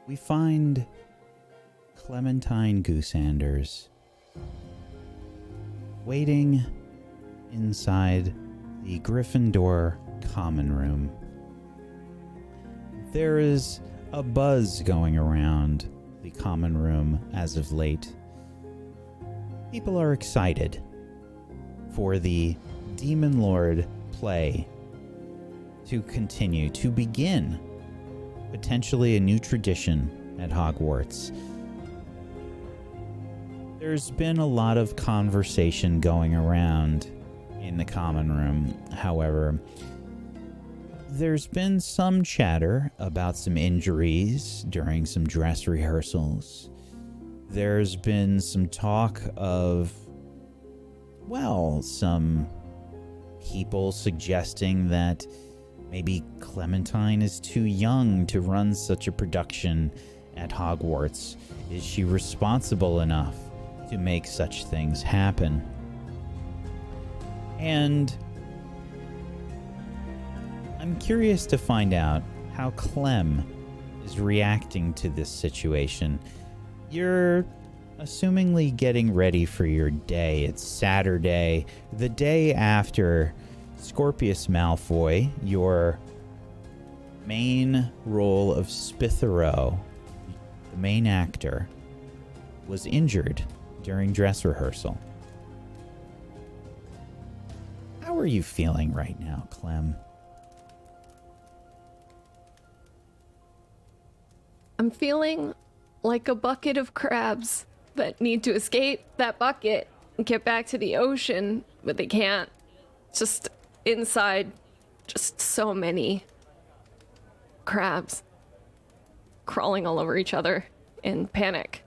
we find Clementine Goosanders waiting inside the Gryffindor common room. There is a buzz going around the common room as of late. People are excited for the Demonlord play to continue, to begin potentially a new tradition at Hogwarts. There's been a lot of conversation going around in the common room. However, there's been some chatter about some injuries during some dress rehearsals. There's been some talk of, well, some people suggesting that maybe Clementine is too young to run such a production at Hogwarts. Is she responsible enough to make such things happen? And I'm curious to find out how Clem is reacting to this situation. You're assumingly getting ready for your day. It's Saturday, the day after Scorpius Malfoy, your main role of Spithero, the main actor, was injured during dress rehearsal. How are you feeling right now, Clem? I'm feeling like a bucket of crabs that need to escape that bucket and get back to the ocean, but they can't. Just inside, just so many crabs crawling all over each other in panic.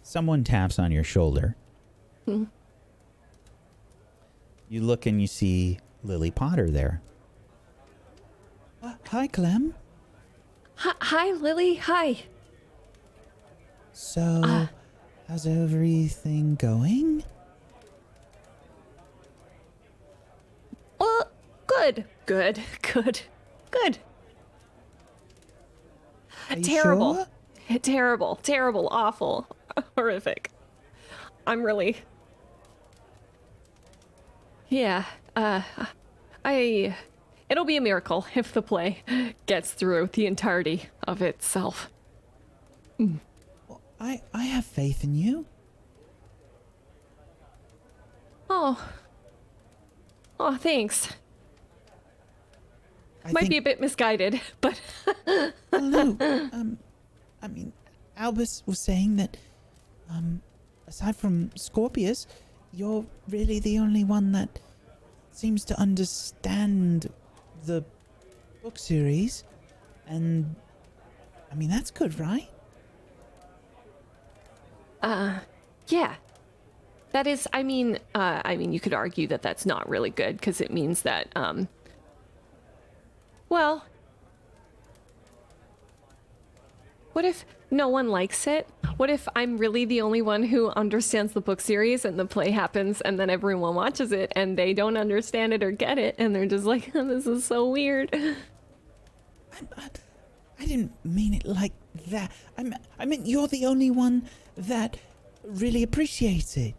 Someone taps on your shoulder. Hmm. You look and you see Lily Potter there. Hi, Clem. Hi, Lily. Hi. So, how's everything going? Well, good. Are you Terrible. sure? Terrible, awful, horrific. I'm really... Yeah, it'll be a miracle if the play gets through the entirety of itself. Well, I have faith in you. Oh, thanks. Might be a bit misguided, but... Well, no, I mean, Albus was saying that, aside from Scorpius, you're really the only one that seems to understand the book series, and, I mean, that's good, right? Yeah. That is, I mean, you could argue that that's not really good, because it means that, well, what if no one likes it? What if I'm really the only one who understands the book series and the play happens and then everyone watches it and they don't understand it or get it and they're just like, this is so weird. I didn't mean it like that. I mean, you're the only one that really appreciates it.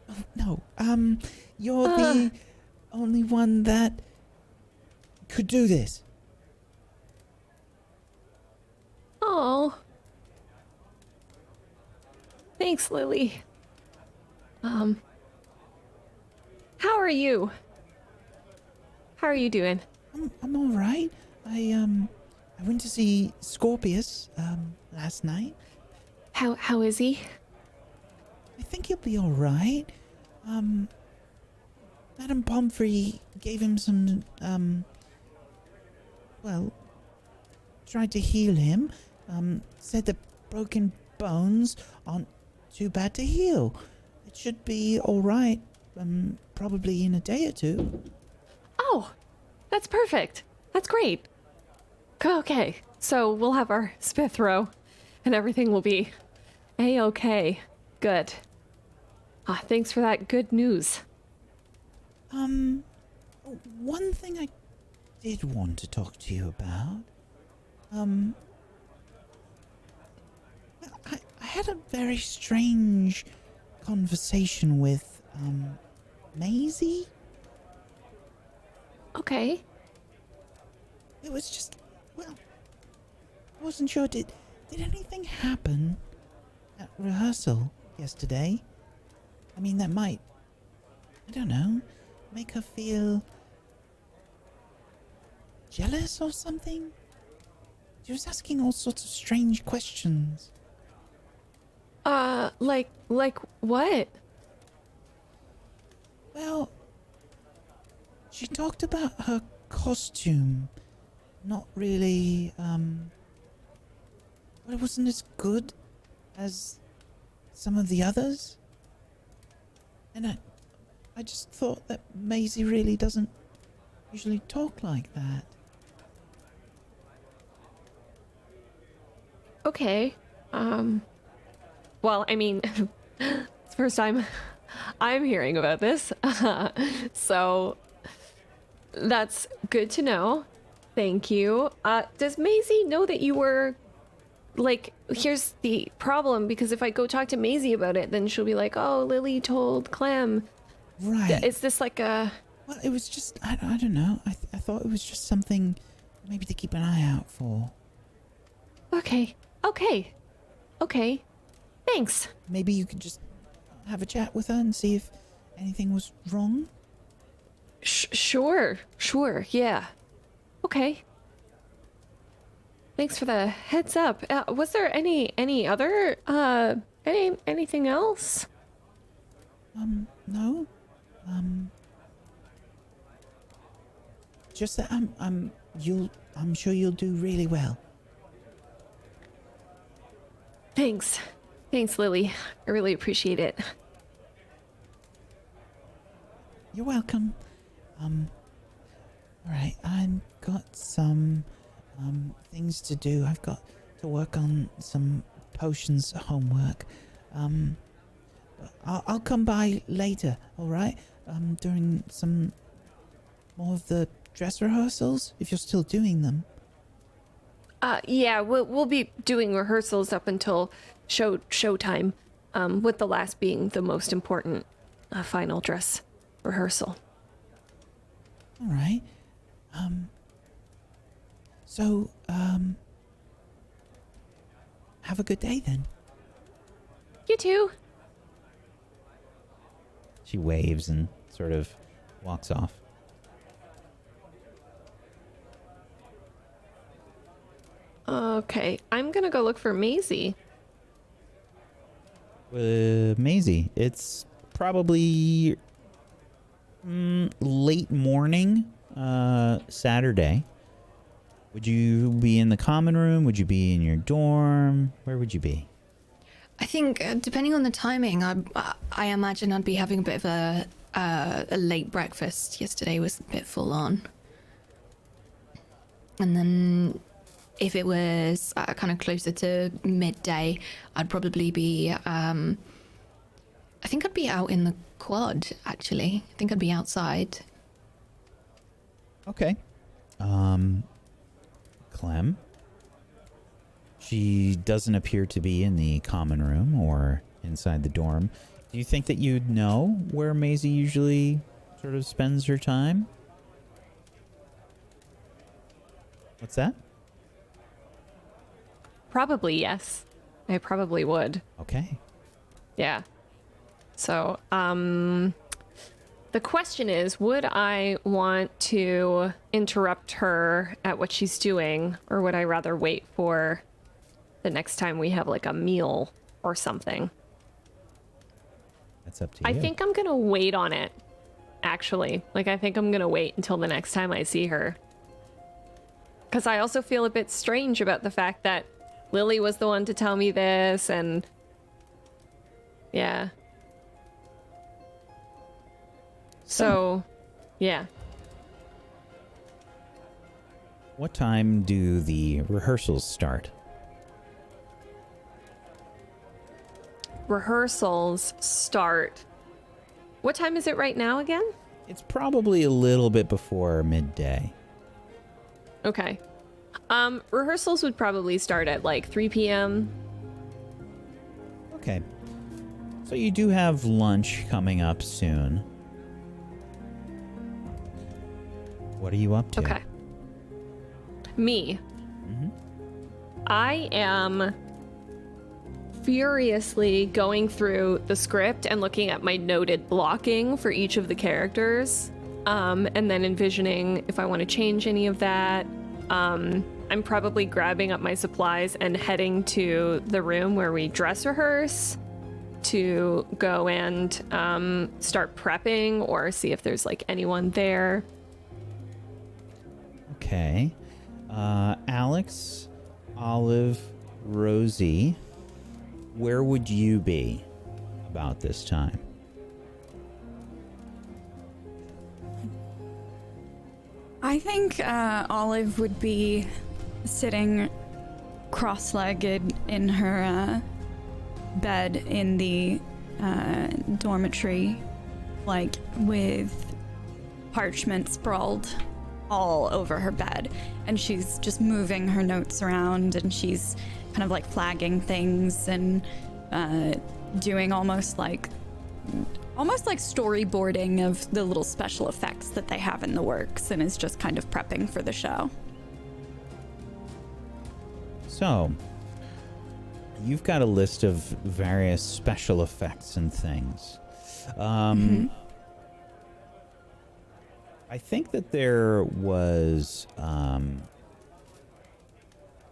Oh, no, you're the only one that could do this. Oh. Thanks, Lily. How are you? How are you doing? I'm all right. I went to see Scorpius last night. How is he? I think he'll be all right. Madame Pomfrey gave him some well, tried to heal him. Said the broken bones aren't too bad to heal. It should be all right. Probably in a day or two. Oh, that's perfect. That's great. Okay, so we'll have our Spithro, and everything will be a-okay. Good. Thanks for that good news. One thing I did want to talk to you about. I had a very strange conversation with, Maisie. Okay. It was just, well, I wasn't sure. Did anything happen at rehearsal yesterday? I mean, that might, I don't know, make her feel jealous or something? She was asking all sorts of strange questions. Like what? Well, she talked about her costume not really, well, it wasn't as good as some of the others. And I just thought that Maisie really doesn't usually talk like that. Okay. Well, I mean, it's the first time I'm hearing about this. So that's good to know. Thank you. Does Maisie know that you were, like, here's the problem, because if I go talk to Maisie about it, then she'll be like, oh, Lily told Clem. Right. Is this like a... Well, it was just, I don't know. I thought it was just something maybe to keep an eye out for. Okay. Thanks. Maybe you could just have a chat with her and see if anything was wrong. Sure, yeah. Okay. Thanks for the heads up. Was there any other anything else? No. Just that I'm sure you'll do really well. Thanks, Lily. I really appreciate it. You're welcome. All right, I've got some things to do. I've got to work on some potions homework. I'll come by later, all right? During some more of the dress rehearsals, if you're still doing them. Yeah, we'll be doing rehearsals up until showtime, with the last being the most important final dress rehearsal. All right. So, have a good day then. You too. She waves and sort of walks off. Okay, I'm gonna go look for Maisie. Maisie, it's probably late morning, Saturday. Would you be in the common room? Would you be in your dorm? Where would you be? I think, depending on the timing, I imagine I'd be having a bit of a late breakfast. Yesterday was a bit full on. And then if it was kind of closer to midday, I'd probably be, I think I'd be out in the quad, actually. I think I'd be outside. Okay. Clem? She doesn't appear to be in the common room or inside the dorm. Do you think that you'd know where Maisie usually sort of spends her time? What's that? Probably, yes. I probably would. Okay. Yeah. So, the question is, would I want to interrupt her at what she's doing, or would I rather wait for the next time we have like a meal or something? That's up to I you. think I'm gonna wait on it, actually. Like, I think I'm gonna wait until the next time I see her. Because I also feel a bit strange about the fact that Lily was the one to tell me this, and yeah. So, yeah. What time do the rehearsals start? Rehearsals start. What time is it right now again? It's probably a little bit before midday. Okay. Rehearsals would probably start at like 3 p.m. Okay. So you do have lunch coming up soon. What are you up to? Okay. Me. Mm-hmm. I am furiously going through the script and looking at my noted blocking for each of the characters, and then envisioning if I want to change any of that. I'm probably grabbing up my supplies and heading to the room where we dress rehearse to go and start prepping or see if there's like anyone there. Okay. Alex, Olive, Rosie, where would you be about this time? I think Olive would be sitting cross-legged in her bed in the dormitory, like with parchment sprawled all over her bed, and she's just moving her notes around, and she's kind of like flagging things and doing almost like storyboarding of the little special effects that they have in the works, and is just kind of prepping for the show. So, you've got a list of various special effects and things. I think that there was,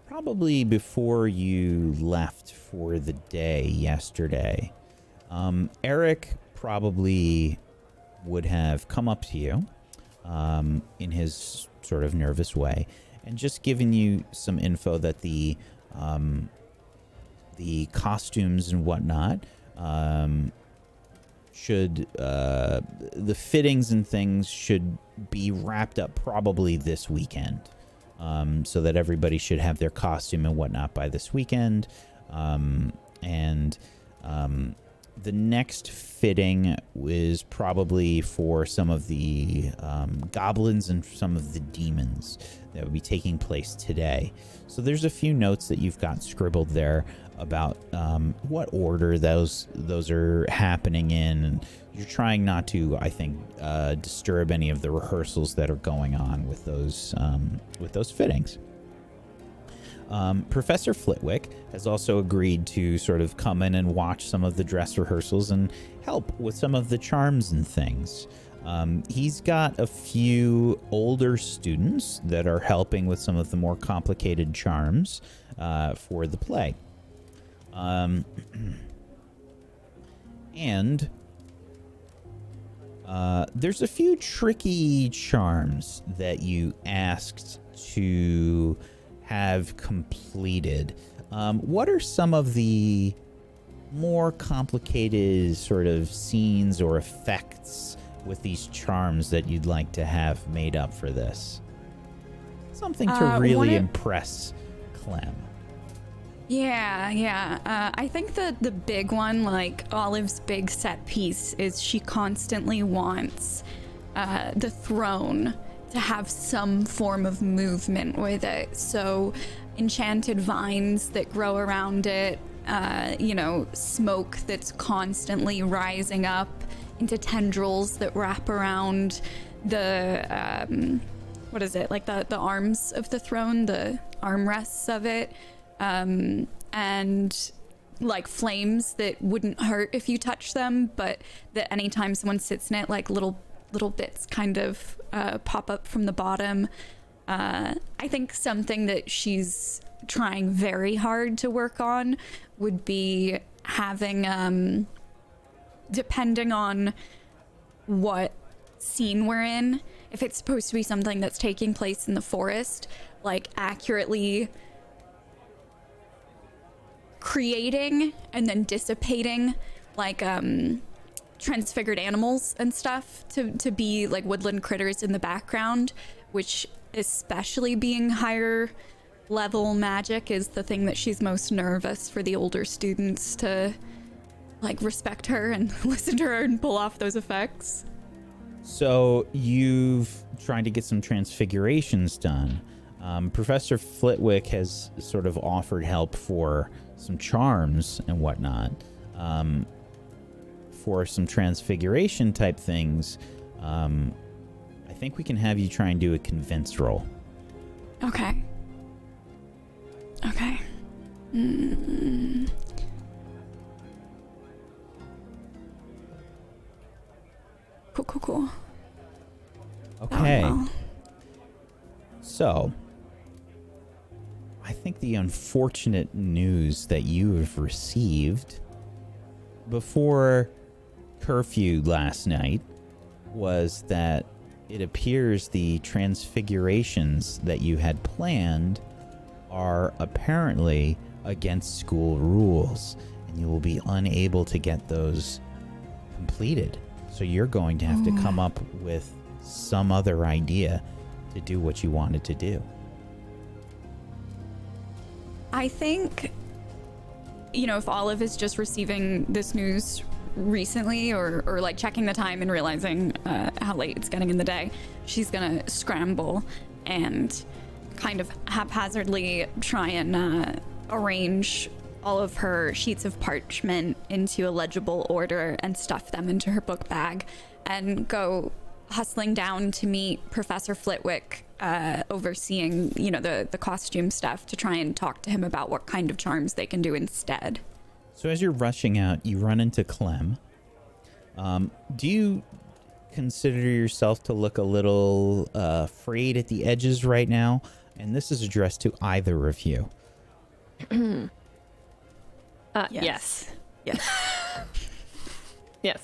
probably before you left for the day yesterday, Eric probably would have come up to you in his sort of nervous way and just given you some info that the costumes and whatnot should the fittings and things should be wrapped up probably this weekend, so that everybody should have their costume and whatnot by this weekend, and the next fitting is probably for some of the goblins and some of the demons that will be taking place today. So there's a few notes that you've got scribbled there about what order those are happening in, and you're trying not to, I think, disturb any of the rehearsals that are going on with those fittings. Professor Flitwick has also agreed to sort of come in and watch some of the dress rehearsals and help with some of the charms and things. He's got a few older students that are helping with some of the more complicated charms for the play. And there's a few tricky charms that you asked to have completed. What are some of the more complicated sort of scenes or effects with these charms that you'd like to have made up for this? Something to really impress Clem. Yeah. I think that the big one, like Olive's big set piece, is she constantly wants the throne to have some form of movement with it. So enchanted vines that grow around it, smoke that's constantly rising up into tendrils that wrap around the, the arms of the throne, the armrests of it, and like flames that wouldn't hurt if you touch them, but that anytime someone sits in it, like little bits kind of pop up from the bottom. I think something that she's trying very hard to work on would be having, depending on what scene we're in, if it's supposed to be something that's taking place in the forest, like accurately creating and then dissipating like transfigured animals and stuff to be like woodland critters in the background, which especially being higher level magic is the thing that she's most nervous for the older students to like respect her and listen to her and pull off those effects. So you've tried to get some transfigurations done. Professor Flitwick has sort of offered help for some charms and whatnot, for some transfiguration type things. I think we can have you try and do a convince roll. Okay. Okay. Cool. Okay. Oh, well. So, I think the unfortunate news that you have received before curfew last night was that it appears the transfigurations that you had planned are apparently against school rules, and you will be unable to get those completed. So you're going to have to come up with some other idea to do what you wanted to do. I think, if Olive is just receiving this news recently or like checking the time and realizing how late it's getting in the day, she's gonna scramble and kind of haphazardly try and arrange all of her sheets of parchment into a legible order and stuff them into her book bag and go hustling down to meet Professor Flitwick, overseeing, the costume stuff, to try and talk to him about what kind of charms they can do instead. So as you're rushing out, you run into Clem. Do you consider yourself to look a little frayed at the edges right now? And this is addressed to either of you. Yes. Yes,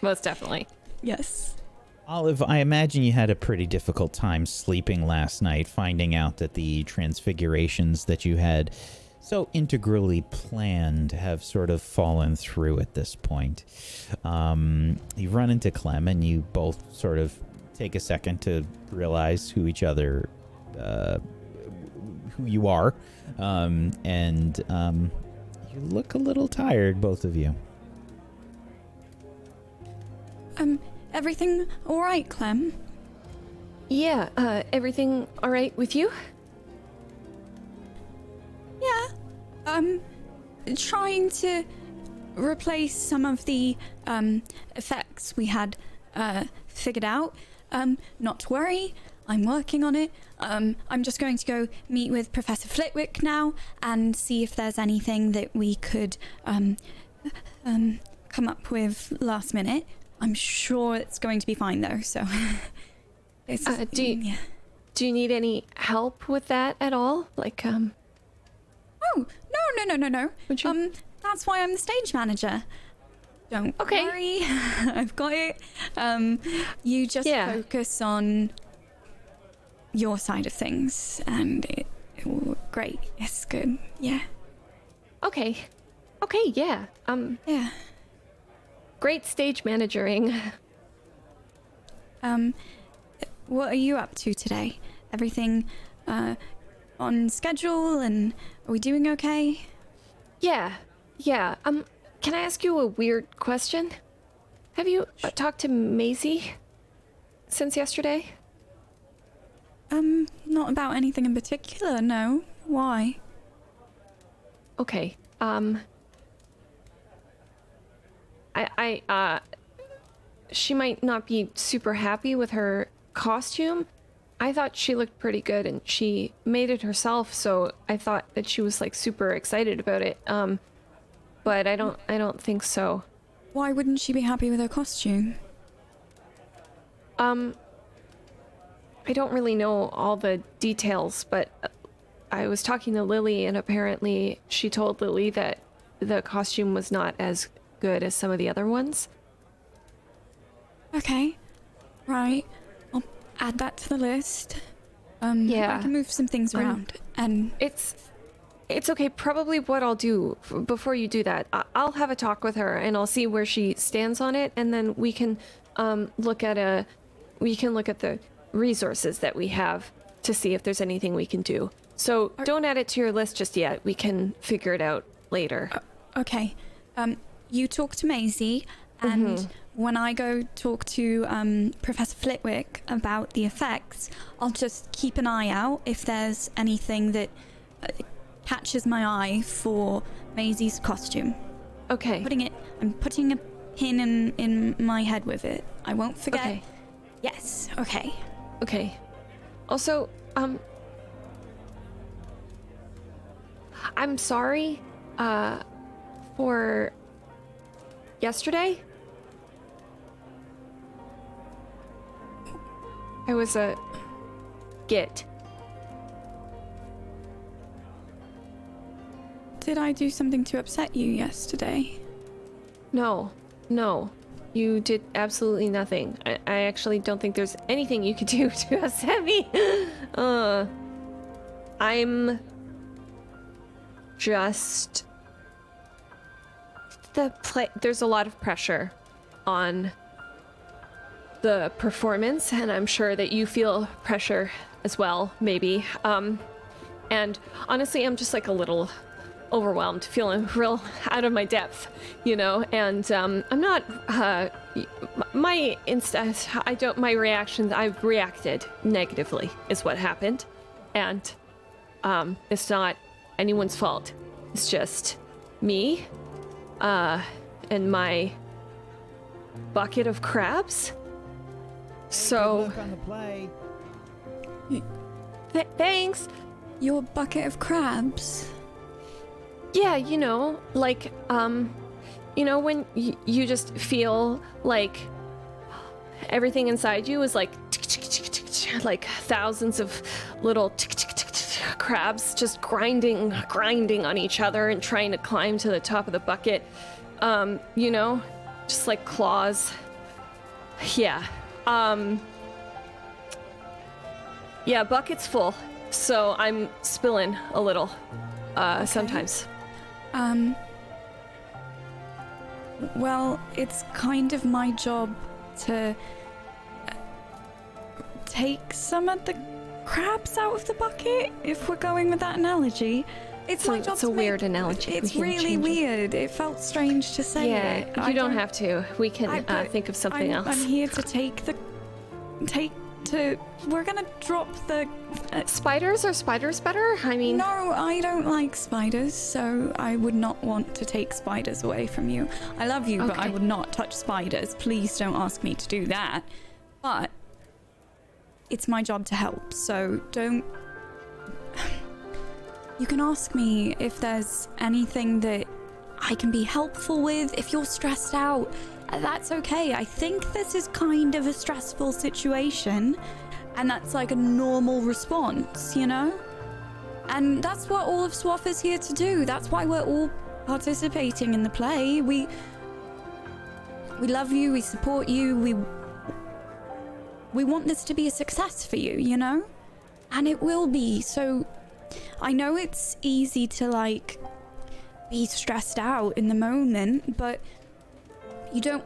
most definitely. Yes. Olive, I imagine you had a pretty difficult time sleeping last night, finding out that the transfigurations that you had so integrally planned have sort of fallen through at this point. You run into Clem, and you both sort of take a second to realize who each other, who you are, and you look a little tired, both of you. Everything all right, Clem? Yeah, everything all right with you? Yeah. Trying to replace some of the effects we had figured out. Not to worry, I'm working on it. I'm just going to go meet with Professor Flitwick now and see if there's anything that we could come up with last minute. I'm sure it's going to be fine though, so Do you need any help with that at all? Like, Oh, no. Would you? That's why I'm the stage manager. Don't worry, I've got it. You just focus on your side of things, and it will work great. It's good. Yeah. Okay, yeah. Yeah. Great stage managering. What are you up to today? Everything on schedule, and are we doing okay? Yeah. Can I ask you a weird question? Have you talked to Maisie since yesterday? Not about anything in particular, no. Why? Okay. She might not be super happy with her costume. I thought she looked pretty good, and she made it herself, so I thought that she was like super excited about it. But I don't think so. Why wouldn't she be happy with her costume? I don't really know all the details, but I was talking to Lily, and apparently she told Lily that the costume was not as good as some of the other ones. Okay. Right. I'll add that to the list. Yeah. I can move some things around, and It's okay. Probably what I'll do before you do that, I'll have a talk with her, and I'll see where she stands on it, and then we can look at the resources that we have to see if there's anything we can do. So don't add it to your list just yet. We can figure it out later. Okay. You talk to Maisie, And when I go talk to Professor Flitwick about the effects, I'll just keep an eye out if there's anything that catches my eye for Maisie's costume. Okay. I'm putting a pin in my head with it. I won't forget. Okay. Yes. Okay. Okay. Also, I'm sorry, for yesterday. I was a git. Did I do something to upset you yesterday? No. You did absolutely nothing. I actually don't think there's anything you could do to upset me. I'm just... There's a lot of pressure on the performance, and I'm sure that you feel pressure as well, maybe. And honestly, I'm just like a little overwhelmed, feeling real out of my depth, you know, and I'm not my reactions, I've reacted negatively is what happened, and it's not anyone's fault. It's just me and my bucket of crabs. So Look on the play. thanks. Your bucket of crabs? Yeah, you know, like, you know, when you just feel like everything inside you is like thousands of little crabs just grinding on each other and trying to climb to the top of the bucket. You know, just like claws. Yeah. Yeah, bucket's full, so I'm spilling a little, sometimes. Well, it's kind of my job to take some of the crabs out of the bucket, if we're going with that analogy. It's my job. It's a weird analogy. It's really weird. It felt strange to say it. Yeah, you don't have to. We can think of something else. I'm here to we're gonna drop the... Spiders? Are spiders better? I mean... No, I don't like spiders, so I would not want to take spiders away from you. I love you, but I would not touch spiders. Please don't ask me to do that. But it's my job to help, so don't... You can ask me if there's anything that I can be helpful with. If you're stressed out, that's okay. I think this is kind of a stressful situation, and that's like a normal response, you know? And that's what all of SWAF is here to do. That's why we're all participating in the play. We love you, we support you, we want this to be a success for you, you know? And it will be. So I know it's easy to like be stressed out in the moment, but you don't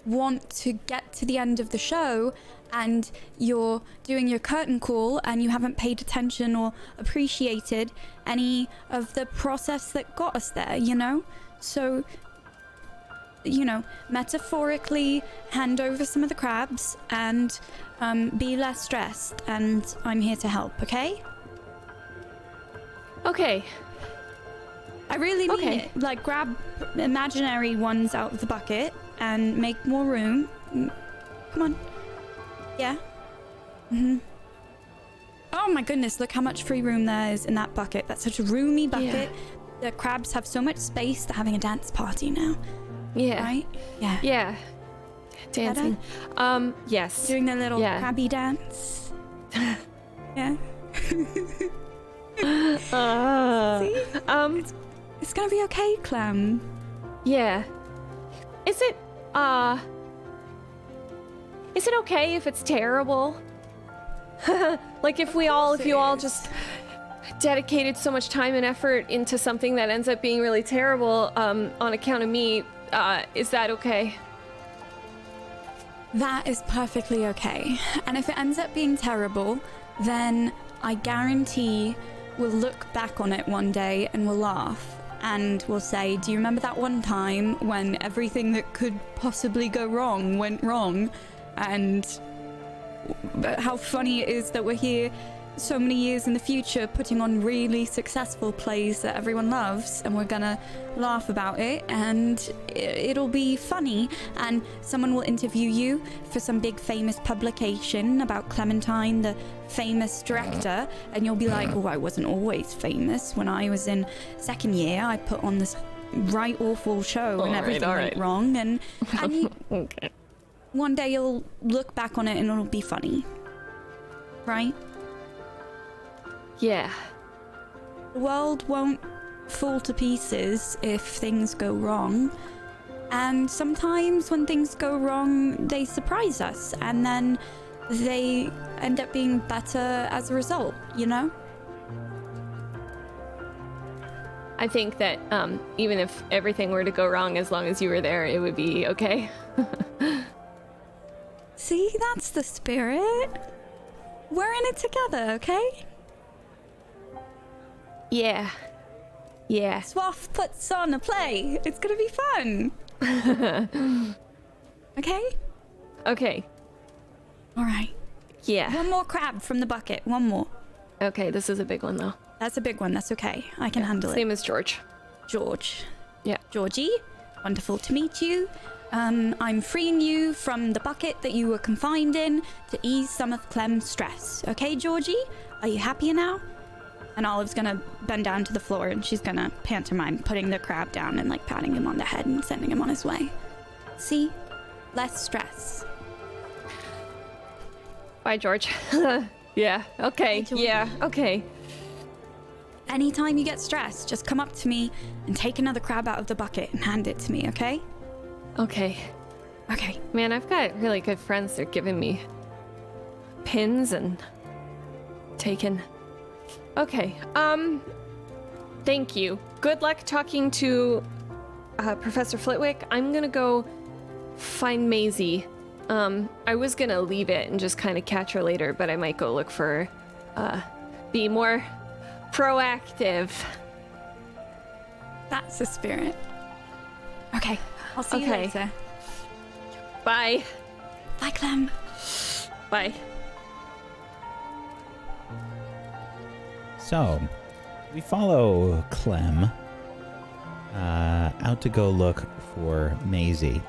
want to get to the end of the show and you're doing your curtain call and you haven't paid attention or appreciated any of the process that got us there, you know? So, you know, metaphorically hand over some of the crabs and be less stressed, and I'm here to help, okay? Okay. I really mean it. Like, grab imaginary ones out of the bucket and make more room. Come on. Yeah. Oh my goodness, look how much free room there is in that bucket. That's such a roomy bucket. Yeah. The crabs have so much space. They're having a dance party now. Yeah. Right? Yeah. Yeah. Dancing. Yes. Doing their little crabby dance. Yeah. See? It's gonna be okay, Clem. Yeah. Is it okay if it's terrible? Like if you all just dedicated so much time and effort into something that ends up being really terrible on account of me, is that okay? That is perfectly okay. And if it ends up being terrible, then I guarantee we'll look back on it one day and we'll laugh. and we'll say, do you remember that one time when everything that could possibly go wrong went wrong? And how funny it is that we're here so many years in the future putting on really successful plays that everyone loves, and we're gonna laugh about it, and it'll be funny, and someone will interview you for some big famous publication about Clementine, the famous director, and you'll be like, oh, I wasn't always famous. When I was in second year, I put on this right awful show and everything went wrong, and Okay. one day you'll look back on it and it'll be funny, right? Yeah. The world won't fall to pieces if things go wrong. And sometimes when things go wrong, they surprise us. And then they end up being better as a result, you know? I think that even if everything were to go wrong, as long as you were there, it would be okay. See, that's the spirit. We're in it together, okay? Yeah. Yeah. Swaff puts on a play. It's gonna be fun. Okay? Okay. All right. Yeah. One more crab from the bucket. One more. Okay, this is a big one, though. That's a big one. That's okay. I can handle it. Same as George. George. Yeah. Georgie, wonderful to meet you. I'm freeing you from the bucket that you were confined in to ease some of Clem's stress. Okay, Georgie? Are you happier now? And Olive's gonna bend down to the floor and she's gonna pantomime putting the crab down and like patting him on the head and sending him on his way. See? Less stress. Bye, George. Yeah. Okay. Bye, George. Yeah. Okay. Anytime you get stressed, just come up to me and take another crab out of the bucket and hand it to me, okay? Okay. Okay. Man, I've got really good friends. They're giving me pins and taking. Okay. Thank you. Good luck talking to Professor Flitwick. I'm gonna go find Maisie. I was gonna leave it and just kind of catch her later, but I might go look for her. Be more proactive. That's the spirit. Okay. I'll see you Okay. later. Bye. Bye, Clem. Bye. So, we follow Clem out to go look for Maisie.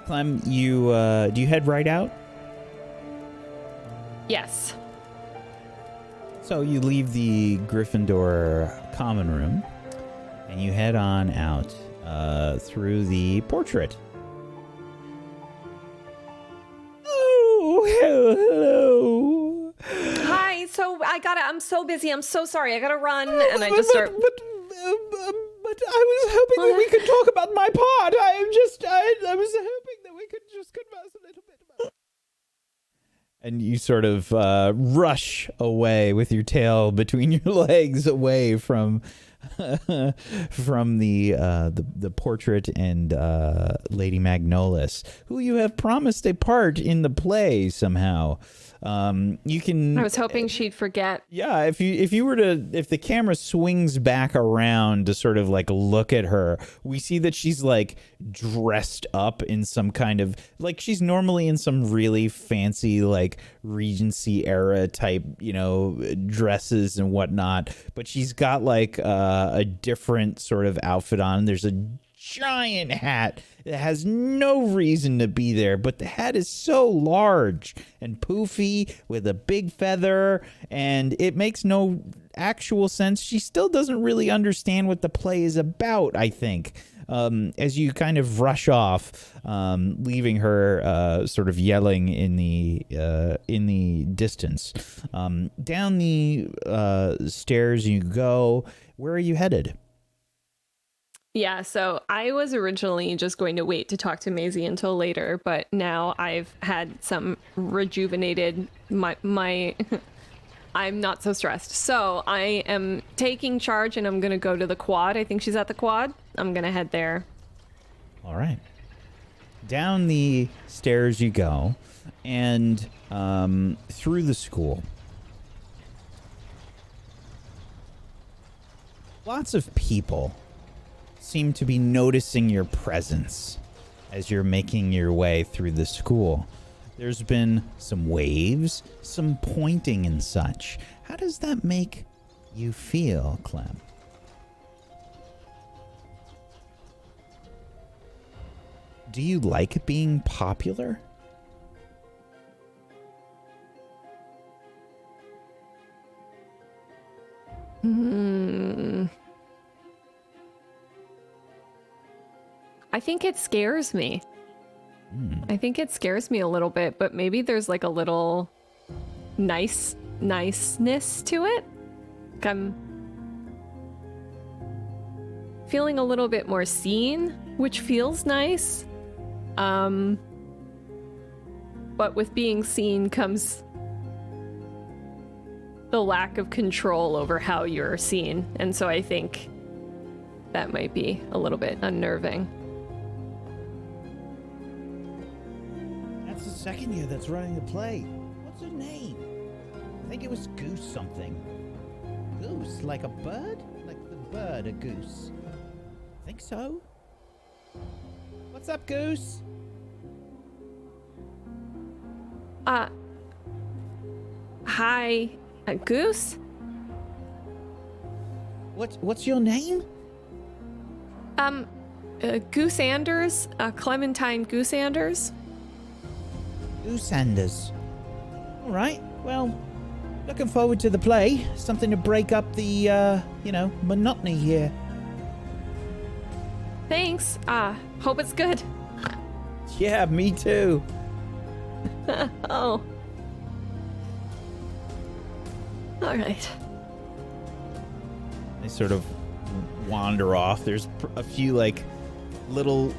Clem, you do you head right out? Yes. So you leave the Gryffindor common room, and you head on out through the portrait. Oh, hello. Hi. So I'm so busy. I'm so sorry. I gotta run, and I just start. But I was hoping that we could talk about my part. I was hoping that we could just converse a little bit about. And you sort of rush away with your tail between your legs, away from the portrait and Lady Magnolis, who you have promised a part in the play somehow. You can. I was hoping she'd forget. Yeah, if the camera swings back around to sort of like look at her, we see that she's like dressed up in some kind of, like, she's normally in some really fancy like Regency era type, dresses and whatnot, but she's got like a different sort of outfit on. There's a giant hat that has no reason to be there, but the hat is so large and poofy with a big feather, and it makes no actual sense. She still doesn't really understand what the play is about, I think. As you kind of rush off, leaving her sort of yelling in the distance. Down the stairs you go. Where are you headed? Yeah, so I was originally just going to wait to talk to Maisie until later, but now I've had some rejuvenated my I'm not so stressed. So I am taking charge and I'm going to go to the quad. I think she's at the quad. I'm going to head there. All right. Down the stairs you go, and through the school. Lots of people seem to be noticing your presence as you're making your way through the school. There's been some waves, some pointing and such. How does that make you feel, Clem? Do you like being popular? I think it scares me. I think it scares me a little bit, but maybe there's like a little niceness to it. Like I'm feeling a little bit more seen, which feels nice. But with being seen comes the lack of control over how you're seen. And so I think that might be a little bit unnerving. That's the second year that's running the play. What's her name? I think it was Goose something. Goose? Like a bird? Like the bird, a goose. I think so. What's up, Goose? Hi, Goose? What's your name? Goose Anders, Clementine Goose Anders. Goose Anders. All right. Well, looking forward to the play. Something to break up the, monotony here. Thanks. Hope it's good. Yeah, me too. Oh. All right. They sort of wander off. There's a few little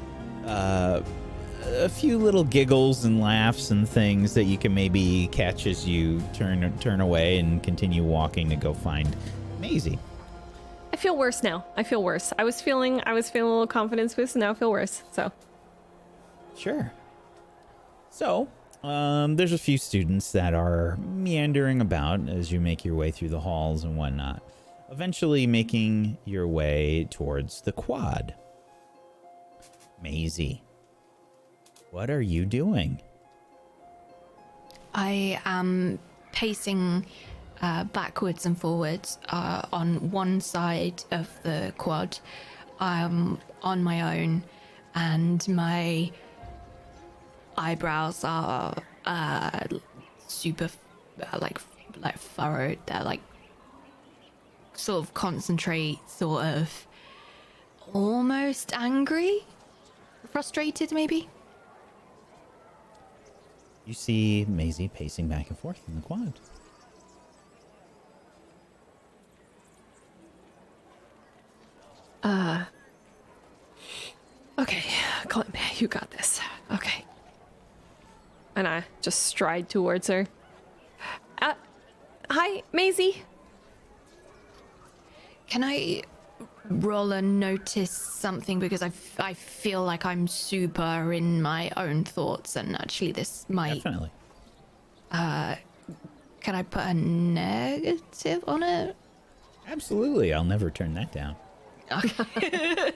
giggles and laughs and things that you can maybe catch as you turn away and continue walking to go find Maisie. I feel worse now. I feel worse. I was feeling a little confidence boost, and now I feel worse. So. Sure. So, there's a few students that are meandering about as you make your way through the halls and whatnot, eventually making your way towards the quad. Maisie, what are you doing? I am pacing backwards and forwards on one side of the quad, on my own, and my eyebrows are super like furrowed. They're like sort of concentrate, sort of almost angry, frustrated maybe. You see Maisie pacing back and forth in the quad. Okay, Clem, you got this. Okay. And I just stride towards her. Hi, Maisie. Can I roll a notice something, because I feel like I'm super in my own thoughts, and actually this might... Definitely. Can I put a negative on it? Absolutely. I'll never turn that down. Okay.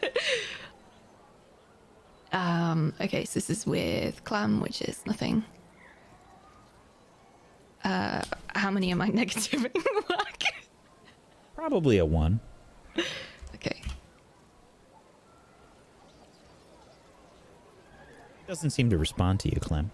Okay, so this is with Clem, which is nothing. How many am I negativing? Probably a 1. Okay. Doesn't seem to respond to you, Clem.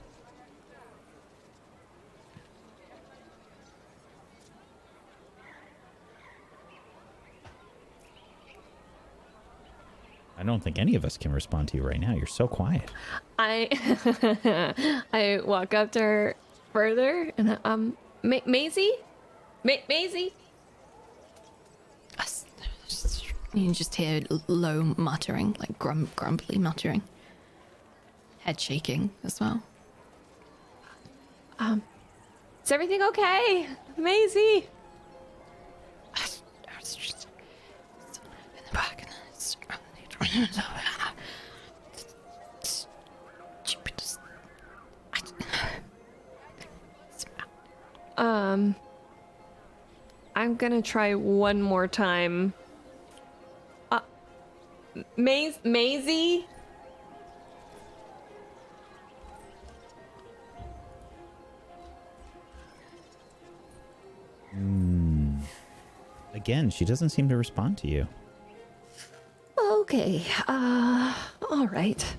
I don't think any of us can respond to you right now. You're so quiet. I walk up to her further and Maisie? Maisie? You can just hear low muttering, like grumbly muttering. Head shaking as well. Is everything okay? Maisie? It's just in the back. I'm gonna try one more time Maisie? Again, she doesn't seem to respond to you. Okay, all right.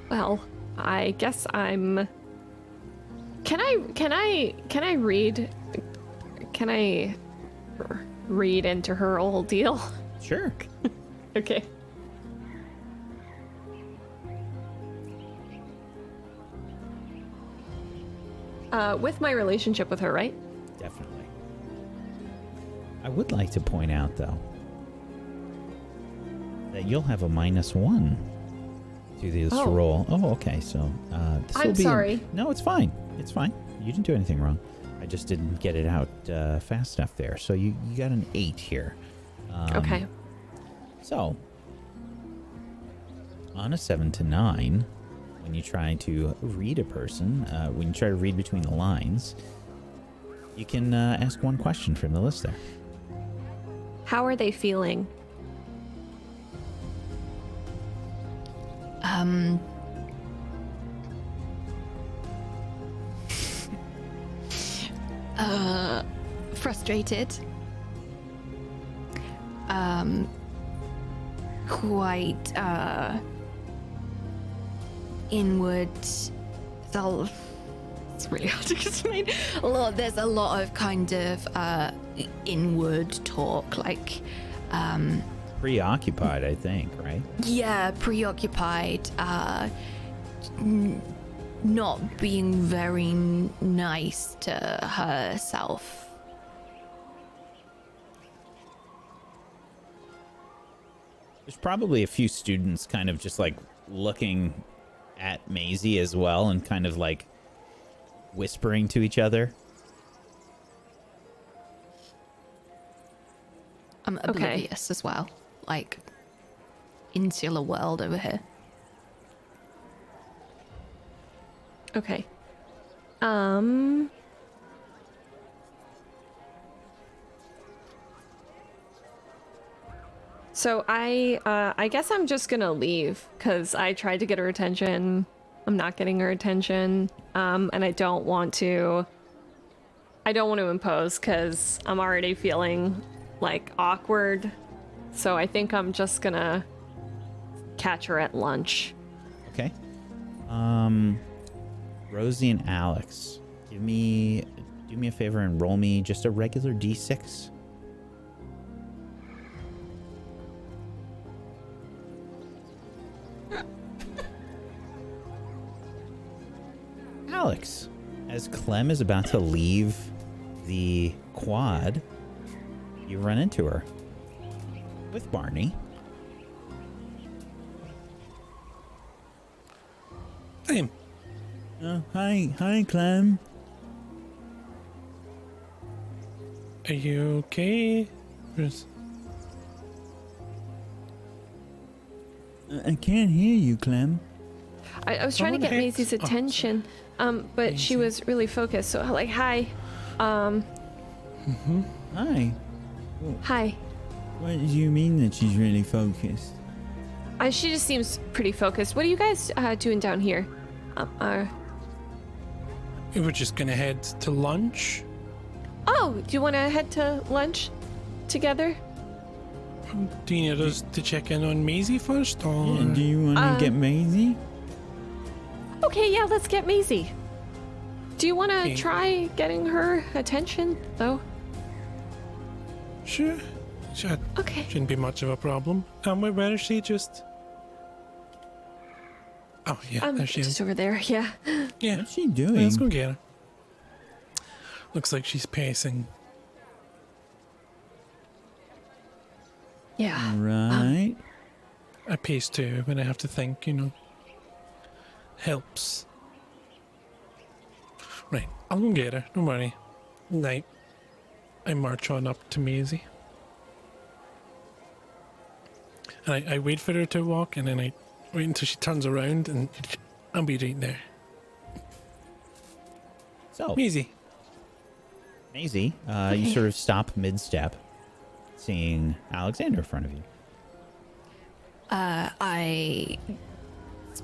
Well, I guess I'm... Can I read into her whole deal? Sure. Okay. With my relationship with her, right? Definitely. I would like to point out, though, that you'll have a -1 to this roll. Oh, okay. So, this will I'm be sorry. No, it's fine. It's fine. You didn't do anything wrong. I just didn't get it out fast enough there. So you got an 8 here. Okay. So, on a 7 to 9, when you try to read a person, when you try to read between the lines, you can ask one question from the list there. How are they feeling? Frustrated. Quite inward. It's really hard to explain. There's a lot of kind of inward talk, like Preoccupied, I think, right? yeah, preoccupied, not being very nice to herself. There's probably a few students kind of just like looking at Maisie as well and kind of like whispering to each other. I'm oblivious as well, like insular world over here. Okay. So I guess I'm just gonna leave because I tried to get her attention. I'm not getting her attention. And I don't want to impose because I'm already feeling like awkward. So I think I'm just gonna catch her at lunch. Okay. Rosie and Alex, do me a favor and roll me just a regular D6. Alex, as Clem is about to leave the quad, you run into her with Barney. Hey. Hi, Clem. Are you okay? I can't hear you, Clem. I was trying to get Maisie's attention, but she was really focused. So like, hi. Hi. Hi. What do you mean that she's really focused? She just seems pretty focused. What are you guys doing down here? We were just gonna head to lunch. Oh, do you want to head to lunch together? Do you need us to check in on Maisie first, or Do you want to get Maisie? Okay, yeah, let's get Maisie. Do you want to Okay. try getting her attention, though? Sure. Okay. Shouldn't be much of a problem. Where is she? Just. Oh yeah, there she Just is. over there, yeah. Yeah. What's she doing? Let's go get her. Looks like she's pacing. Yeah. Right. I pace too when I have to think, Helps. Right, I'll go get her, don't worry. Night. I march on up to Maisie. And I wait for her to walk, and then I wait until she turns around, and I'll be right there. So, Maisie. Maisie, you sort of stop mid-step, seeing Alexander in front of you.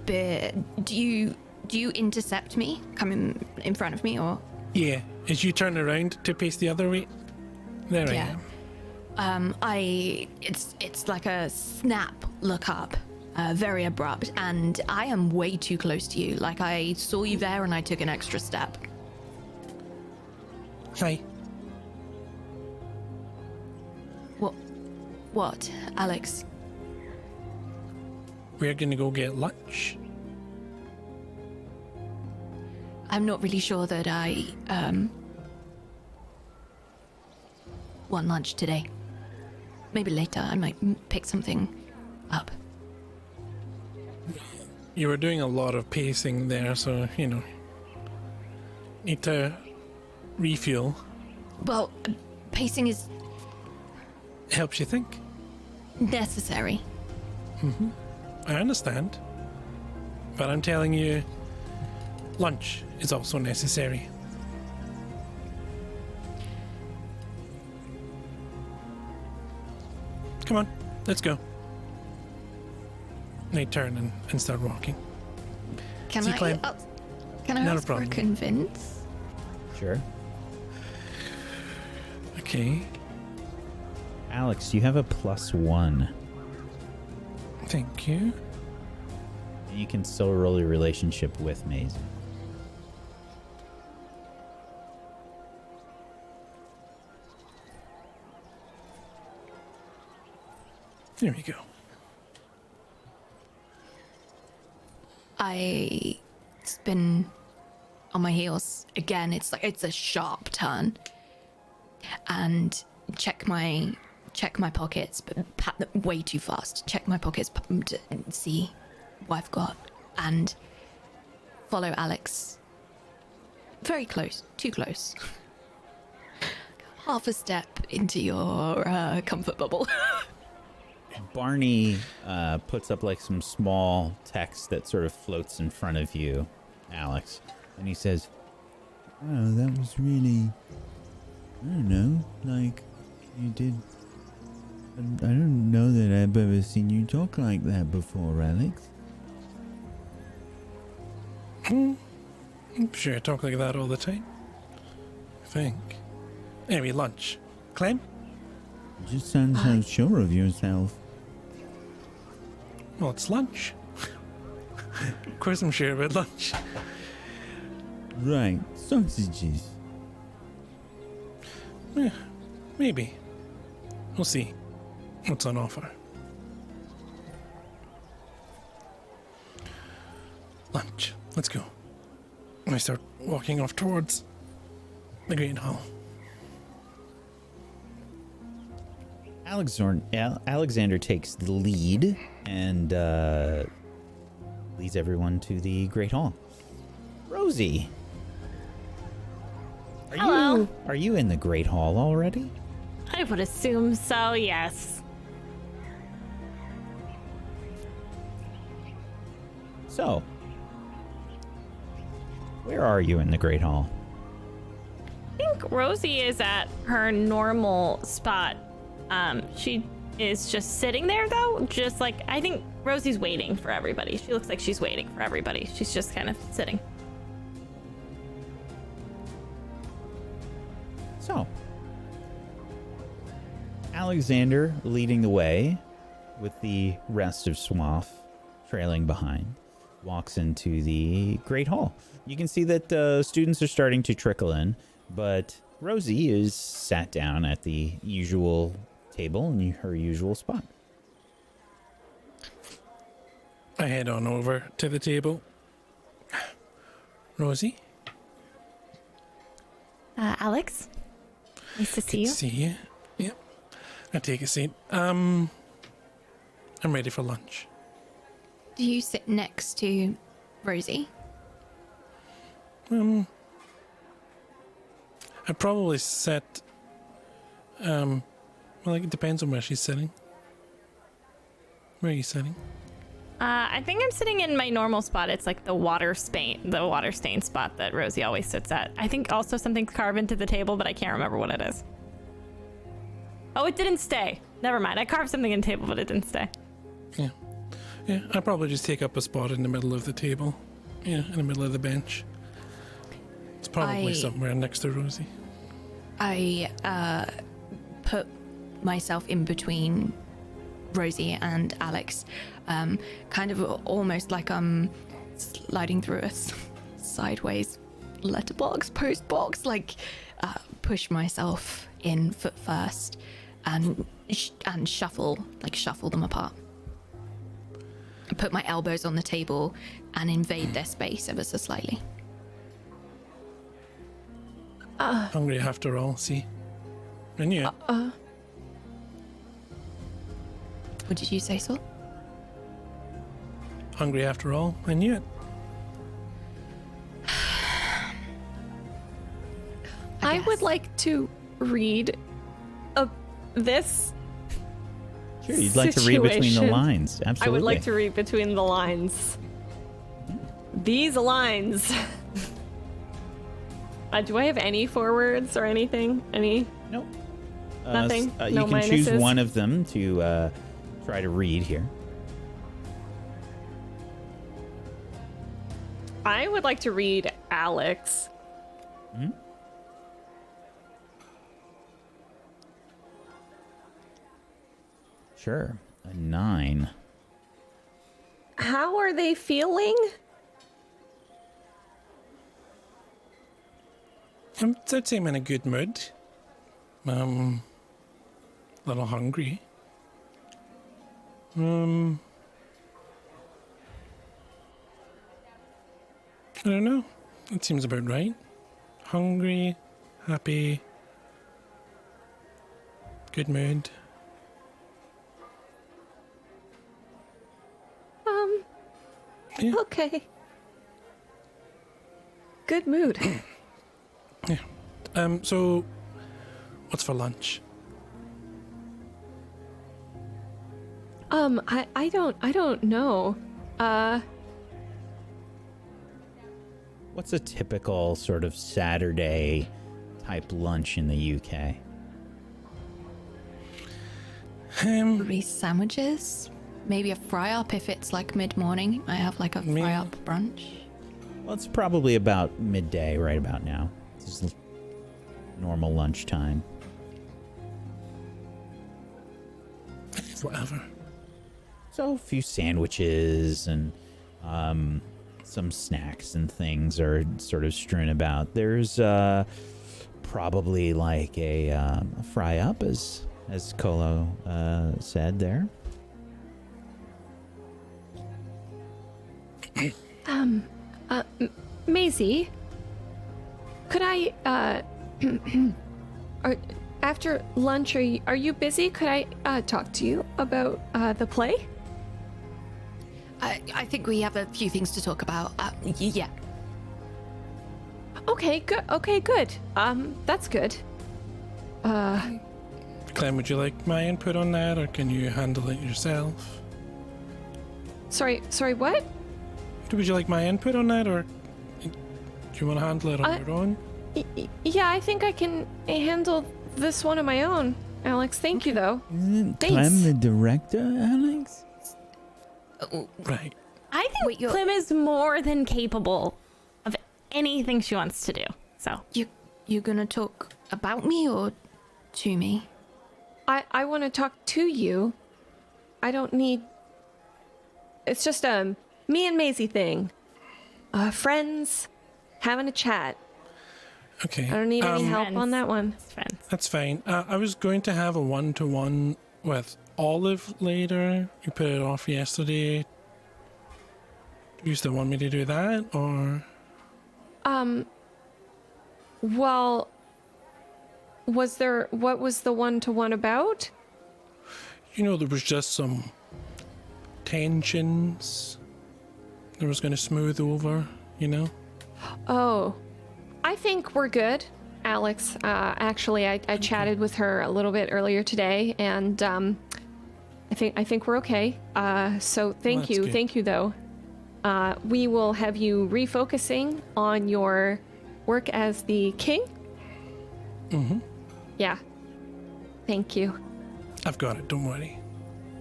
Do you intercept me, come in front of me, or? Yeah, as you turn around to face the other way, there Yeah. I am. It's like a snap look up, very abrupt, and I am way too close to you. Like, I saw you there and I took an extra step. Hi. What, Alex? We're gonna go get lunch. I'm not really sure that I, want lunch today. Maybe later I might pick something up. You were doing a lot of pacing there, so, need to refuel. Well, pacing is Helps you think. necessary. I understand. But I'm telling you, lunch is also necessary. Come on, let's go. They turn and start walking. Can See, I? Clem? Can I Not a ask for a problem. convince? Sure. Okay, Alex, you have a +1. thank you. You can still roll your relationship with Maisie. There we go. I spin on my heels again. It's a sharp turn, and check my pockets, but pat them way too fast. Check my pockets to see what I've got, and follow Alex. Very close, too close. Half a step into your comfort bubble. Barney puts up like some small text that sort of floats in front of you, Alex, and he says, "Oh, that was really, I don't know, like you did. I don't know that I've ever seen you talk like that before, Alex." I'm sure I talk like that all the time. I think. Anyway, lunch. Clem? You just sound so sure of yourself. Well, it's lunch. Of course I'm sure about lunch. Right, sausages. Yeah, maybe. We'll see what's on offer. Lunch. Let's go. And I start walking off towards the Great Hall. Alexander takes the lead and leads everyone to the Great Hall. Rosie, Hello. Are you in the Great Hall already? I would assume so, yes. So, where are you in the Great Hall? I think Rosie is at her normal spot. She is just sitting there, though. Just like, I think Rosie's waiting for everybody. She looks like she's waiting for everybody. She's just kind of sitting. So, Alexander leading the way with the rest of Swaff trailing behind, walks into the Great Hall. You can see that students are starting to trickle in, but Rosie is sat down at the usual table in her usual spot. I head on over to the table. Rosie? Alex? Nice to see Good you. to see you. Yep. I take a seat. I'm ready for lunch. Do you sit next to Rosie? I probably sit. Well, it depends on where she's sitting. Where are you sitting? I think I'm sitting in my normal spot. It's like the water stain spot that Rosie always sits at. I think also something's carved into the table, but I can't remember what it is. Oh, it didn't stay. Never mind. I carved something in the table, but it didn't stay. Yeah. Yeah, I'll probably just take up a spot in the middle of the table. Yeah, in the middle of the bench. It's probably somewhere next to Rosie. I put myself in between Rosie and Alex, kind of almost like I'm sliding through a sideways letterbox, post box, like push myself in foot first and shuffle them apart. Put my elbows on the table and invade their space ever so slightly. Hungry after all, see? I knew it. What did you say, Saul? Hungry after all, I knew it. I would like to read this. Sure, you'd like to read between the situation. lines. Absolutely. I would like to read between the lines. These lines. Do I have any forwards or anything? Any? Nope. Nothing? You No can choose minuses? one of them to try to read here. I would like to read Alex. Sure. A 9. How are they feeling? I'd say I'm in a good mood. A little hungry. I don't know. That seems about right. Hungry, happy, good mood. Yeah. Okay. Good mood. Yeah. So, what's for lunch? I don't know. What's a typical sort of Saturday type lunch in the UK? Probably sandwiches, maybe a fry up if it's like mid-morning. I have like a fry up brunch. Well, it's probably about midday right about now. This is normal lunchtime. Whatever. So a few sandwiches and some snacks and things are sort of strewn about. There's probably like a fry up, as Kolo said there. Maisie, could I after lunch are you busy? Could I talk to you about the play? I think we have a few things to talk about. Yeah. Okay, good. Okay, good. That's good. Clem, would you like my input on that, or can you handle it yourself? Sorry, what? Would you like my input on that, or do you want to handle it on your own? Yeah, I think I can handle this one on my own. Alex, thank you though. Isn't Thanks. Clem the director, Alex? Right. I think Clem is more than capable of anything she wants to do. So You gonna talk about me or to me? I want to talk to you. I don't need. It's just me and Maisie thing. Friends, having a chat. Okay. I don't need any help Friends. on that one. friends. That's fine. I was going to have a one-to-one with Olive later. You put it off yesterday. Do you still want me to do that, or? Well, what was the one-to-one about? You know, there was just some tensions. There was going to smooth over, you know? Oh, I think we're good, Alex. Actually, I chatted with her a little bit earlier today, and I think we're okay. So thank you, good. thank you though. We will have you refocusing on your work as the king. Mm-hmm. Yeah. Thank you. I've got it, don't worry.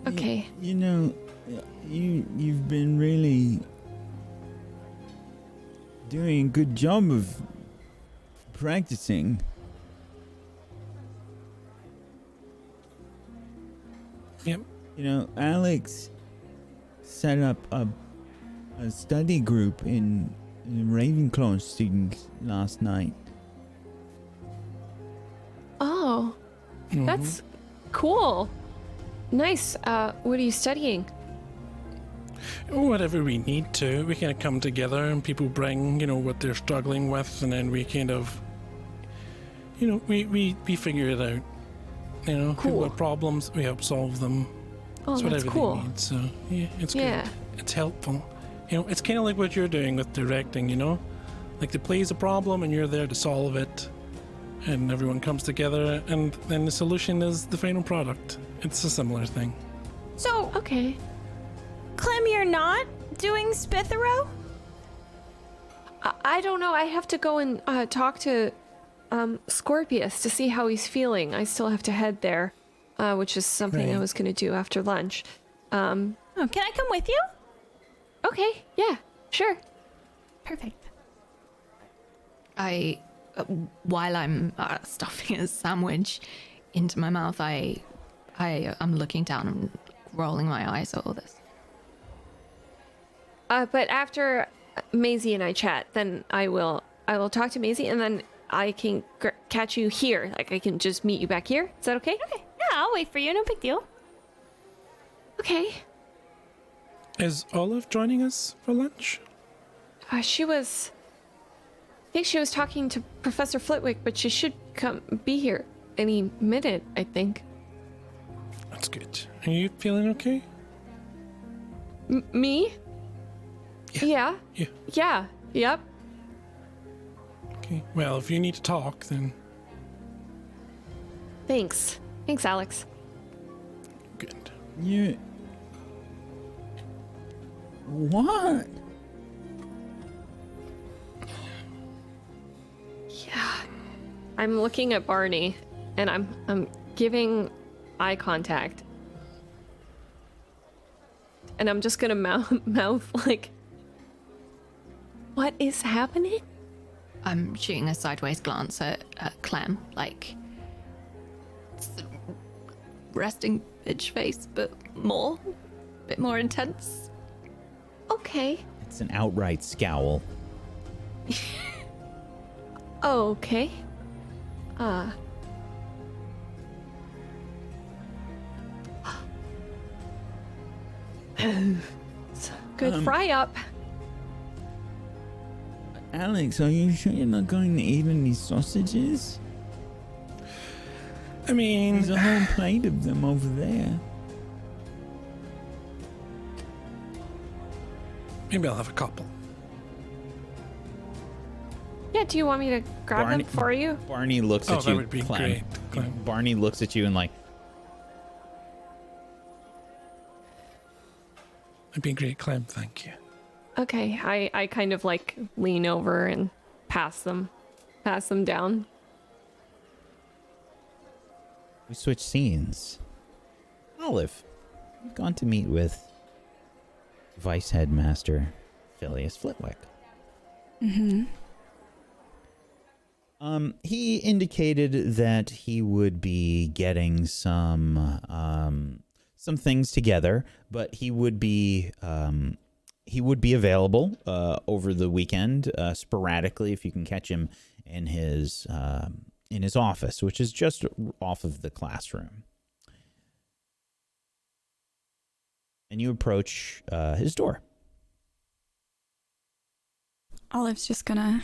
Okay. You know, You've been really doing a good job of practicing. Yep. You know, Alex set up a study group in Ravenclaw students last night. Oh, that's cool. Nice. What are you studying? Whatever we need to. We kind of come together and people bring, what they're struggling with, and then we kind of, we figure it out. People have problems, we help solve them. Oh, It's that's whatever cool. they need. So, yeah, it's Yeah. good. It's helpful. It's kind of like what you're doing with directing, Like the play's a problem and you're there to solve it. And everyone comes together, and then the solution is the final product. It's a similar thing. So, Okay. Clem, you're not doing Spithero? I don't know. I have to go and talk to Scorpius to see how he's feeling. I still have to head there, which is something I Right. was going to do after lunch. Oh, can I come with you? Okay. Yeah. Sure. Perfect. While I'm stuffing a sandwich into my mouth, I'm looking down and rolling my eyes at all this. But after Maisie and I chat, then I will talk to Maisie, and then I can catch you here. Like, I can just meet you back here. Is that okay? Okay. Yeah, I'll wait for you. No big deal. Okay. Is Olive joining us for lunch? I think she was talking to Professor Flitwick, but she should be here any minute, I think. That's good. Are you feeling okay? Me? Yeah. Yeah. Yep. Okay. Well, if you need to talk, then Thanks, Alex. good. You... What? Yeah. I'm looking at Barney, and I'm giving eye contact. And I'm just gonna mouth like, what is happening? I'm shooting a sideways glance at Clem, like it's the resting bitch face, but a bit more intense. Okay. It's an outright scowl. Okay. Good fry up. Alex, are you sure you're not going to eat any sausages? I mean, There's a whole plate of them over there. maybe I'll have a couple. Yeah, do you want me to grab them for you? Barney looks Oh, at that you. would be Clem. great, Clem. Barney looks at you and like, That'd be great, Clem. Thank you. Okay, I kind of like lean over and pass them down. we switch scenes. Olive, you've gone to meet with Vice Headmaster Phileas Flitwick. Mm-hmm. He indicated that he would be getting some things together, but he would be available over the weekend sporadically if you can catch him in his office, which is just off of the classroom. And you approach his door. Olive's just gonna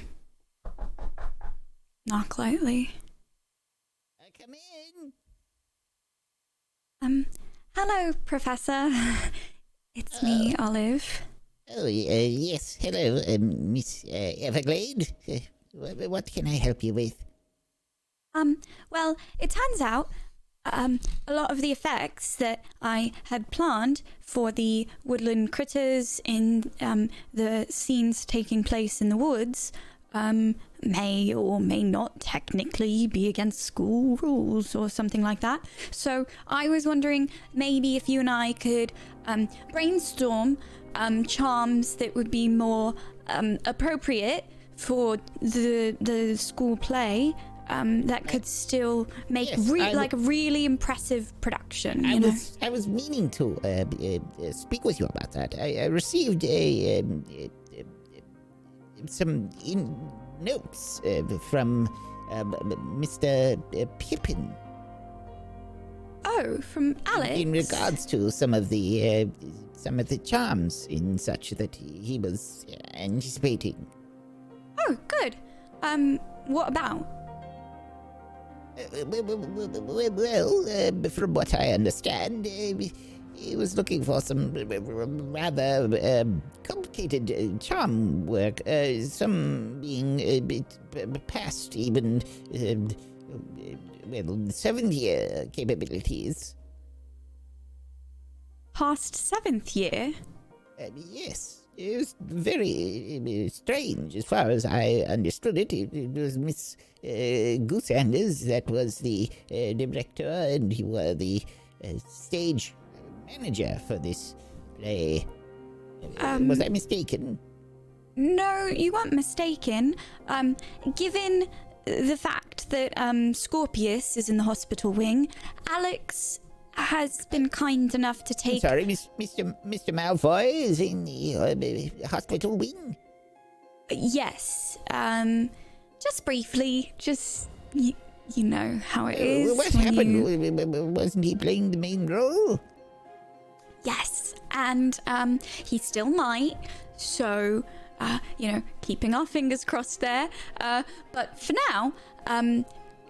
knock lightly. Come in. Hello, Professor. It's me, Olive. Oh, yes. Hello, Miss Everglade. What can I help you with? Well, it turns out a lot of the effects that I had planned for the woodland critters in the scenes taking place in the woods may or may not technically be against school rules or something like that. So I was wondering maybe if you and I could brainstorm charms that would be more appropriate for the school play, that could still make Yes, like a really impressive production. You know? I was meaning to speak with you about that. I received some notes from Mr. Pippin. Oh, from Alex. In regards to some of the charms in such that he was anticipating. Oh, good. What about? Well, from what I understand, he was looking for some rather complicated charm work, some being a bit past even, 7th year capabilities. Past 7th year? Yes. It was very strange as far as I understood it. It was Miss Goosanders that was the director, and you were the stage manager for this play. Was I mistaken? No, you weren't mistaken. Given the fact that Scorpius is in the hospital wing, Alex has been kind enough to take... Sorry, Mr. Malfoy is in the hospital wing? Yes. Just briefly. Just, you know how it is. What happened? Wasn't he playing the main role? Yes, and he still might. So, keeping our fingers crossed there. But for now,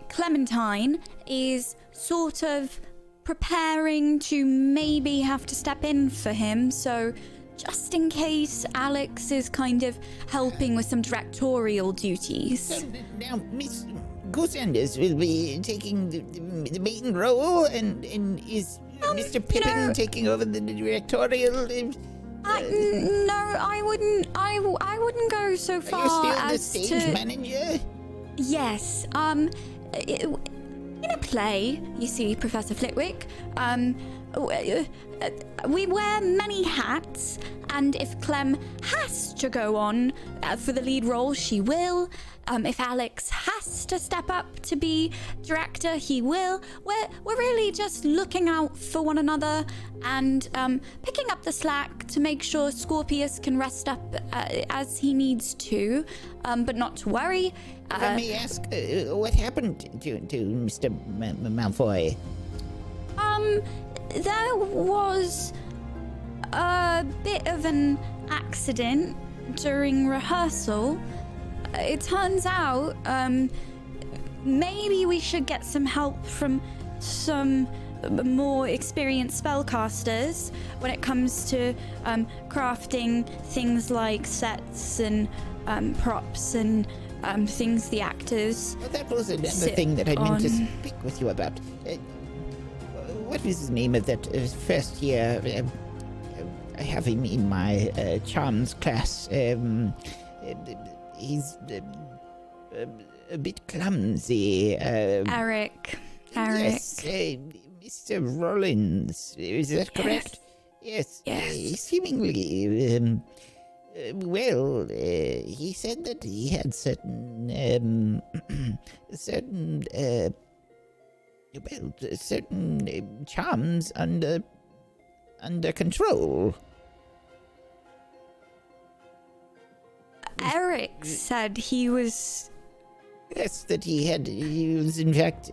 Clementine is sort of preparing to maybe have to step in for him, so just in case Alex is kind of helping with some directorial duties. Now, Miss Goosanders will be taking the main role, and is Mr. Pippin taking over the directorial? No, I wouldn't go so far Are you as still the stage to... manager? Yes. In a play, you see, Professor Flitwick, we wear many hats, and if Clem has to go on for the lead role, she will. If Alex has to step up to be director, he will. We're really just looking out for one another and picking up the slack to make sure Scorpius can rest up as he needs to, but not to worry. Let me ask, what happened to Mr. Malfoy? There was a bit of an accident during rehearsal. It turns out, maybe we should get some help from some more experienced spellcasters when it comes to crafting things like sets and props and things the actors. Well, that was another thing that I meant to speak with you about. What is the name of that first year? I have him in my charms class. He's a bit clumsy. Eric. Yes, Mr. Rollins. Is that correct? Yes. Seemingly. Well, he said that he had certain charms under control. Eric said he was... Yes, that he was in fact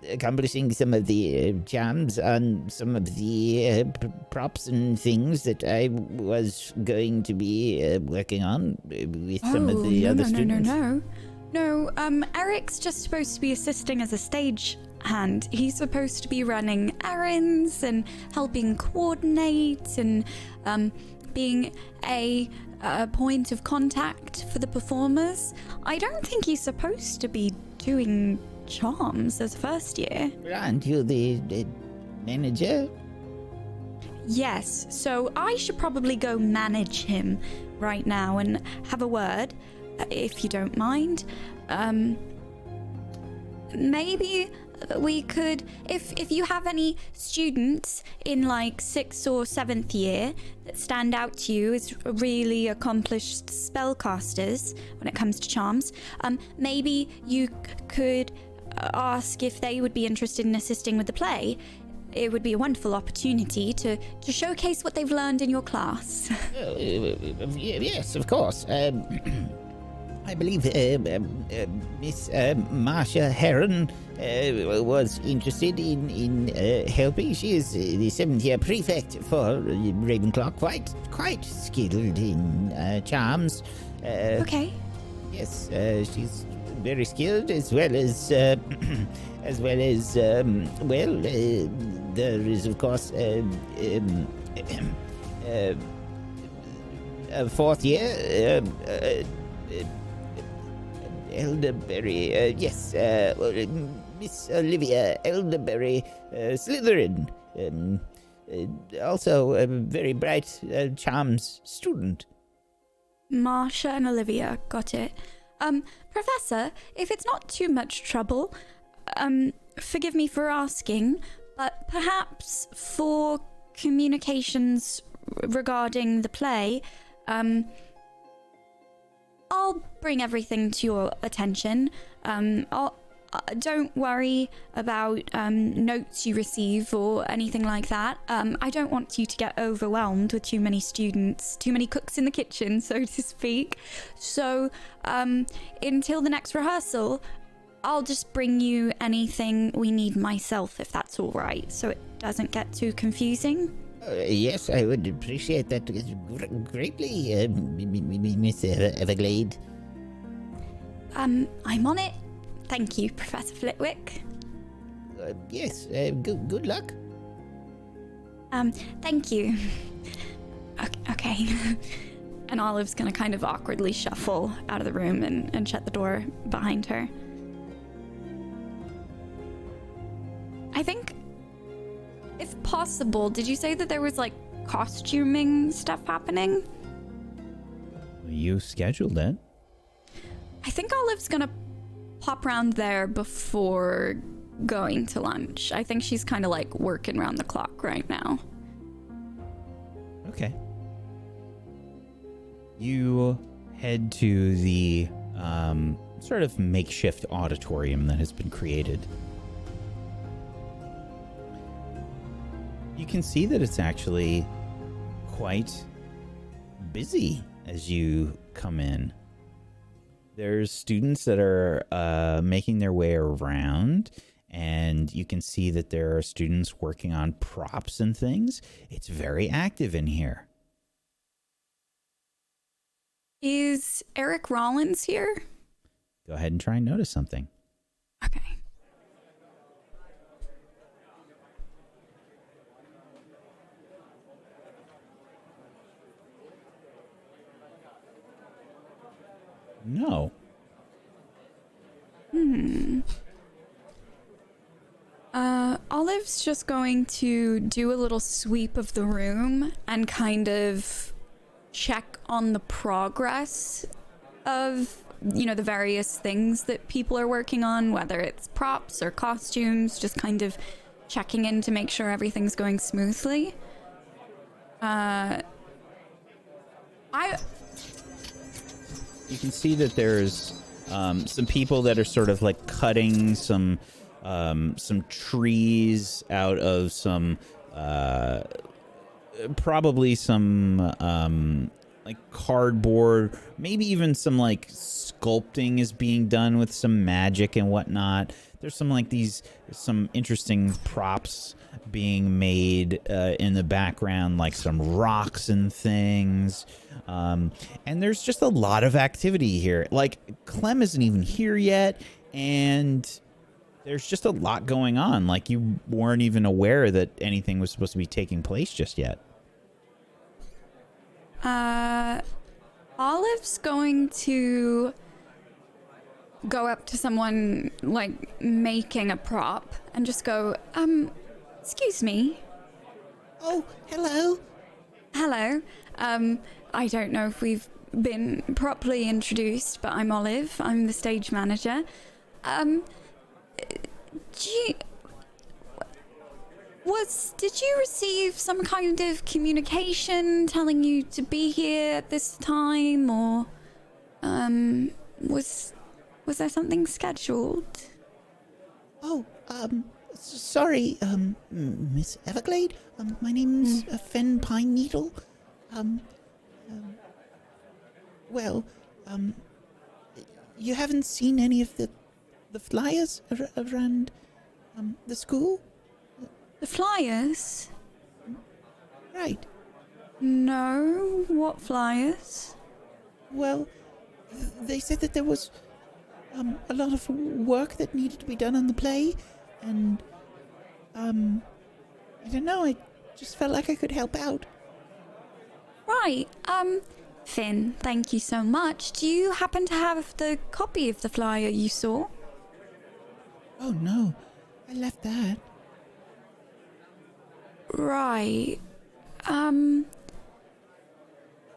accomplishing some of the charms on some of the props and things that I was going to be working on with some of the other students. No, Eric's just supposed to be assisting as a stage hand. He's supposed to be running errands and helping coordinate and being a point of contact for the performers. I don't think he's supposed to be doing charms as first year. Aren't you the manager? Yes, so I should probably go manage him right now and have a word. if you don't mind. Maybe we could, if you have any students in like 6th or 7th year that stand out to you as really accomplished spellcasters when it comes to charms, maybe you could ask if they would be interested in assisting with the play. It would be a wonderful opportunity to showcase what they've learned in your class. Yes, of course. I believe Miss Marcia Heron was interested in helping. She is the 7th year prefect for Ravenclaw, quite skilled in charms. Okay. Yes, she's very skilled, as well as there is of course a 4th year Elderberry, Miss Olivia Elderberry Slytherin, also a very bright charms student. Marcia and Olivia, got it. Professor, if it's not too much trouble, forgive me for asking, but perhaps for communications regarding the play, I'll bring everything to your attention. Don't worry about notes you receive or anything like that. I don't want you to get overwhelmed with too many students, too many cooks in the kitchen, so to speak. So until the next rehearsal, I'll just bring you anything we need myself, if that's all right, so it doesn't get too confusing. Yes, I would appreciate that greatly, Miss Everglade. I'm on it. Thank you, Professor Flitwick. Yes, good luck. Thank you. Okay. And Olive's gonna kind of awkwardly shuffle out of the room and shut the door behind her. I think, if possible, did you say that there was like costuming stuff happening? You scheduled it. I think Olive's gonna pop around there before going to lunch. I think she's kind of like working around the clock right now. Okay. You head to the sort of makeshift auditorium that has been created. You can see that it's actually quite busy as you come in. There's students that are making their way around, and you can see that there are students working on props and things. It's very active in here. Is Eric Rollins here? Go ahead and try and notice something. Okay. No. Olive's just going to do a little sweep of the room and kind of check on the progress of, you know, the various things that people are working on, whether it's props or costumes, just kind of checking in to make sure everything's going smoothly. You can see that there's some people that are sort of like cutting some trees out of some probably some like cardboard, maybe even some like sculpting is being done with some magic and whatnot. There's some interesting props being made in the background, like some rocks and things. And there's just a lot of activity here. Like, Clem isn't even here yet, and there's just a lot going on. Like, you weren't even aware that anything was supposed to be taking place just yet. Olive's going to go up to someone, like, making a prop and just go, excuse me. Oh, hello. Hello. I don't know if we've been properly introduced, but I'm Olive. I'm the stage manager. Did you receive some kind of communication telling you to be here at this time, or was there something scheduled? Oh, sorry, Miss Everglade. My name's Fen Pine Needle. You haven't seen any of the flyers around the school? The flyers? Right. No. What flyers? Well, they said that there was a lot of work that needed to be done on the play, and I don't know, I just felt like I could help out. Right. Finn, thank you so much. Do you happen to have the copy of the flyer you saw? Oh no, I left that. Right.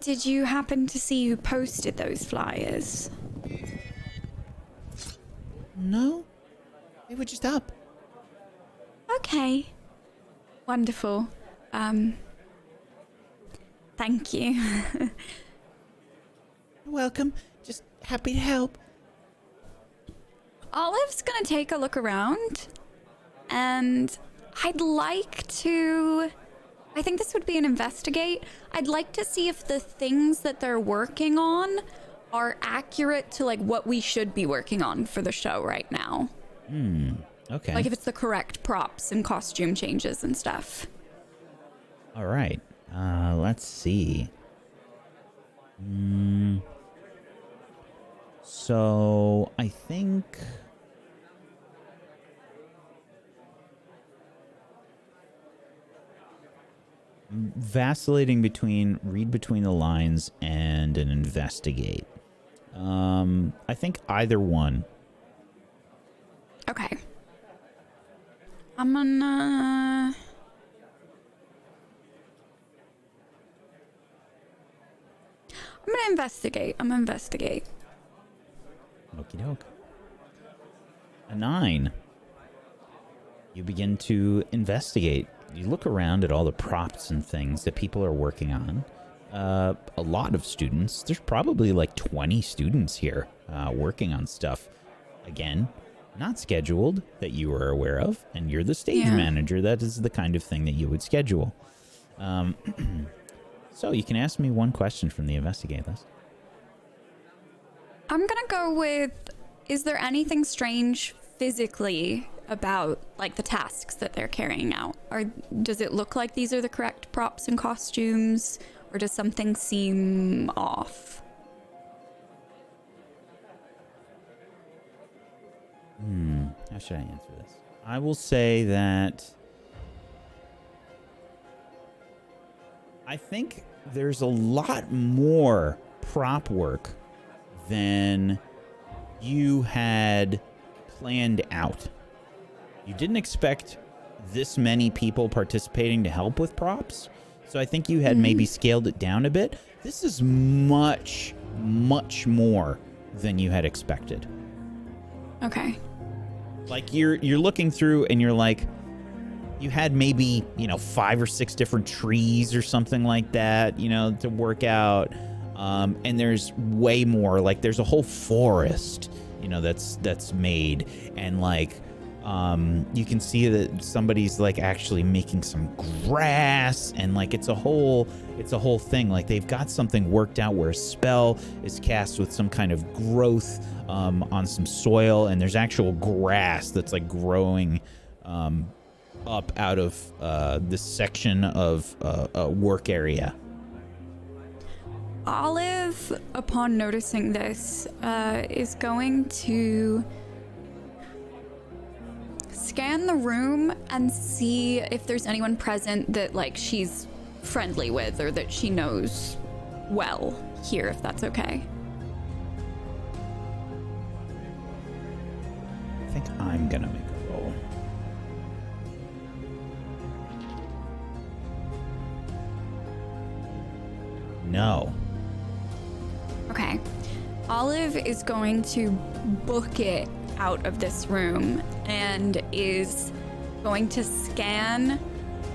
Did you happen to see who posted those flyers? No, they were just up. Okay. Wonderful. Thank you. You're welcome. Just happy to help. Olive's gonna take a look around, and I'd like to... I think this would be an investigate. I'd like to see if the things that they're working on are accurate to, like, what we should be working on for the show right now. Okay. Like, if it's the correct props and costume changes and stuff. All right. Let's see. So I think vacillating between read between the lines and an investigate. I think either one. Okay. I'm gonna investigate. I'm gonna investigate. Okie doke. A 9. You begin to investigate. You look around at all the props and things that people are working on. A lot of students. There's probably like 20 students here working on stuff. Again, not scheduled that you are aware of, and you're the stage manager. That is the kind of thing that you would schedule. So you can ask me one question from the investigate list. I'm gonna go with, is there anything strange physically about, like, the tasks that they're carrying out? Or does it look like these are the correct props and costumes? Or does something seem off? How should I answer this? I will say that I think there's a lot more prop work than you had planned out. You didn't expect this many people participating to help with props, so I think you had maybe scaled it down a bit. This is much, much more than you had expected. Okay. Like, you're looking through and you're like, you had maybe, 5 or 6 different trees or something like that, to work out. And there's way more. Like, there's a whole forest, that's made. And, like, you can see that somebody's, like, actually making some grass. And, like, it's a whole thing. Like, they've got something worked out where a spell is cast with some kind of growth on some soil. And there's actual grass that's, like, growing up out of this section of a work area. Olive, upon noticing this, is going to scan the room and see if there's anyone present that, like, she's friendly with or that she knows well here, if that's okay. I think I'm gonna make a roll. No. Okay. Olive is going to book it out of this room and is going to scan.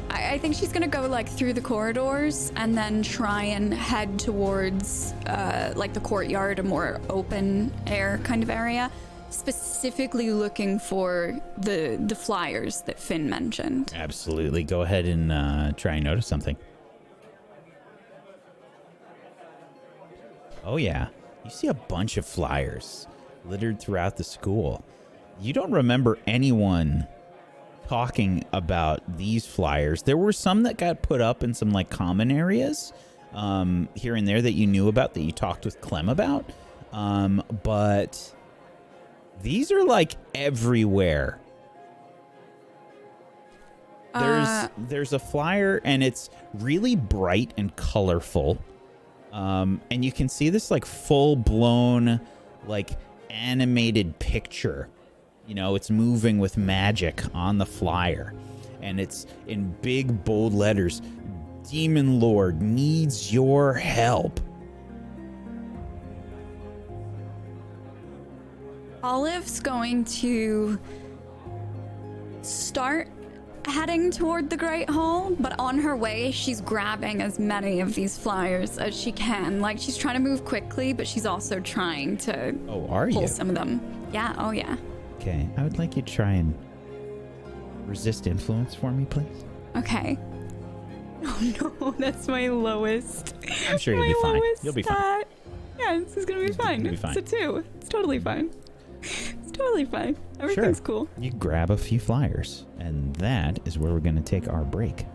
I think she's gonna go like through the corridors and then try and head towards like the courtyard, a more open air kind of area, specifically looking for the flyers that Finn mentioned. Absolutely. Go ahead and try and notice something. Oh, yeah. You see a bunch of flyers littered throughout the school. You don't remember anyone talking about these flyers. There were some that got put up in some like common areas here and there that you knew about, that you talked with Clem about. But these are like everywhere. There's a flyer and it's really bright and colorful. And you can see this like full blown like animated picture. You know, it's moving with magic on the flyer. And it's in big bold letters. Demonlord needs your help. Olive's going to start heading toward the Great Hall, but on her way, she's grabbing as many of these flyers as she can. Like, she's trying to move quickly, but she's also trying to pull some of them. Yeah, oh yeah. Okay, I would like you to try and resist influence for me, please. Okay. Oh no, that's my lowest. I'm sure you'll be fine. You'll be fine. Yeah, this is gonna be fine. You'll be fine. It's a 2. It's totally fine. It's totally fine. Everything's cool. You grab a few flyers, and that is where we're going to take our break.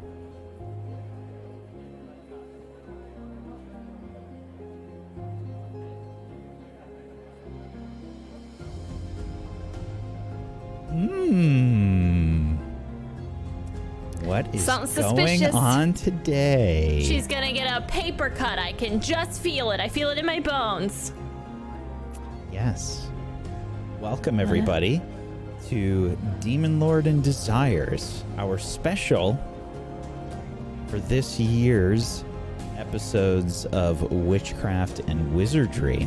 What is Something going suspicious. on today? She's gonna get a paper cut. I can just feel it. I feel it in my bones. Yes. Welcome, everybody, to Demonlord and Desires, our special for this year's episodes of Witchcraft and Wizardry.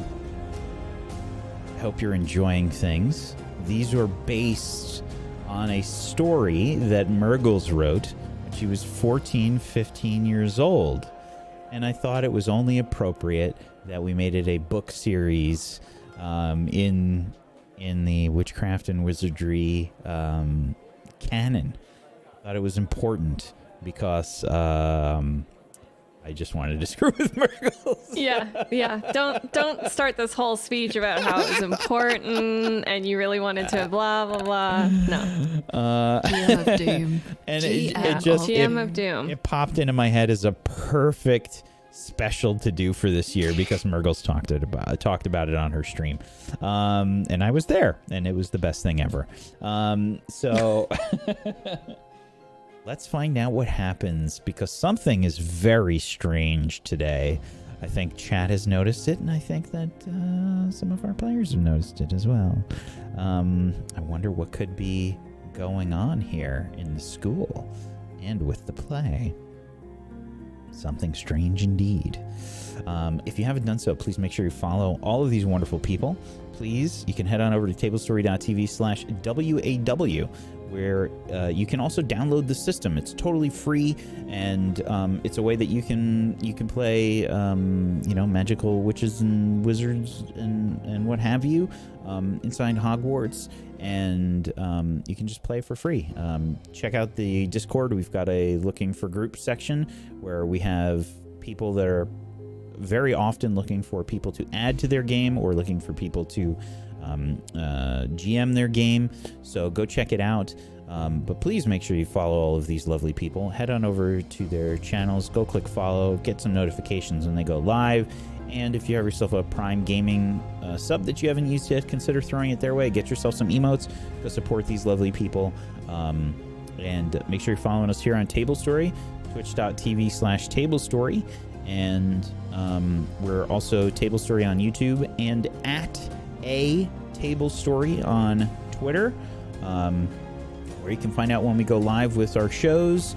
I hope you're enjoying things. These are based on a story that Murgles wrote when she was 14, 15 years old. And I thought it was only appropriate that we made it a book series in the Witchcraft and Wizardry canon. I thought it was important because I just wanted to screw with Murgles. Yeah. Don't start this whole speech about how it was important and you really wanted to blah blah blah. No. GM of Doom. And GM of Doom. It popped into my head as a perfect special to do for this year because Murgles talked about it on her stream, and I was there, and it was the best thing ever. So let's find out what happens, because something is very strange today. I think chat has noticed it, and I think that some of our players have noticed it as well. I wonder what could be going on here in the school and with the play. Something strange indeed. If you haven't done so, please make sure you follow all of these wonderful people. Please, you can head on over to tablestory.tv/WAW, where you can also download the system. It's totally free, and it's a way that you can play, magical witches and wizards and what have you inside Hogwarts, and you can just play for free. Check out the Discord. We've got a looking for group section where we have people that are very often looking for people to add to their game or looking for people to GM their game. So go check it out. But please make sure you follow all of these lovely people. Head on over to their channels, go click follow, get some notifications when they go live. And if you have yourself a Prime Gaming sub that you haven't used yet, consider throwing it their way. Get yourself some emotes. Go support these lovely people. And make sure you're following us here on Table Story, twitch.tv/tablestory. And we're also Table Story on YouTube and at a Table Story on Twitter, where you can find out when we go live with our shows,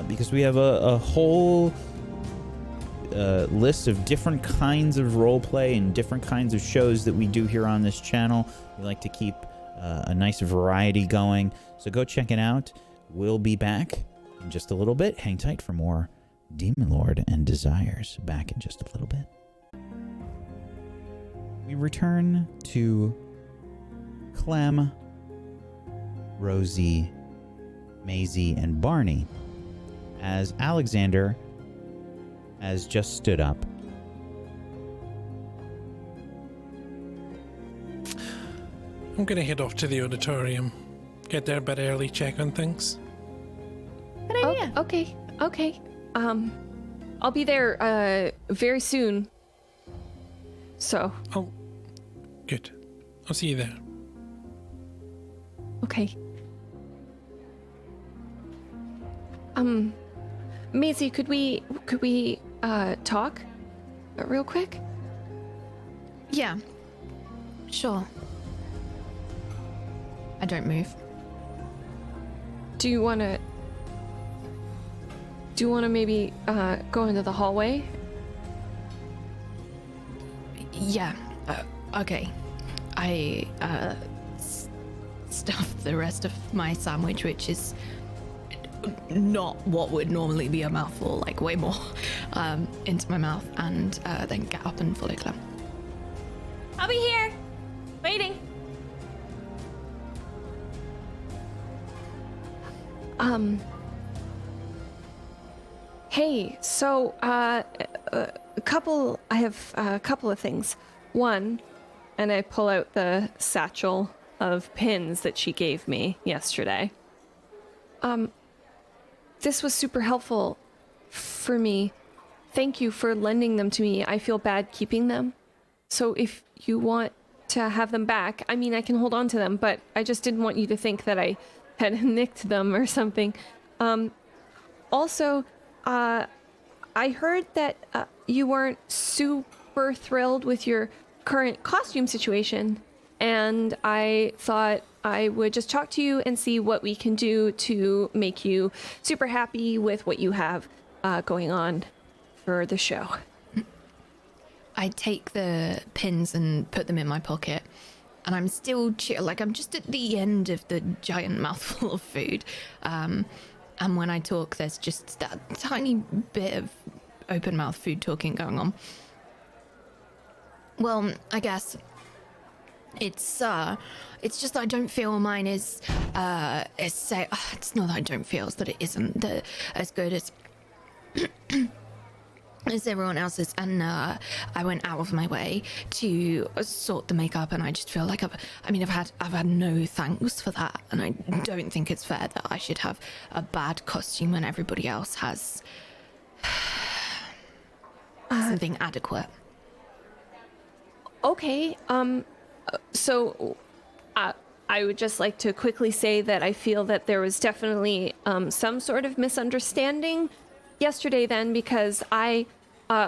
because we have a whole list of different kinds of roleplay and different kinds of shows that we do here on this channel. We like to keep a nice variety going, so go check it out. We'll be back in just a little bit. Hang tight for more Demonlord and Desires. Back in just a little bit. We return to Clem, Rosie, Maisie, and Barney as Alexander has just stood up. I'm gonna head off to the auditorium. Get there a bit early, check on things. Good idea. Okay. I'll be there very soon. So. Oh, good. I'll see you there. Okay. Maisie, could we talk real quick? Yeah. Sure. I don't move. Do you want to maybe go into the hallway? Yeah. Okay. I stuffed the rest of my sandwich, which is not what would normally be a mouthful, like way more, into my mouth, and then get up and follow Clem. I'll be here, waiting. Hey, so I have a couple of things. One, and I pull out the satchel of pins that she gave me yesterday. This was super helpful for me. Thank you for lending them to me. I feel bad keeping them. So if you want to have them back, I mean, I can hold on to them, but I just didn't want you to think that I had nicked them or something. Also, I heard that you weren't super thrilled with your current costume situation, and I thought I would just talk to you and see what we can do to make you super happy with what you have going on for the show. I take the pins and put them in my pocket, and I'm still I'm just at the end of the giant mouthful of food. And when I talk, there's just that tiny bit of open mouth food talking going on. Well, I guess it's just that I don't feel mine is it's not that I don't feel, it's that it isn't as good as as everyone else's, and I went out of my way to sort the makeup, and I just feel like I've had no thanks for that, and I don't think it's fair that I should have a bad costume when everybody else has something adequate. Okay, so I would just like to quickly say that I feel that there was definitely some sort of misunderstanding yesterday then, because I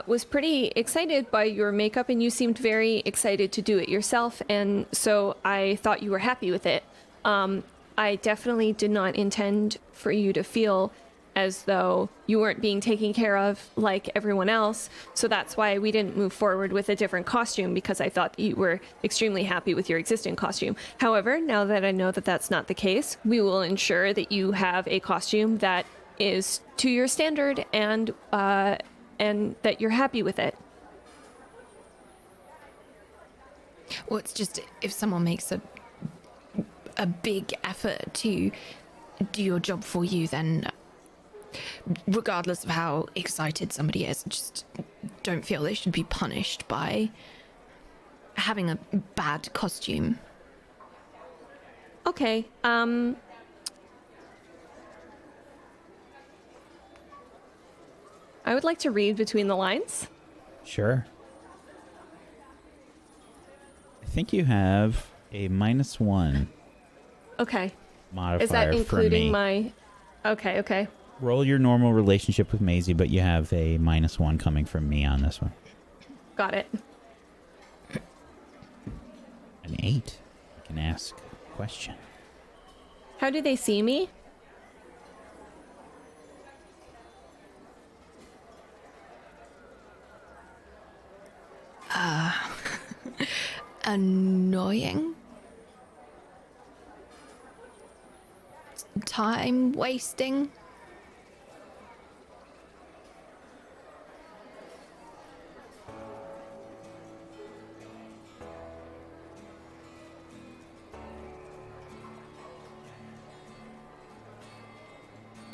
was pretty excited by your makeup and you seemed very excited to do it yourself, and so I thought you were happy with it. I definitely did not intend for you to feel as though you weren't being taken care of like everyone else, so that's why we didn't move forward with a different costume, because I thought that you were extremely happy with your existing costume. However, now that I know that that's not the case, we will ensure that you have a costume that is to your standard and that you're happy with it. Well, it's just if someone makes a big effort to do your job for you, then regardless of how excited somebody is, just don't feel they should be punished by having a bad costume. Okay, I would like to read between the lines. Sure. I think you have a -1 Okay. modifier Is that including from me. my... Okay. Roll your normal relationship with Maisie, but you have a -1 coming from me on this one. Got it. An 8. I can ask a question. How do they see me? Annoying. Time wasting.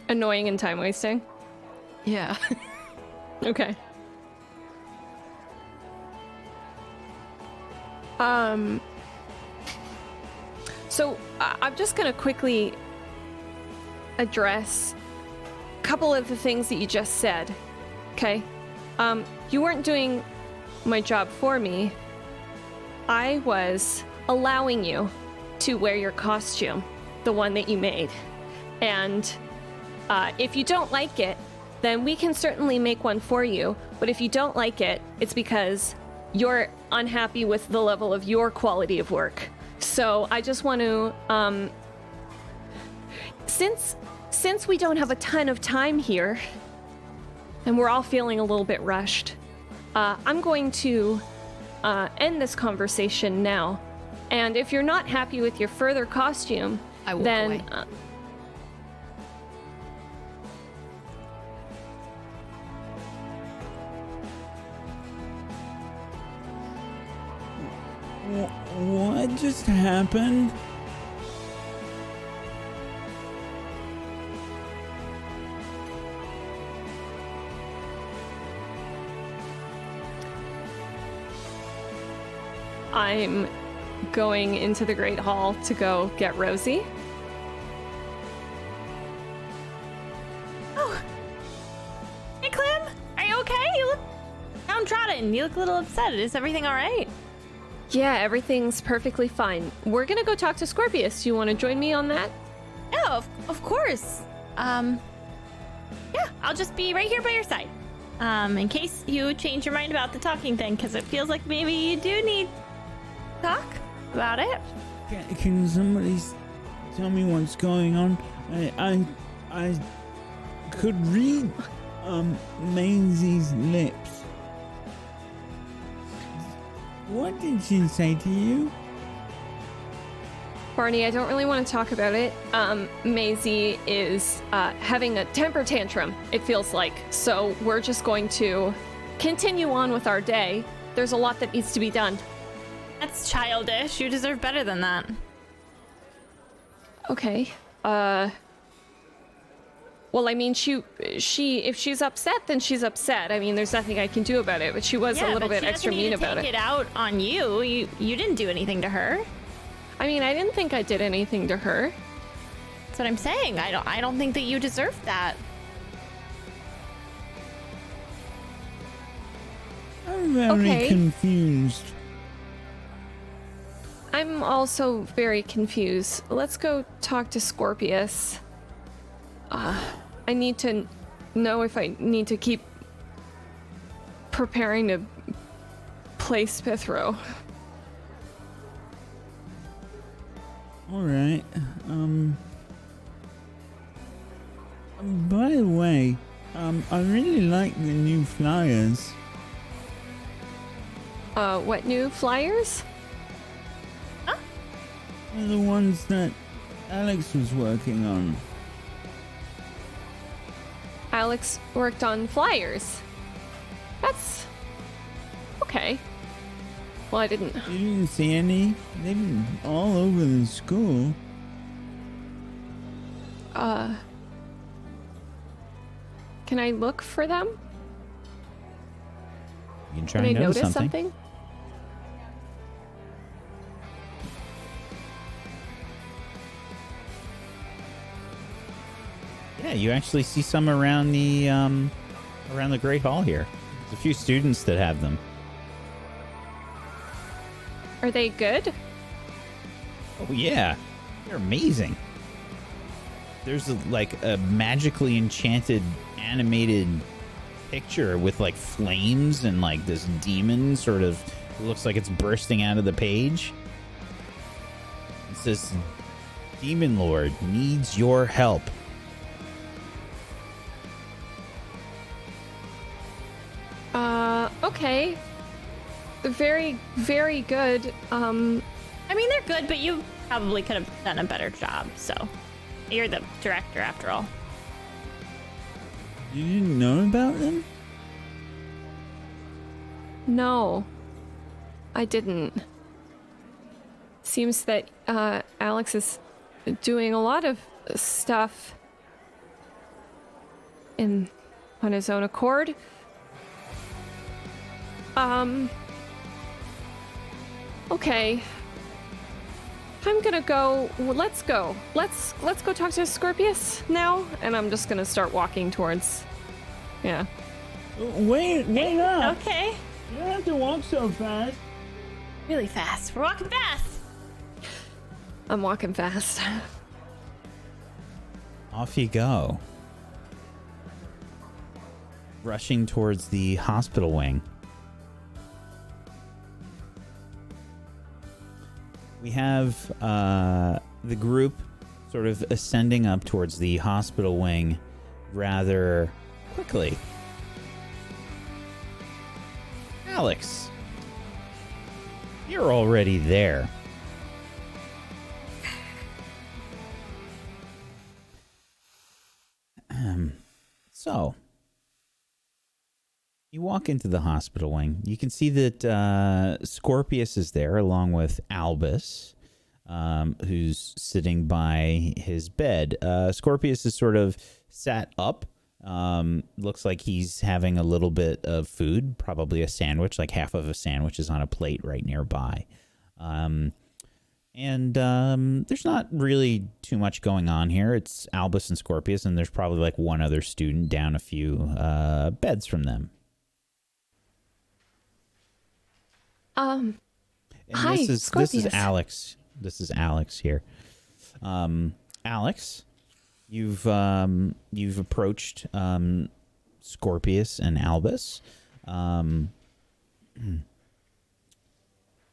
Annoying and time wasting. Yeah. Okay. So I'm just gonna quickly address a couple of the things that you just said. Okay. You weren't doing my job for me. I was allowing you to wear your costume, the one that you made. And if you don't like it, then we can certainly make one for you. But if you don't like it, it's because you're unhappy with the level of your quality of work. So I just want to, since we don't have a ton of time here, and we're all feeling a little bit rushed, I'm going to end this conversation now. And if you're not happy with your further costume, I walk then away. What just happened? I'm going into the Great Hall to go get Rosie. Hey, Clem, are you okay? You look downtrodden. You look a little upset. Is everything all right? Yeah, everything's perfectly fine. We're gonna go talk to Scorpius. You want to join me on that? Yeah, of course. Yeah, I'll just be right here by your side. In case you change your mind about the talking thing, because it feels like maybe you do need to talk about it. Can somebody tell me what's going on? I could read Maisie's lips. What did she say to you? Barney, I don't really want to talk about it. Maisie is having a temper tantrum, it feels like. So we're just going to continue on with our day. There's a lot that needs to be done. That's childish. You deserve better than that. Okay. Well, I mean, she if she's upset, then she's upset. I mean, there's nothing I can do about it, but she was a little bit extra mean about it. Take it out on you. You didn't do anything to her. I mean, I didn't think I did anything to her. That's what I'm saying. I don't think that you deserve that. I'm very confused. I'm also very confused. Let's go talk to Scorpius. I need to know if I need to keep preparing to play Spithro. All right. By the way, I really like the new flyers. What new flyers? Huh? They're the ones that Alex was working on. Alex worked on flyers. That's okay. Well, I didn't. You didn't see any? They've been all over the school. Can I look for them? You can try Can I and notice something? Yeah, you actually see some around the Great Hall here. There's a few students that have them. Are they good? Oh yeah, they're amazing. There's a magically enchanted animated picture with like flames and like this demon sort of looks like it's bursting out of the page. It says, "Demonlord needs your help." Okay. very, very good. I mean, they're good, but you probably could have done a better job. So, you're the director after all. You didn't know about them? No, I didn't. Seems that Alex is doing a lot of stuff on his own accord. Okay. I'm gonna go. Well, let's go. Let's go talk to Scorpius now. And I'm just gonna start walking towards. Yeah. Wait up! Okay. You don't have to walk so fast. Really fast. We're walking fast. I'm walking fast. Off you go. Rushing towards the hospital wing. We have the group sort of ascending up towards the hospital wing rather quickly. Alex, you're already there. So, you walk into the hospital wing. You can see that Scorpius is there along with Albus, who's sitting by his bed. Scorpius is sort of sat up. Looks like he's having a little bit of food, probably a sandwich, like half of a sandwich is on a plate right nearby. And there's not really too much going on here. It's Albus and Scorpius, and there's probably like one other student down a few beds from them. Hi, this is Scorpius. Alex. This is Alex here. Alex, you've approached Scorpius and Albus.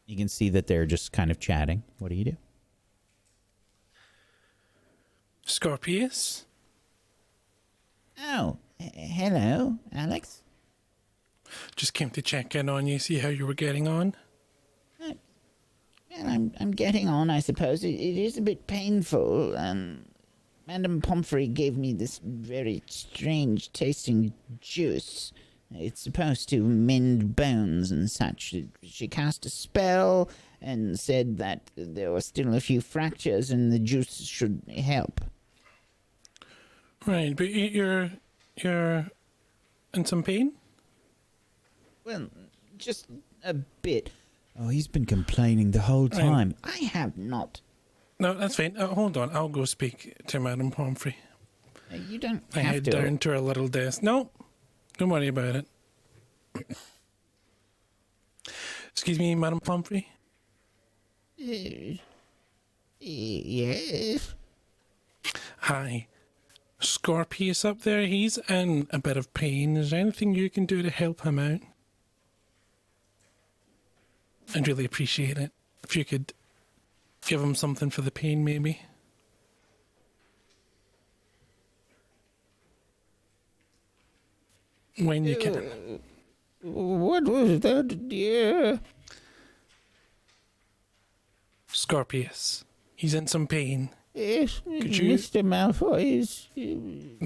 You can see that they're just kind of chatting. What do you do? Scorpius? Oh, hello, Alex. Just came to check in on you, see how you were getting on. Well, I'm getting on, I suppose. It is a bit painful. Madame Pomfrey gave me this very strange tasting juice. It's supposed to mend bones and such. She cast a spell and said that there were still a few fractures and the juice should help. Right, but you're in some pain? Well, just a bit. Oh, he's been complaining the whole time. I have not. No, that's fine. Hold on, I'll go speak to Madame Pomfrey. You don't I have head to. down to her little desk. No, don't worry about it. Excuse me, Madame Pomfrey? Yes. Hi. Scorpius up there, he's in a bit of pain. Is there anything you can do to help him out? I'd really appreciate it. If you could give him something for the pain, maybe. When you can. What was that, dear? Scorpius. He's in some pain. Yes, Could you- Mr. Malfoy is. He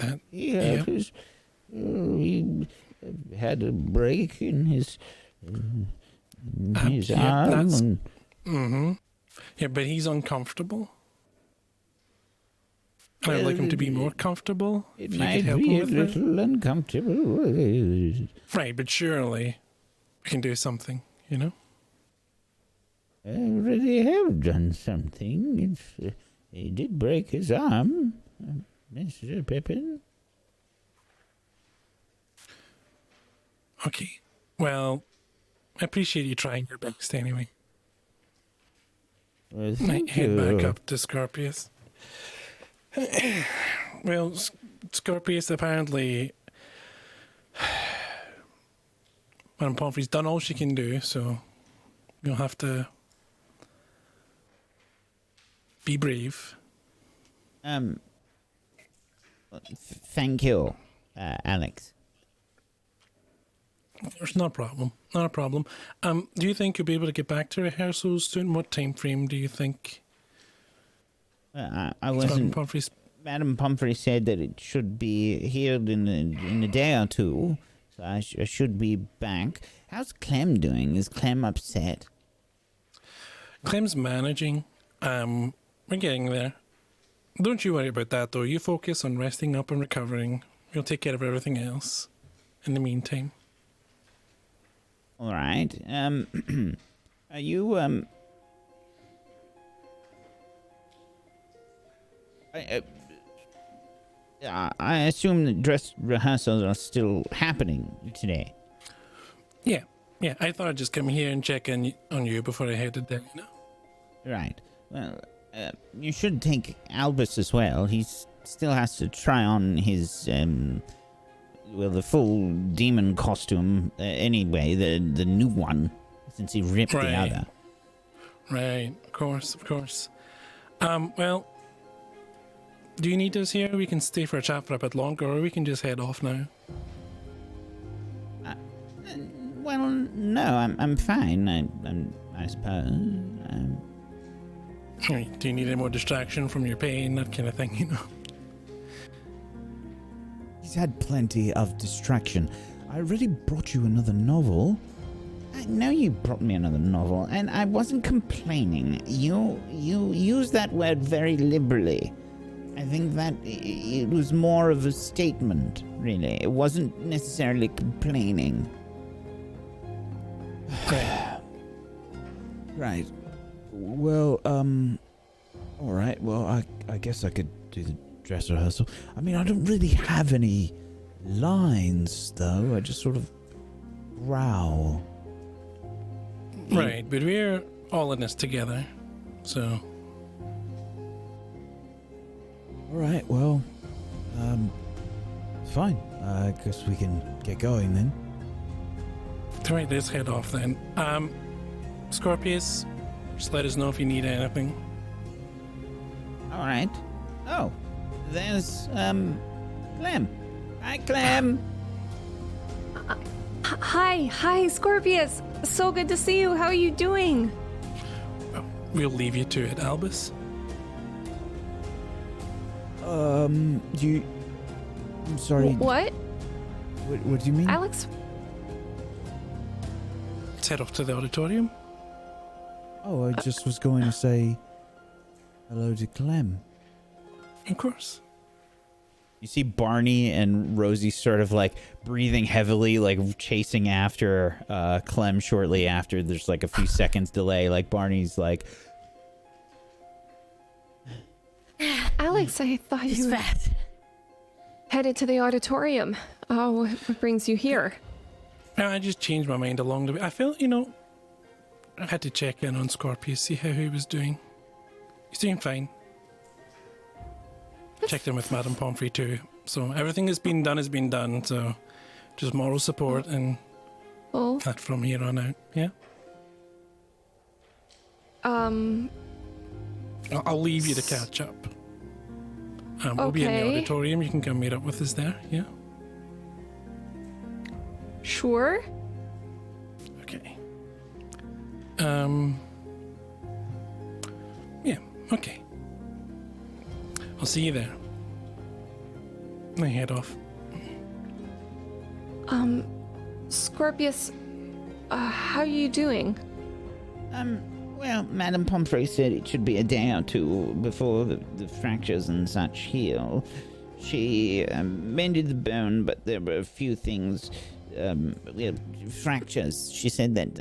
had a break in his yeah, arm. that's- And, Mm-hmm. Yeah, but he's uncomfortable. And I'd like him to be more comfortable. it If you might could help be him a with that. little uncomfortable. Right, but surely we can do something, you know? I already have done something. He did break his arm, Mr. Pippin. Okay. Well, I appreciate you trying your best anyway. Well, I thank head you. back up to Scorpius. Well, Scorpius apparently... Madame Pomfrey's done all she can do, so you'll have to be brave. Thank you, Alex. Of course, not a problem. Not a problem. Do you think you'll be able to get back to rehearsals soon? What time frame do you think? I wasn't. Madam Pumphrey said that it should be here in a day or two, so I should be back. How's Clem doing? Is Clem upset? Clem's managing. We're getting there. Don't you worry about that, though. You focus on resting up and recovering. We'll take care of everything else in the meantime. All right. Are you I assume that dress rehearsals are still happening today. Yeah. I thought I'd just come here and check in on you before I headed there, you know? Right. Well, you should take Albus as well. He still has to try on his, the full demon costume anyway, the new one, since he ripped the other. Right, of course. Well, do you need us here? We can stay for a chat for a bit longer, or we can just head off now. Well, no, I'm fine. I suppose. Right, do you need any more distraction from your pain, that kind of thing, you know? He's had plenty of distraction. I already brought you another novel. I know you brought me another novel, and I wasn't complaining. You used that word very liberally. I think that it was more of a statement, really. It wasn't necessarily complaining. Right. Well, all right. Well, I guess I could do the dress rehearsal. I mean, I don't really have any lines, though. I just sort of growl. Right, but we're all in this together, so... All right, well, fine. I guess we can get going then. Right, let's head off then. Scorpius, just let us know if you need anything. All right. Oh, there's, Clem. Hi, Clem. Hi, Scorpius. So good to see you. How are you doing? Well, we'll leave you to it, Albus. I'm sorry. What? What do you mean? Alex? Let's head off to the auditorium. Oh, I just was going to say hello to Clem. Of course. You see Barney and Rosie sort of like breathing heavily, like chasing after Clem shortly after. There's like a few seconds delay. Like Barney's like, Alex, I thought you were headed to the auditorium. Oh, what brings you here? I just changed my mind along the way. I felt, I had to check in on Scorpius, see how he was doing. He's doing fine. Checked in with Madame Pomfrey too. So everything has been done. So just moral support and that from here on out. Yeah. I'll leave you to catch up. We'll be in the auditorium. You can come meet up with us there. Yeah. Sure. Okay. Yeah. Okay. I'll see you there. I head off. Scorpius, how are you doing? Well, Madame Pomfrey said it should be a day or two before the fractures and such heal. She mended the bone, but there were a few things, fractures. She said that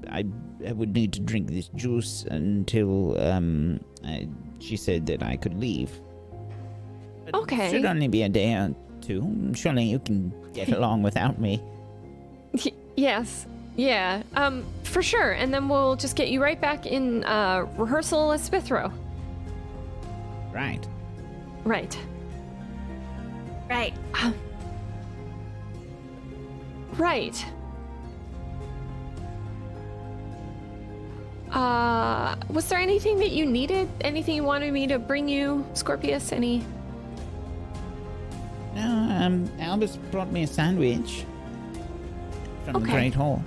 I would need to drink this juice until she said that I could leave. But okay. It should only be a day or two. Surely you can get along without me. Yes. Yeah. For sure. And then we'll just get you right back in rehearsal at Smithrow. Right. Right. Right. Right. Was there anything that you needed? Anything you wanted me to bring you, Scorpius? Any? No, Albus brought me a sandwich. from the Okay. Great Hall.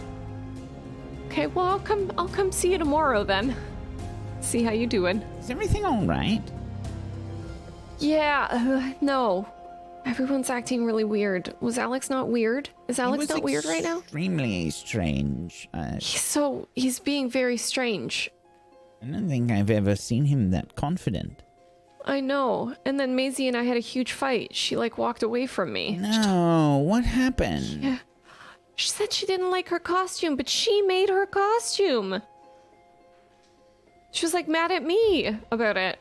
Okay, well, I'll come see you tomorrow then. See how you doing. Is everything all right? Yeah, no. Everyone's acting really weird. Was Alex not weird? Is Alex not weird right now? Extremely strange. He's being very strange. I don't think I've ever seen him that confident. I know. And then Maisie and I had a huge fight. She walked away from me. No, what happened? Yeah. She said she didn't like her costume, but she made her costume. She was mad at me about it.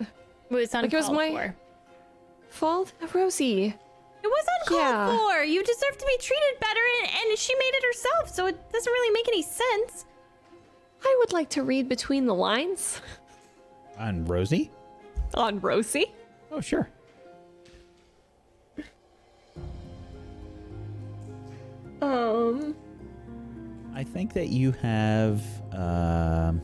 It was uncalled it was my for. fault, Rosie. It was uncalled Yeah. for. You deserve to be treated better, and she made it herself, so it doesn't really make any sense. I would like to read between the lines On Rosie? on Rosie. Oh, sure. I think that you have, Oh,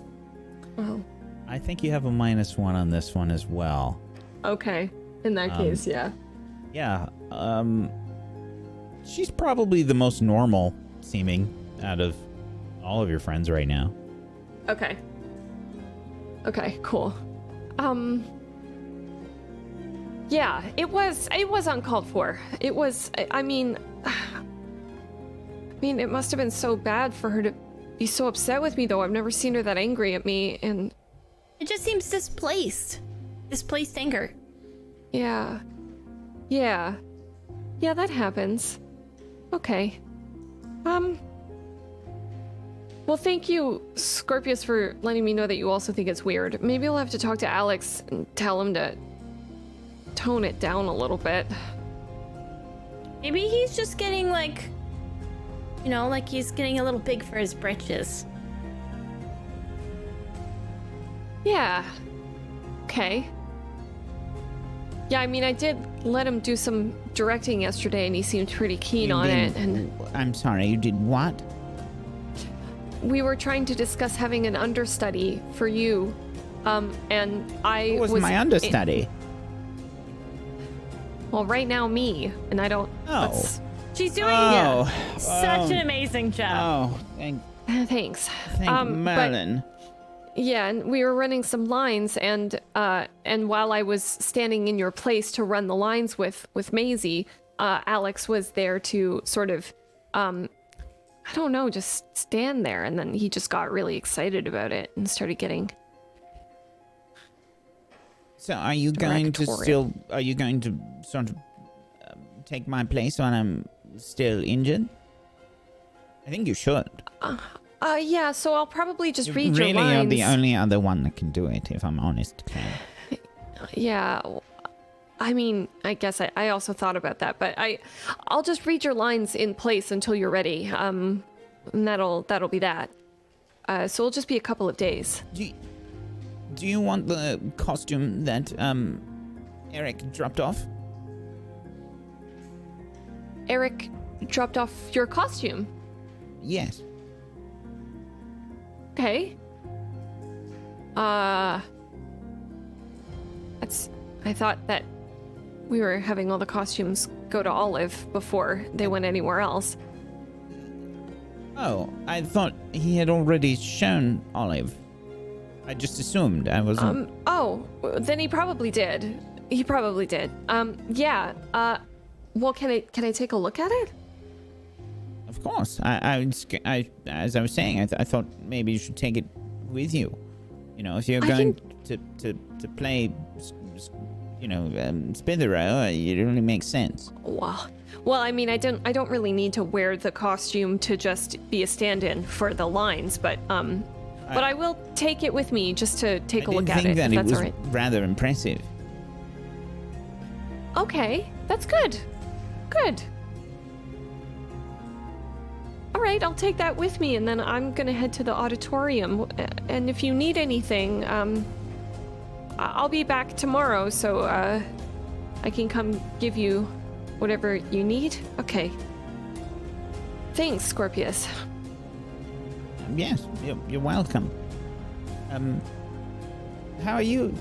I think you have a -1 on this one as well. okay. In that case, yeah. Yeah, she's probably the most normal seeming out of all of your friends right now. Okay. Okay, cool. Yeah, it was uncalled for. It was, I mean, it must have been so bad for her to be so upset with me, though. I've never seen her that angry at me, and It just seems displaced. Displaced anger. yeah. Yeah. Yeah, that happens. Okay. Well, thank you, Scorpius, for letting me know that you also think it's weird. Maybe I'll have to talk to Alex and tell him to tone it down a little bit. Maybe he's just getting he's getting a little big for his britches. Yeah. Okay. Yeah, I did let him do some directing yesterday, and he seemed pretty keen on it. And I'm sorry, you did what? we were trying to discuss having an understudy for you. And I Who was my understudy? Well, right now, me, and I don't. Oh. She's doing such an amazing job. Oh, thank Thanks. Thank Merlin. Yeah, and we were running some lines, and while I was standing in your place to run the lines with Maisie, Alex was there to sort of, I don't know, just stand there, and then he just got really excited about it and started getting. So are you going to Directorial. are you going to sort of take my place when I'm still injured? I think you should. Yeah, so I'll probably just You read really your lines. are the only other one that can do it, if I'm honest, Clem. Yeah, I guess I also thought about that, but I'll just read your lines in place until you're ready. And that'll be that. So it'll just be a couple of days. Do you want the costume that Eric dropped off? Eric dropped off your costume. Yes. Okay. I thought that we were having all the costumes go to Olive before they went anywhere else. Oh, I thought he had already shown Olive. I just assumed. I wasn't. Oh, then he probably did. Yeah. Well, can I take a look at it? Of course. I as I was saying, I thought maybe you should take it with you. You know, if you're going to play, Spithero, it really makes sense. Well, I don't really need to wear the costume to just be a stand-in for the lines, but I will take it with me just to take a look at it. I think that if it that's was all right. rather impressive. Okay, that's good. Good. All right, I'll take that with me, and then I'm gonna head to the auditorium. And if you need anything, I'll be back tomorrow, so I can come give you whatever you need. Okay. Thanks, Scorpius. Yes, you're welcome. How are you,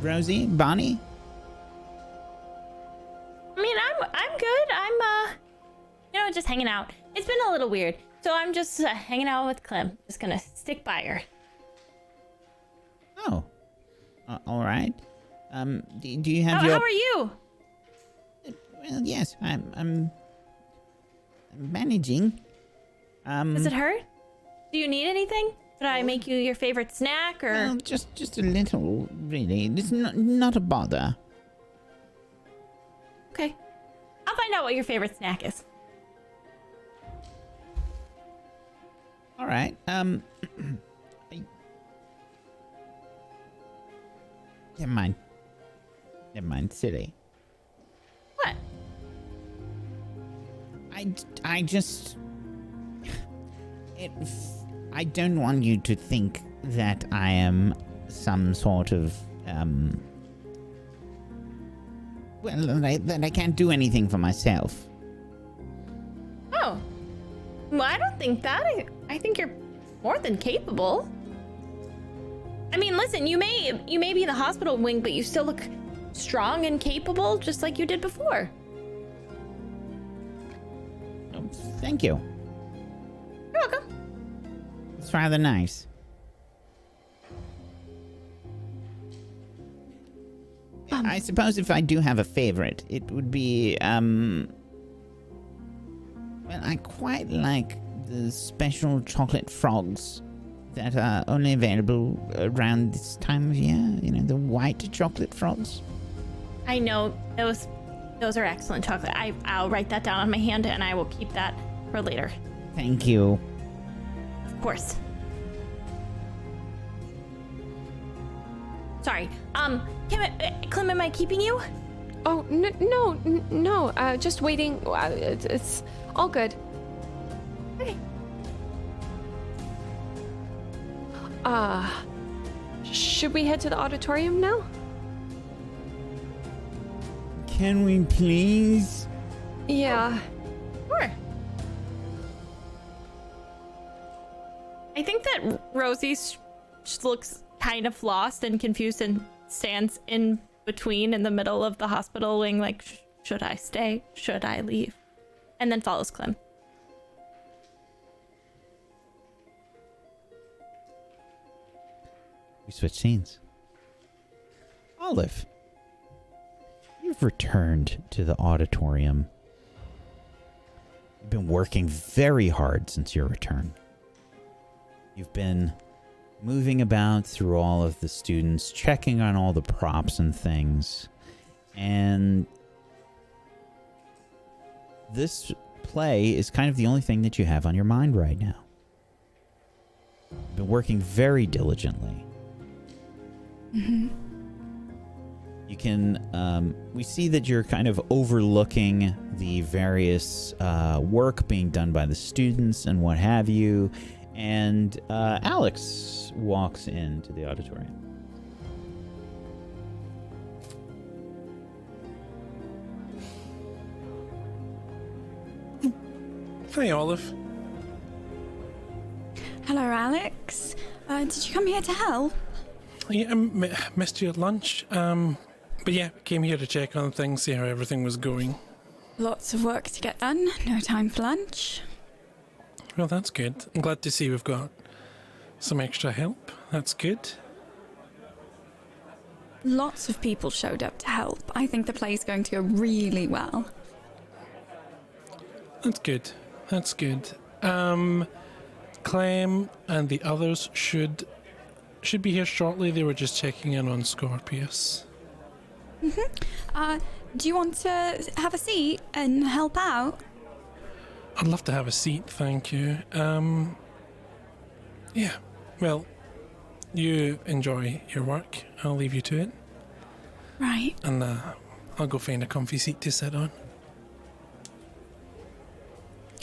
Rosie, Bonnie? I mean, I'm good. I'm just hanging out. It's been a little weird. so I'm just hanging out with Clem. Just gonna stick by her. Oh. All right. Do you have your... How are you? Well, yes, I'm managing. Does it hurt? Do you need anything? Did I make you your favorite snack, or? Well, just a little, really. It's not a bother. Okay. I'll find out what your favorite snack is. All right. Never mind. Silly. What? I just... I don't want you to think that I am some sort of, well, that I can't do anything for myself. Oh. Well, I don't think that. I think you're more than capable. I mean, listen, you may be in the hospital wing, but you still look strong and capable, just like you did before. Oh, thank you. You're welcome. It's rather nice. I suppose if I do have a favorite, it would be, well, I quite like the special chocolate frogs that are only available around this time of year. You know, the white chocolate frogs. I know those are excellent chocolate. I'll write that down on my hand, and I will keep that for later. Thank you. Of course. Sorry. Clem, am I keeping you? Oh, no, just waiting. It's all good. Okay. Should we head to the auditorium now? Can we please? Yeah. Sure. I think that Rosie just looks kind of lost and confused and stands in between in the middle of the hospital wing, like, should I stay? Should I leave? And then follows Clem. We switch scenes. Olive, you've returned to the auditorium. You've been working very hard since your return. You've been moving about through all of the students, checking on all the props and things. And this play is kind of the only thing that you have on your mind right now. You've been working very diligently. Mm-hmm. You can, we see that you're kind of overlooking the various work being done by the students and what have you. And Alex walks into the auditorium. Hi, Olive. Hello, Alex. Did you come here to help? Yeah, I missed you at lunch. But yeah, came here to check on things, see how everything was going. Lots of work to get done. No time for lunch. Well, that's good. I'm glad to see we've got some extra help. That's good. Lots of people showed up to help. I think the play's going to go really well. That's good. That's good. Clem and the others should be here shortly. They were just checking in on Scorpius. Mm-hmm. Do you want to have a seat and help out? I'd love to have a seat, thank you. Yeah, well, you enjoy your work. I'll leave you to it. Right. And I'll go find a comfy seat to sit on.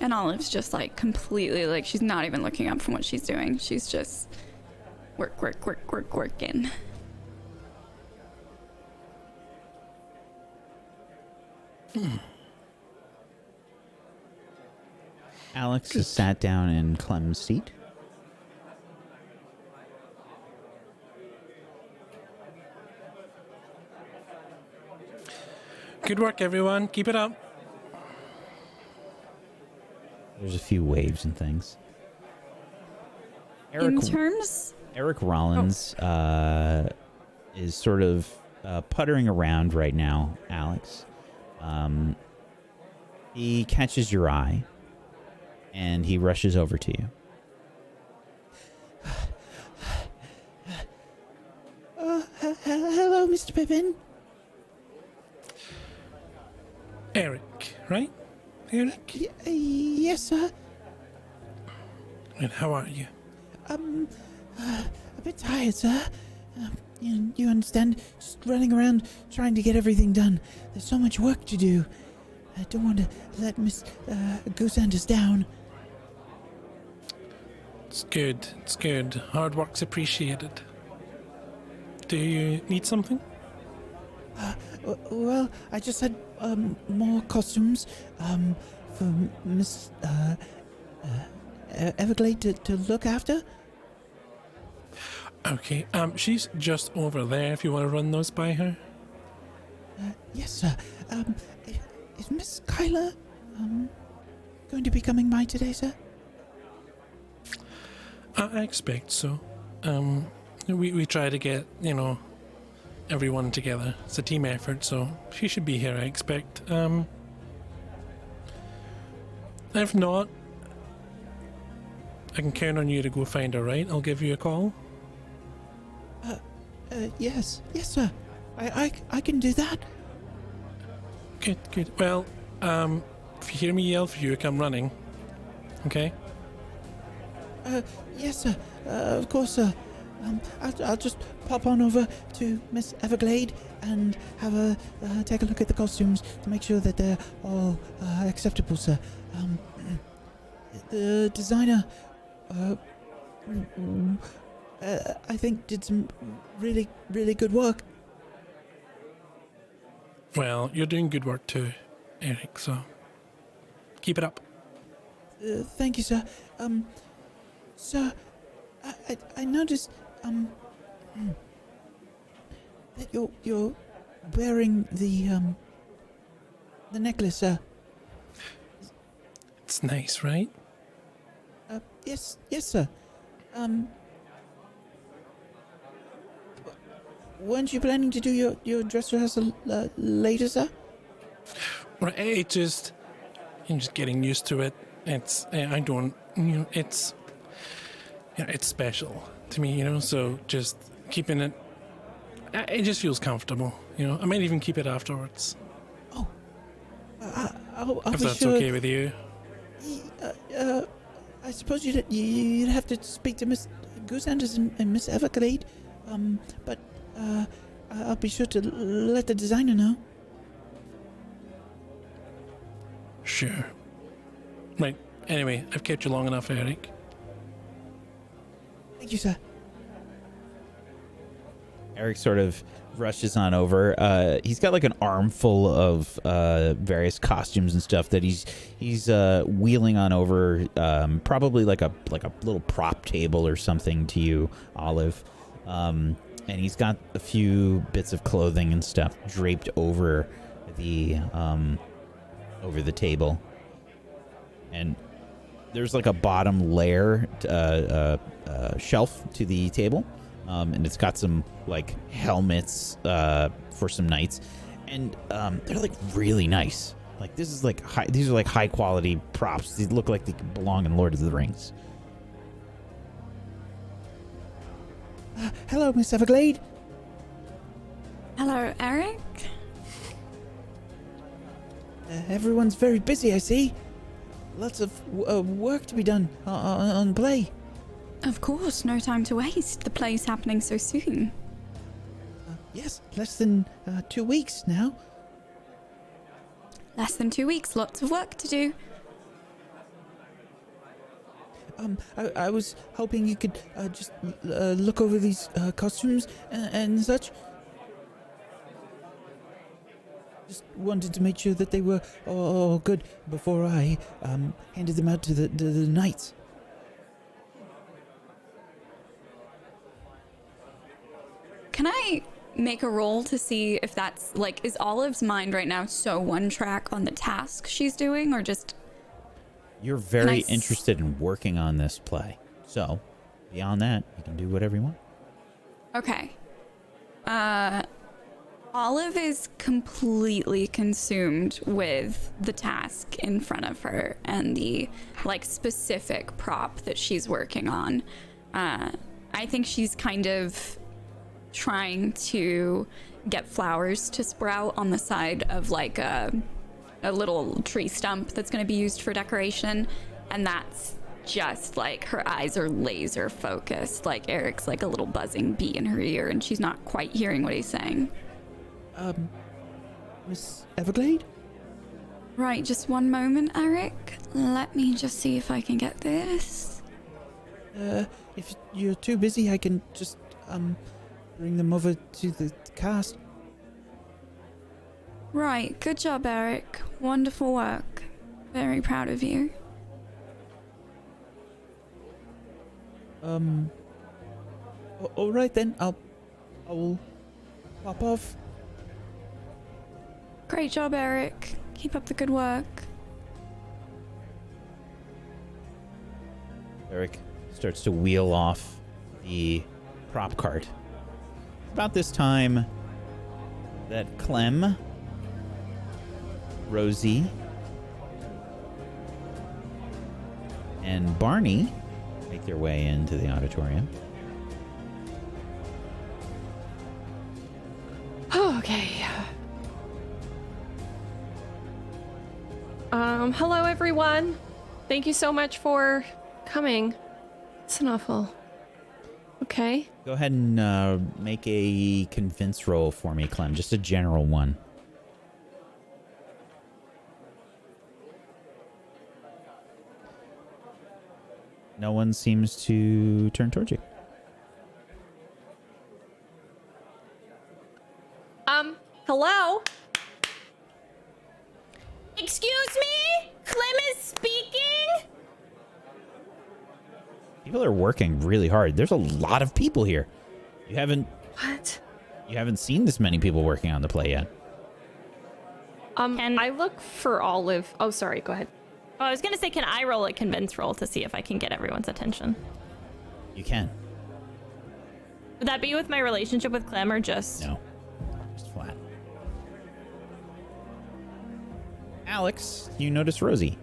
And Olive's just like completely like she's not even looking up from what she's doing. She's just working. Alex has sat down in Clem's seat. Good work, everyone. Keep it up. There's a few waves and things. In terms... Eric Rollins is sort of puttering around right now, Alex. He catches your eye, and he rushes over to you. Hello, Mr. Pippin. Eric, right? Eric? Yes, sir. And how are you? A bit tired, sir. You understand? Just running around trying to get everything done. There's so much work to do. I don't want to let Miss Goosanders down. It's good. It's good. Hard work's appreciated. Do you need something? Well, I just had more costumes for Miss Everglade to look after. Okay. She's just over there. If you want to run those by her. Yes, sir. Is Miss Kyla going to be coming by today, sir? I expect so. We try to get, everyone together. It's a team effort, so she should be here, I expect. If not, I can count on you to go find her, right? I'll give you a call. Yes, sir. I can do that. Good. Well, if you hear me yell for you, come running. Okay? Yes, sir. Of course, sir. I'll just pop on over to Miss Everglade and have her take a look at the costumes to make sure that they're all acceptable, sir. The designer, I think, did some really, really good work. Well, you're doing good work too, Eric, so keep it up. Thank you, sir. Sir, I noticed, that you're wearing the necklace, sir. It's nice, right? Yes, sir. Weren't you planning to do your dress rehearsal later, sir? Right, I'm just getting used to it. It's special to me, so just keeping it, it just feels comfortable, I might even keep it afterwards. Oh, I'll if be that's sure. okay with you. I suppose you'd have to speak to Miss Goosanders and Miss Everglade, but I'll be sure to let the designer know. Sure. Right, anyway, I've kept you long enough, Eric. Thank you, sir. Eric sort of rushes on over. He's got like an armful of various costumes and stuff that he's wheeling on over. Probably like a little prop table or something to you, Olive. And he's got a few bits of clothing and stuff draped over the table. And there's like a bottom layer shelf to the table. And it's got some like helmets for some knights, and they're like really nice. Like this is like these are like high quality props. These look like they belong in Lord of the Rings. Hello, Miss Everglade. Hello, Eric. Everyone's very busy, I see. Lots of work to be done on play. Of course, no time to waste. The play's happening so soon. Yes, less than 2 weeks now. Less than 2 weeks, lots of work to do. I was hoping you could just look over these costumes and such. Just wanted to make sure that they were all good before I handed them out to the knights. Can I make a roll to see if that's, is Olive's mind right now so one track on the task she's doing, or just... You're very Nice. interested in working on this play. So, beyond that, you can do whatever you want. Okay. Olive is completely consumed with the task in front of her and the like specific prop that she's working on. I think she's kind of trying to get flowers to sprout on the side of like a little tree stump that's going to be used for decoration, and that's just like her eyes are laser focused. Like Eric's like a little buzzing bee in her ear, and she's not quite hearing what he's saying. Miss Everglade? Right, just one moment, Eric. Let me just see if I can get this. If you're too busy, I can just, bring them over to the cast. Right, good job, Eric. Wonderful work. Very proud of you. All right then, I'll pop off. Great job, Eric. Keep up the good work. Eric starts to wheel off the prop cart. About this time that Clem, Rosie, and Barney make their way into the auditorium. Okay. Hello everyone. Thank you so much for coming. It's an awful. Okay. Go ahead and make a convince roll for me, Clem. Just a general one. No one seems to turn towards you. Hello? Excuse me? Clem is speaking? People are working really hard. There's a lot of people here. You haven't seen this many people working on the play yet. Can- I look for Olive. Oh, sorry, go ahead. Oh, I was gonna say, can I roll a convince roll to see if I can get everyone's attention? You can. Would that be with my relationship with Clem or just... No. Just flat. Alex, you notice Rosie.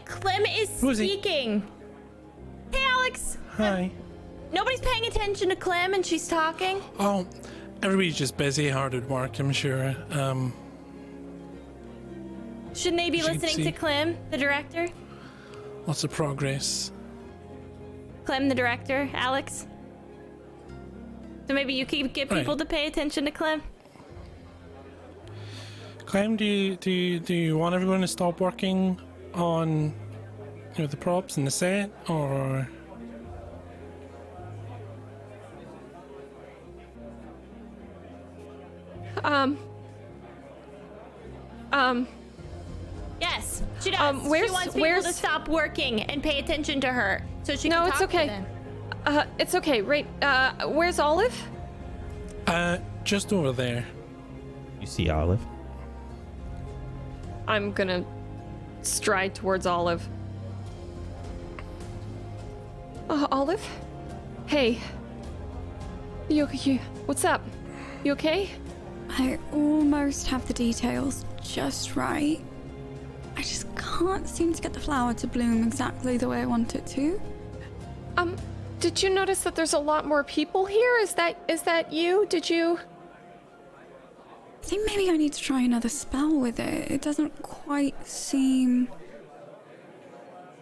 Clem is Rosie. speaking. Hey, Alex. Hi. Nobody's paying attention to Clem and she's talking. Oh, everybody's just busy, hard at work, I'm sure. Shouldn't they be You should listening see. to Clem, the director? Lots of progress. Clem, the director, Alex? So maybe you can get people Right. to pay attention to Clem? Clem, do you want everyone to stop working on, the props and the set, or? Yes, she does. She wants people to stop working and pay attention to her so she No, can it's talk okay. to them. It's okay. Right. Where's Olive? Just over there. You see Olive. I'm gonna stride towards Olive. Olive? Hey. You, what's up? You okay? I almost have the details just right. I just can't seem to get the flower to bloom exactly the way I want it to. Did you notice that there's a lot more people here? Is that you? Did you? I think maybe I need to try another spell with it. It doesn't quite seem...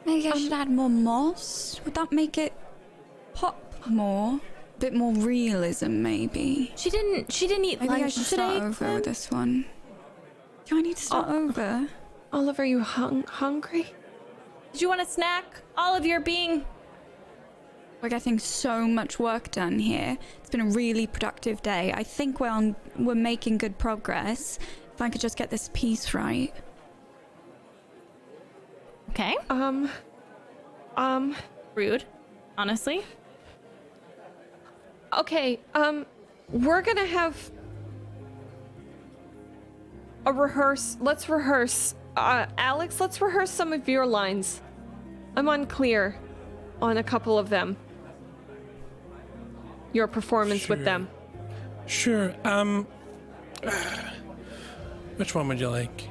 Maybe I should add more moss? Would that make it pop more? A bit more realism, maybe. She didn't eat Maybe I lunch should today, start over Clem? with this one. Do I need to start over? Olive, are you hungry? Did you want a snack? Olive, you're being... We're getting so much work done here. It's been a really productive day. I think we're making good progress. If I could just get this piece right. Okay. Rude, honestly. Okay, we're gonna have a rehearse. Let's rehearse Alex, let's rehearse some of your lines. I'm unclear on a couple of them. Your performance with them. Sure. Which one would you like?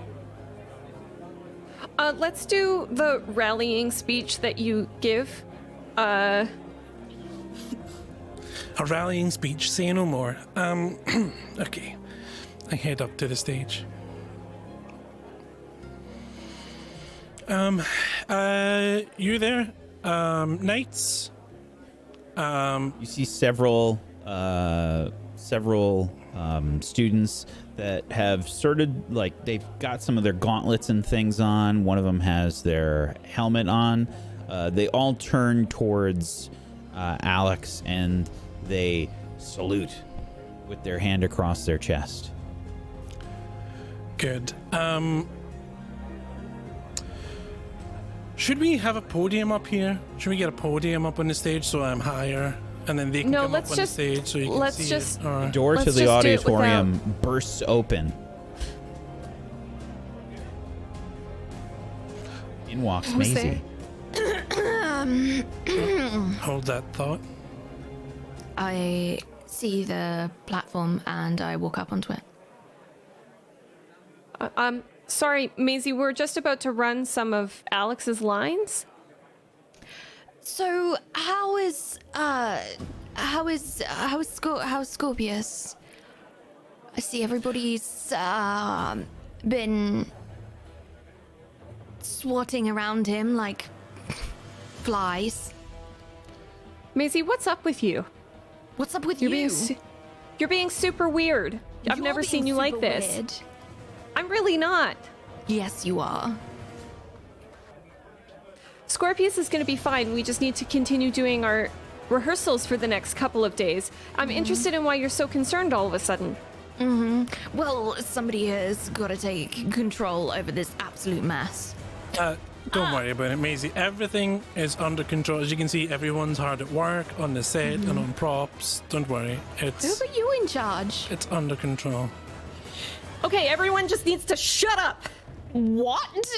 Let's do the rallying speech that you give. A rallying speech, say no more. Okay. I head up to the stage. You there? Knights? You see several students that have started, like, they've got some of their gauntlets and things on. One of them has their helmet on. They all turn towards Alex and they salute with their hand across their chest. Good. Should we have a podium up here? Should we get a podium up on the stage so I'm higher? And then they can come up on the stage so you can see it? Or... The door to the auditorium bursts open. In walks Maisie. Hold that thought. I see the platform and I walk up onto it. Sorry, Maisie, we're just about to run some of Alex's lines. So how's Scorpius? I see everybody's been swatting around him like flies. Maisie, what's up with you? What's up with you? You're being super weird. I've never seen you like this. Weird. I'm really not. Yes, you are. Scorpius is going to be fine. We just need to continue doing our rehearsals for the next couple of days. I'm interested in why you're so concerned all of a sudden. Well, somebody has got to take control over this absolute mess. Don't worry about it, Maisie. Everything is under control. As you can see, everyone's hard at work on the set and on props. Don't worry. Who put you in charge? It's under control. Okay, everyone just needs to shut up. What?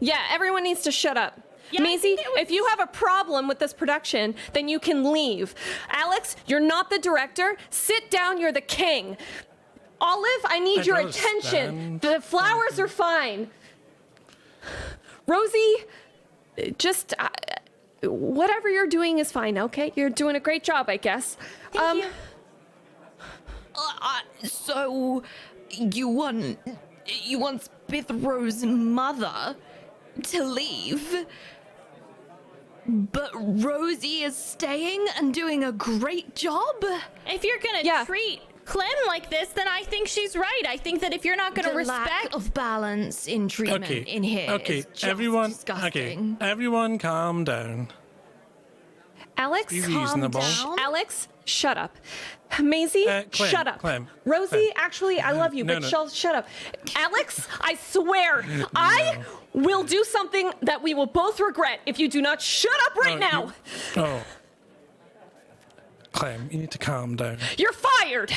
Yeah, everyone needs to shut up. Yeah, Maisie, if you have a problem with this production, then you can leave. Alex, you're not the director. Sit down, you're the king. Olive, I need your attention. The flowers are fine. Rosie, just whatever you're doing is fine, okay? You're doing a great job, I guess. Thank you. So you want Spithrow's mother to leave, but Rosie is staying and doing a great job? If you're gonna treat Clem like this, then I think she's right. I think that if you're not gonna respect lack of balance in treatment in here is just disgusting. Okay, everyone calm down. Alex, Be reasonable. Alex, shut up. Maisie, Clem, shut up. Clem, Rosie, Clem. actually, I love you, No, but no. shut up. Alex, I swear, I will do something that we will both regret if you do not shut up right now. Clem, you need to calm down. You're fired.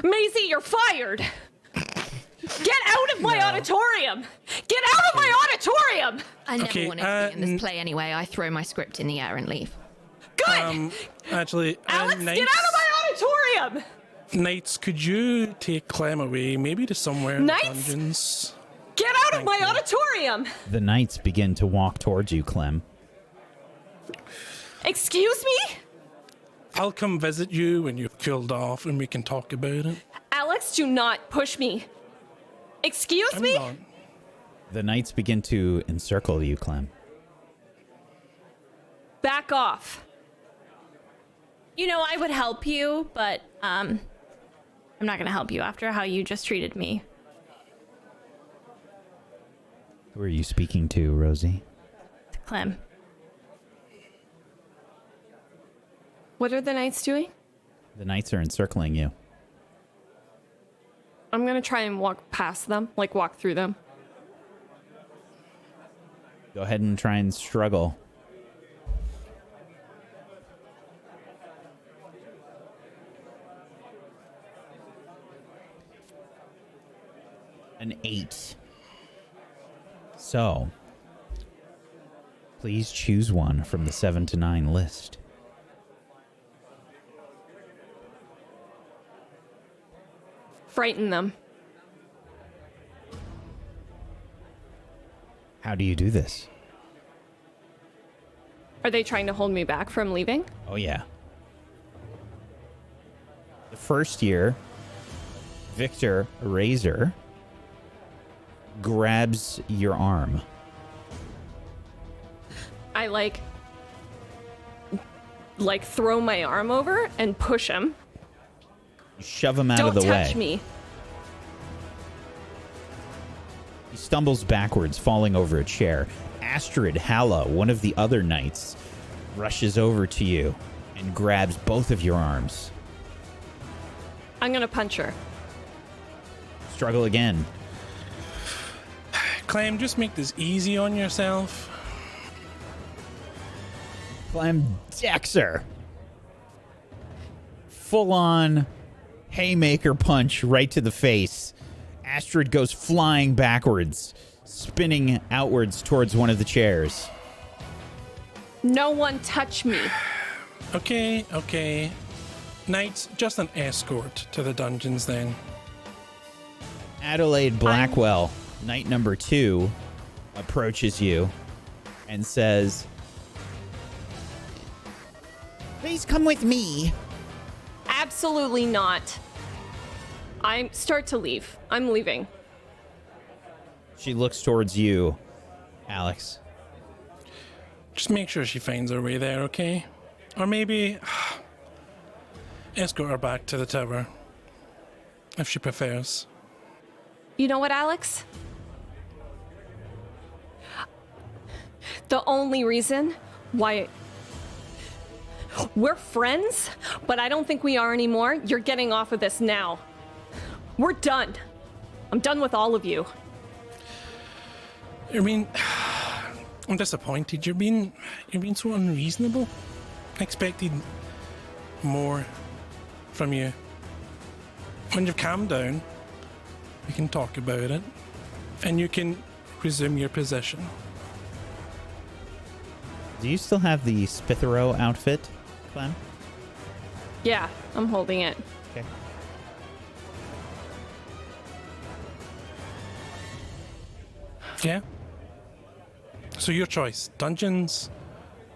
Maisie, you're fired. Get out of my auditorium. Get out of my auditorium. I never wanted to be in this play anyway. I throw my script in the air and leave. Good. Actually, Alex, Knights, get out of my auditorium. Knights, could you take Clem away, maybe to somewhere in the Knights? dungeons? Get out of my auditorium. The knights begin to walk towards you, Clem. Excuse me? I'll come visit you when you've cooled off and we can talk about it. Alex, do not push me. Excuse me? Not. The knights begin to encircle you, Clem. Back off. You know, I would help you, but I'm not gonna help you after how you just treated me. Who are you speaking to, Rosie? Clem. What are the knights doing? The knights are encircling you. I'm gonna try and walk past them, like walk through them. Go ahead and try and struggle. An 8. So, please choose one from the 7 to 9 list. Frighten them. How do you do this? Are they trying to hold me back from leaving? Oh, yeah. The first year, Victor Razor grabs your arm. I like throw my arm over and push him. You shove him out Don't of the way. touch me. He stumbles backwards, falling over a chair. Astrid Halla, one of the other knights, rushes over to you and grabs both of your arms. I'm gonna punch her. Struggle again. Clem, just make this easy on yourself. Clem decks her. Full on haymaker punch right to the face. Astrid goes flying backwards, spinning outwards towards one of the chairs. No one touch me. Okay. Knights, just an escort to the dungeons then. Adelaide Blackwell, knight number 2, approaches you and says, Please come with me. Absolutely not. I start to leave. I'm leaving. she looks towards you, Alex. Just make sure she finds her way there, okay? Or maybe escort her back to the tower, if she prefers. You know what, Alex? The only reason why we're friends, but I don't think we are anymore. You're getting off of this now. We're done. I'm done with all of you. I mean, I'm disappointed. You're being so unreasonable. I expected more from you. When you've calmed down, we can talk about it, and you can resume your position. Do you still have the Spithero outfit, Clem? Yeah, I'm holding it. Okay. Yeah? So your choice, dungeons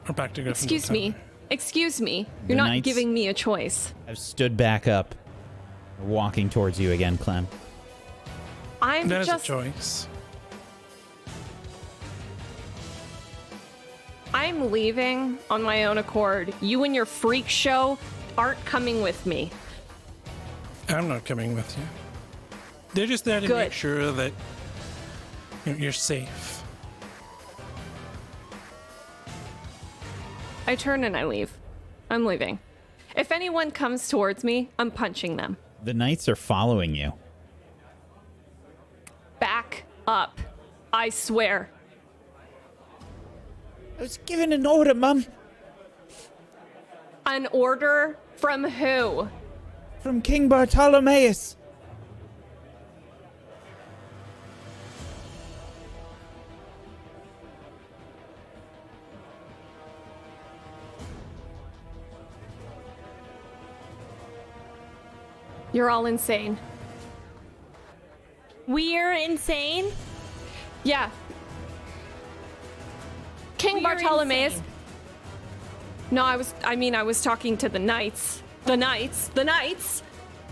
or back to Gryffindor Excuse Tower? me. Excuse me. The You're not knights- giving me a choice. I've stood back up, walking towards you again, Clem. I'm That is just a choice. I'm leaving on my own accord. You and your freak show aren't coming with me. I'm not coming with you. They're just there to Good. make sure that you're safe. I turn and I leave. I'm leaving. If anyone comes towards me, I'm punching them. The knights are following you. Back up. I swear. I was given an order, Mum, An order from who? from King Bartholomeus. You're all insane. We're insane. Yeah. King We're Bartholomeus. insane. No, I was talking to the knights. The knights.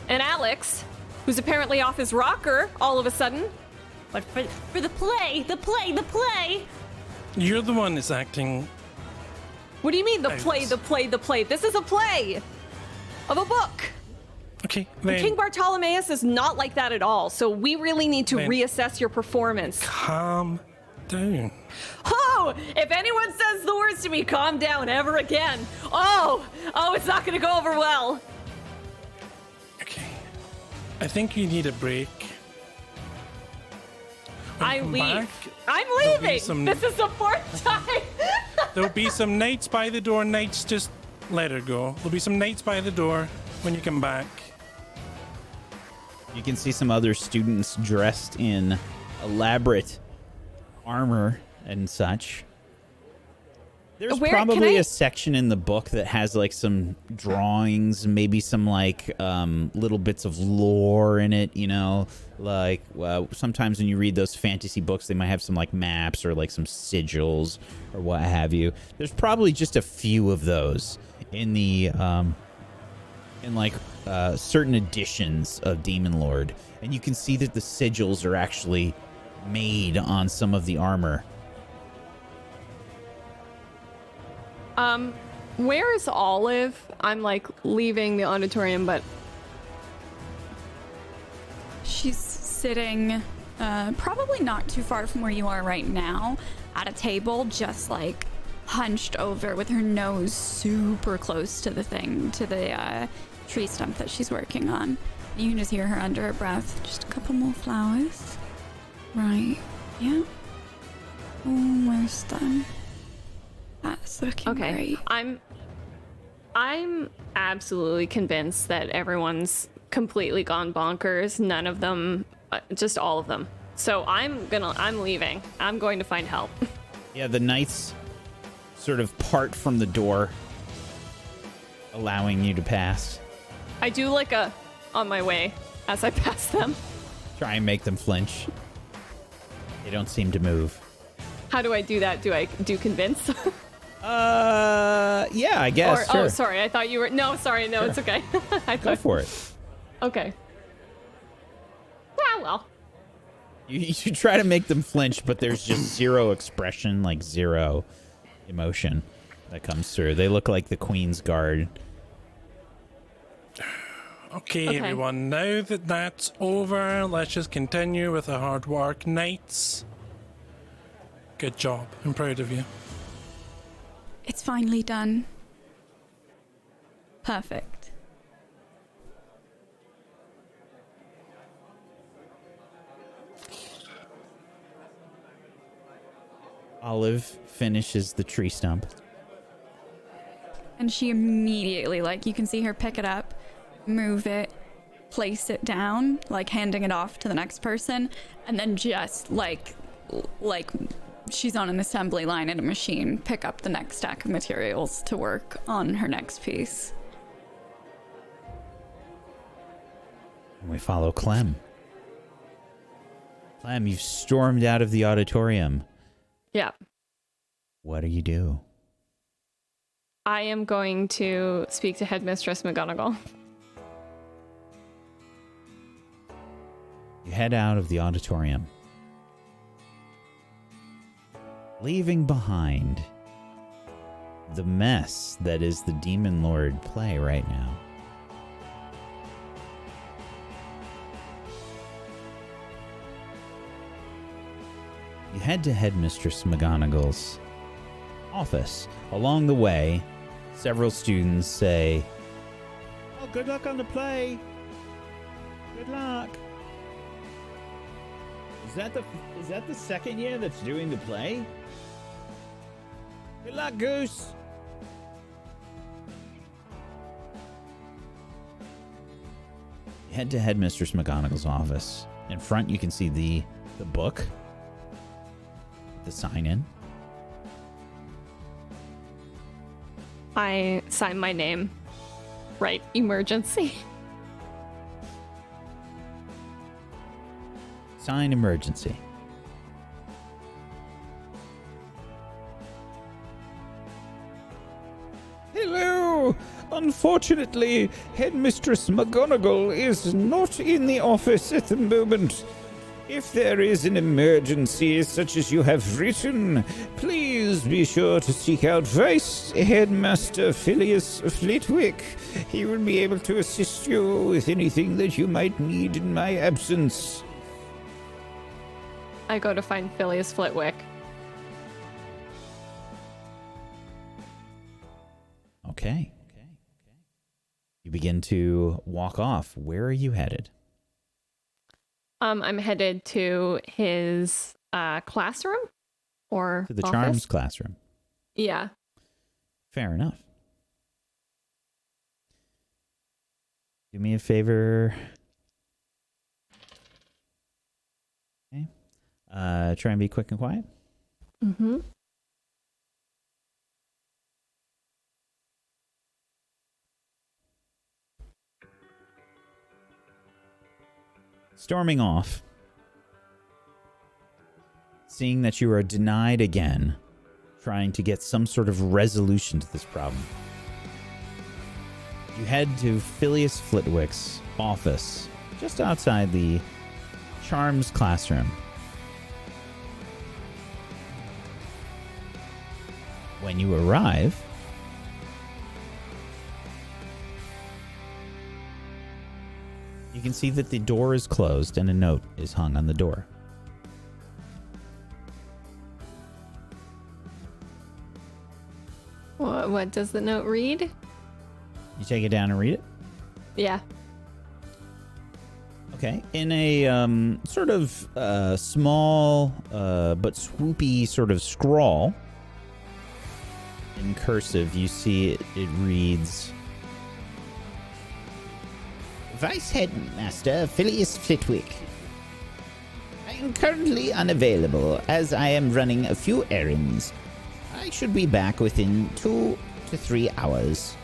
And Alex, who's apparently off his rocker all of a sudden. But for the play. You're the one that's acting. What do you mean the Ouch. play? This is a play of a book. Okay, And then King Bartholomeus is not like that at all. So we really need to Man. reassess your performance. calm down. Oh, if anyone says the words to me, calm down ever again. Oh, it's not going to go over well. Okay. I think you need a break. When you I come leave. back, I'm there'll be leaving. some- This is the fourth time. There'll be some knights by the door. Knights, just let her go. There'll be some knights by the door when you come back. You can see some other students dressed in elaborate armor and such. There's Where- can probably I- a section in the book that has like some drawings, maybe some like little bits of lore in it, you know, like sometimes when you read those fantasy books, they might have some like maps or like some sigils or what have you. There's probably just a few of those in the certain editions of Demonlord, and you can see that the sigils are actually made on some of the armor. Where is Olive? I'm like leaving the auditorium, but She's sitting probably not too far from where you are right now at a table, just like hunched over with her nose super close to the tree stump that she's working on. You can just hear her under her breath. Just a couple more flowers. Right. Yeah. Almost done. That's looking okay. great. I'm absolutely convinced that everyone's completely gone bonkers. None of them, just all of them. So I'm leaving. I'm going to find help. Yeah, the knights sort of part from the door, allowing you to pass. I do like a on my way as I pass them. Try and make them flinch. They don't seem to move. How do I do that? Do I do convince? Yeah, I guess. Or, sure. Oh, sorry. I thought you were. No, sorry. No, Sure. it's okay. I Go thought. for it. Okay. Ah, well. You try to make them flinch, but there's just zero expression, like zero emotion that comes through. They look like the Queen's Guard. Okay, everyone, now that that's over, let's just continue with the hard work. Knights, good job. I'm proud of you. It's finally done. Perfect. Olive finishes the tree stump. And she immediately, like, you can see her pick it up, move it, place it down, like handing it off to the next person, and then just like she's on an assembly line at a machine, pick up the next stack of materials to work on her next piece. And we follow Clem. Clem, you've stormed out of the auditorium. Yeah. What do you do? I am going to speak to Headmistress McGonagall. You head out of the auditorium, leaving behind the mess that is the Demonlord play right now. You head to Headmistress McGonagall's office. Along the way, several students say, "Oh, good luck on the play. Good luck." Is that the second year that's doing the play? Good luck, Goose. Head to Headmistress McGonagall's office. In front, you can see the book, the sign in. I sign my name. Right, emergency. Sign emergency. Hello! Unfortunately, Headmistress McGonagall is not in the office at the moment. If there is an emergency such as you have written, please be sure to seek out Vice Headmaster Phileas Flitwick. He will be able to assist you with anything that you might need in my absence. I go to find Phileas Flitwick. Okay. You begin to walk off. Where are you headed? I'm headed to his classroom or To the office. Charms classroom. Yeah. Fair enough. Do me a favor. Okay. Try and be quick and quiet. Mm-hmm. Storming off, seeing that you are denied again, trying to get some sort of resolution to this problem. You head to Phileas Flitwick's office, just outside the Charms classroom. When you arrive, you can see that the door is closed and a note is hung on the door. What does the note read? You take it down and read it? Yeah. Okay. In a sort of small but swoopy sort of scrawl, in cursive, you see it reads, Vice Headmaster Phileas Flitwick. I am currently unavailable as I am running a few errands. I should be back within 2 to 3 hours.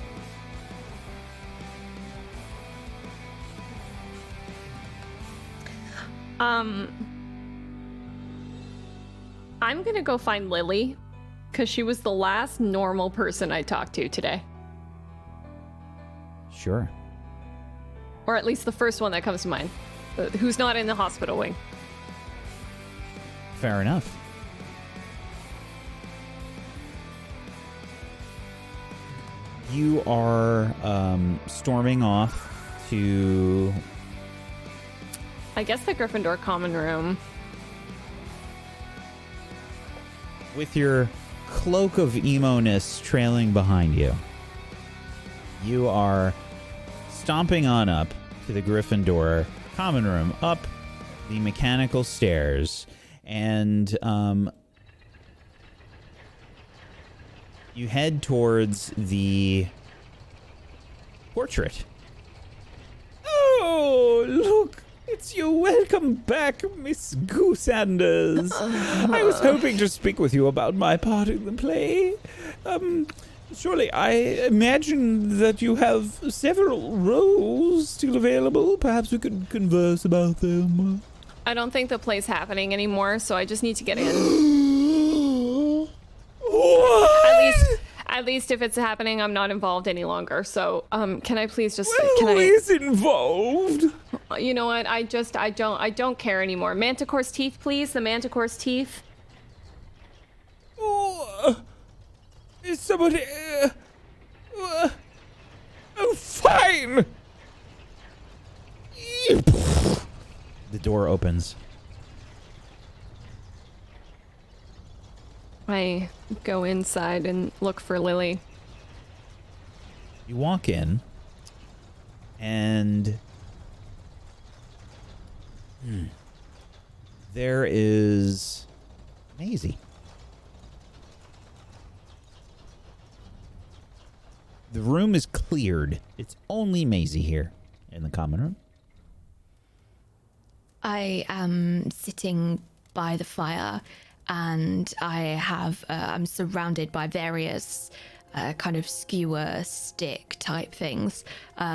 I'm gonna go find Lily, because she was the last normal person I talked to today. sure. Or at least the first one that comes to mind. Who's not in the hospital wing. Fair enough. You are storming off to... I guess the Gryffindor common room. with your cloak of emo-ness trailing behind you. You are stomping on up to the Gryffindor common room, up the mechanical stairs, and you head towards the portrait. Oh, look! It's you. Welcome back, Miss Goosanders. I was hoping to speak with you about my part in the play. Surely I imagine that you have several roles still available. Perhaps we could converse about them. I don't think the play's happening anymore, so I just need to get in. What? At least if it's happening, I'm not involved any longer. So, can I please just? Who is involved? You know what? I don't care anymore. Manticore's teeth, please. The Manticore's teeth. Oh, is somebody? Oh, fine. The door opens. I go inside and look for Lily. You walk in, and there is Maisie. The room is cleared. It's only Maisie here in the common room. I am sitting by the fire, and I'm surrounded by various kind of skewer stick type things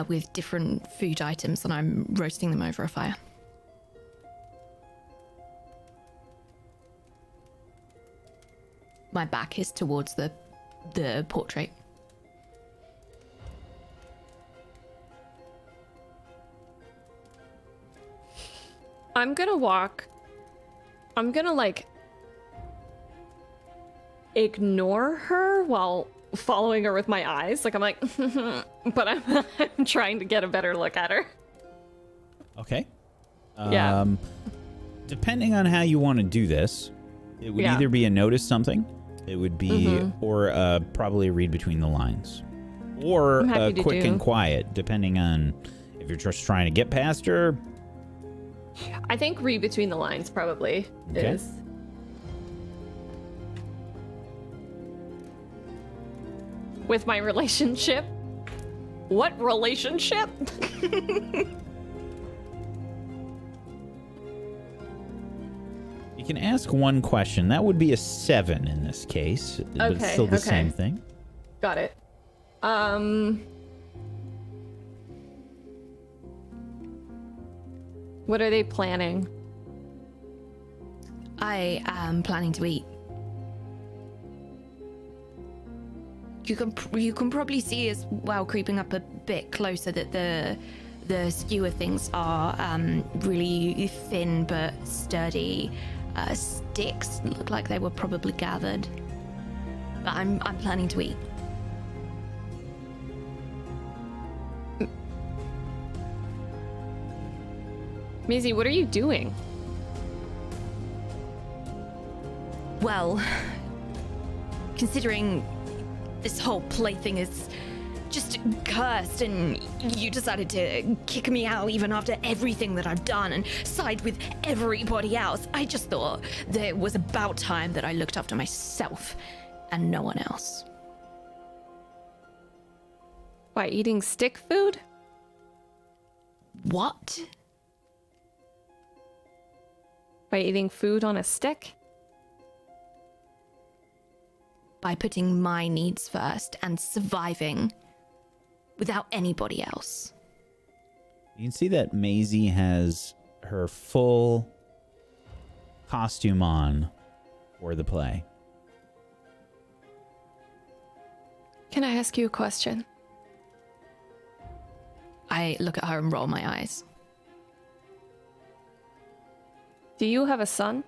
with different food items, and I'm roasting them over a fire. My back is towards the portrait. I'm gonna like ignore her while following her with my eyes. Like I'm like, but I'm trying to get a better look at her. Okay. Yeah. Depending on how you want to do this, it would either be a notice something, it would be, or probably a read between the lines, or a quick and quiet, depending on if you're just trying to get past her. I think read between the lines probably is. With my relationship? What relationship? You You can ask one question. That would be a 7 in this case. But it's still the same thing. Got it. What are they planning? I am planning to eat. You can probably see as well, creeping up a bit closer, that the skewer things are really thin but sturdy. Sticks look like they were probably gathered. But I'm planning to eat. Maisie, what are you doing? Well, considering this whole plaything is just cursed and you decided to kick me out even after everything that I've done and side with everybody else, I just thought that it was about time that I looked after myself and no one else. By eating stick food? What? By eating food on a stick? By putting my needs first and surviving without anybody else. You can see that Maisie has her full costume on for the play. Can I ask you a question? I look at her and roll my eyes. Do you have a son?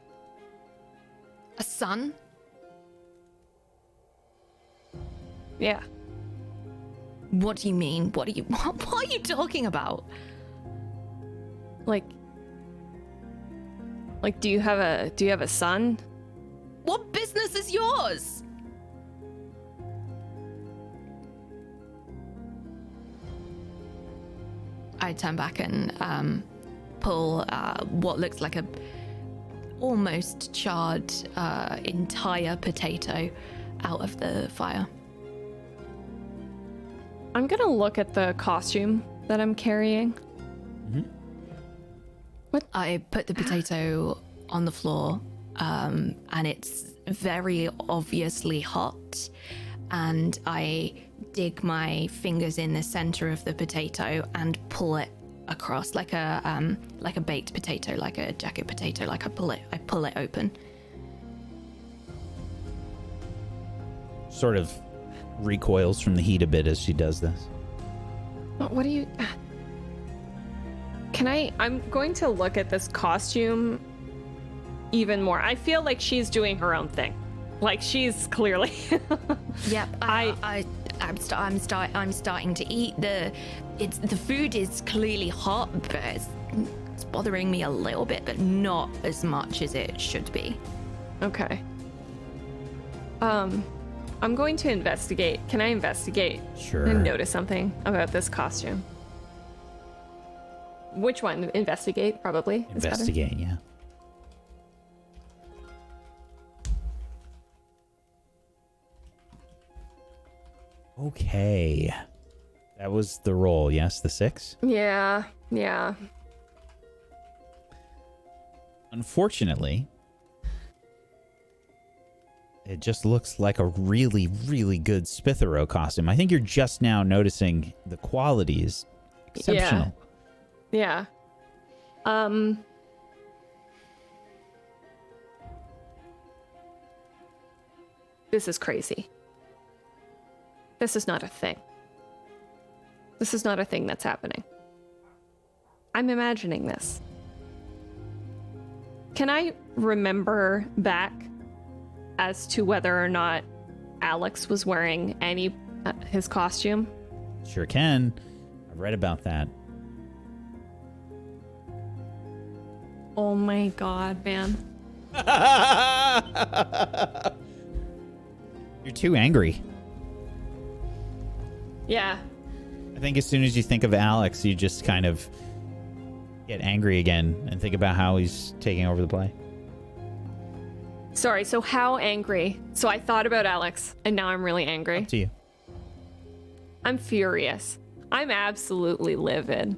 A son? Yeah. What do you mean? What are you talking about? Like do you have a son? What business is yours? I turn back and pull what looks like a almost charred entire potato out of the fire. I'm gonna look at the costume that I'm carrying. Mm-hmm. What? I put the potato on the floor, and it's very obviously hot. And I dig my fingers in the center of the potato and pull it across like a baked potato, like a jacket potato. Like I pull it open. Sort of recoils from the heat a bit as she does this. What do you... I'm going to look at this costume even more. I feel like she's doing her own thing. Like she's clearly... Yep, I'm starting to eat. The food is clearly hot, but it's bothering me a little bit, but not as much as it should be. Okay. I'm going to investigate. Can I investigate? Sure. And notice something about this costume. Which one? Investigate, probably. is better. Investigate, yeah. Okay. That was the roll, yes? The 6? Yeah. Unfortunately, it just looks like a really, really good Spithero costume. I think you're just now noticing the quality is exceptional. Yeah. This is crazy. This is not a thing. This is not a thing that's happening. I'm imagining this. Can I remember back as to whether or not Alex was wearing his costume? Sure can. I've read about that. Oh my god, man. You're too angry. Yeah. I think as soon as you think of Alex, you just kind of get angry again and think about how he's taking over the play. Sorry, so how angry? So I thought about Alex, and now I'm really angry. Up to you. I'm furious. I'm absolutely livid.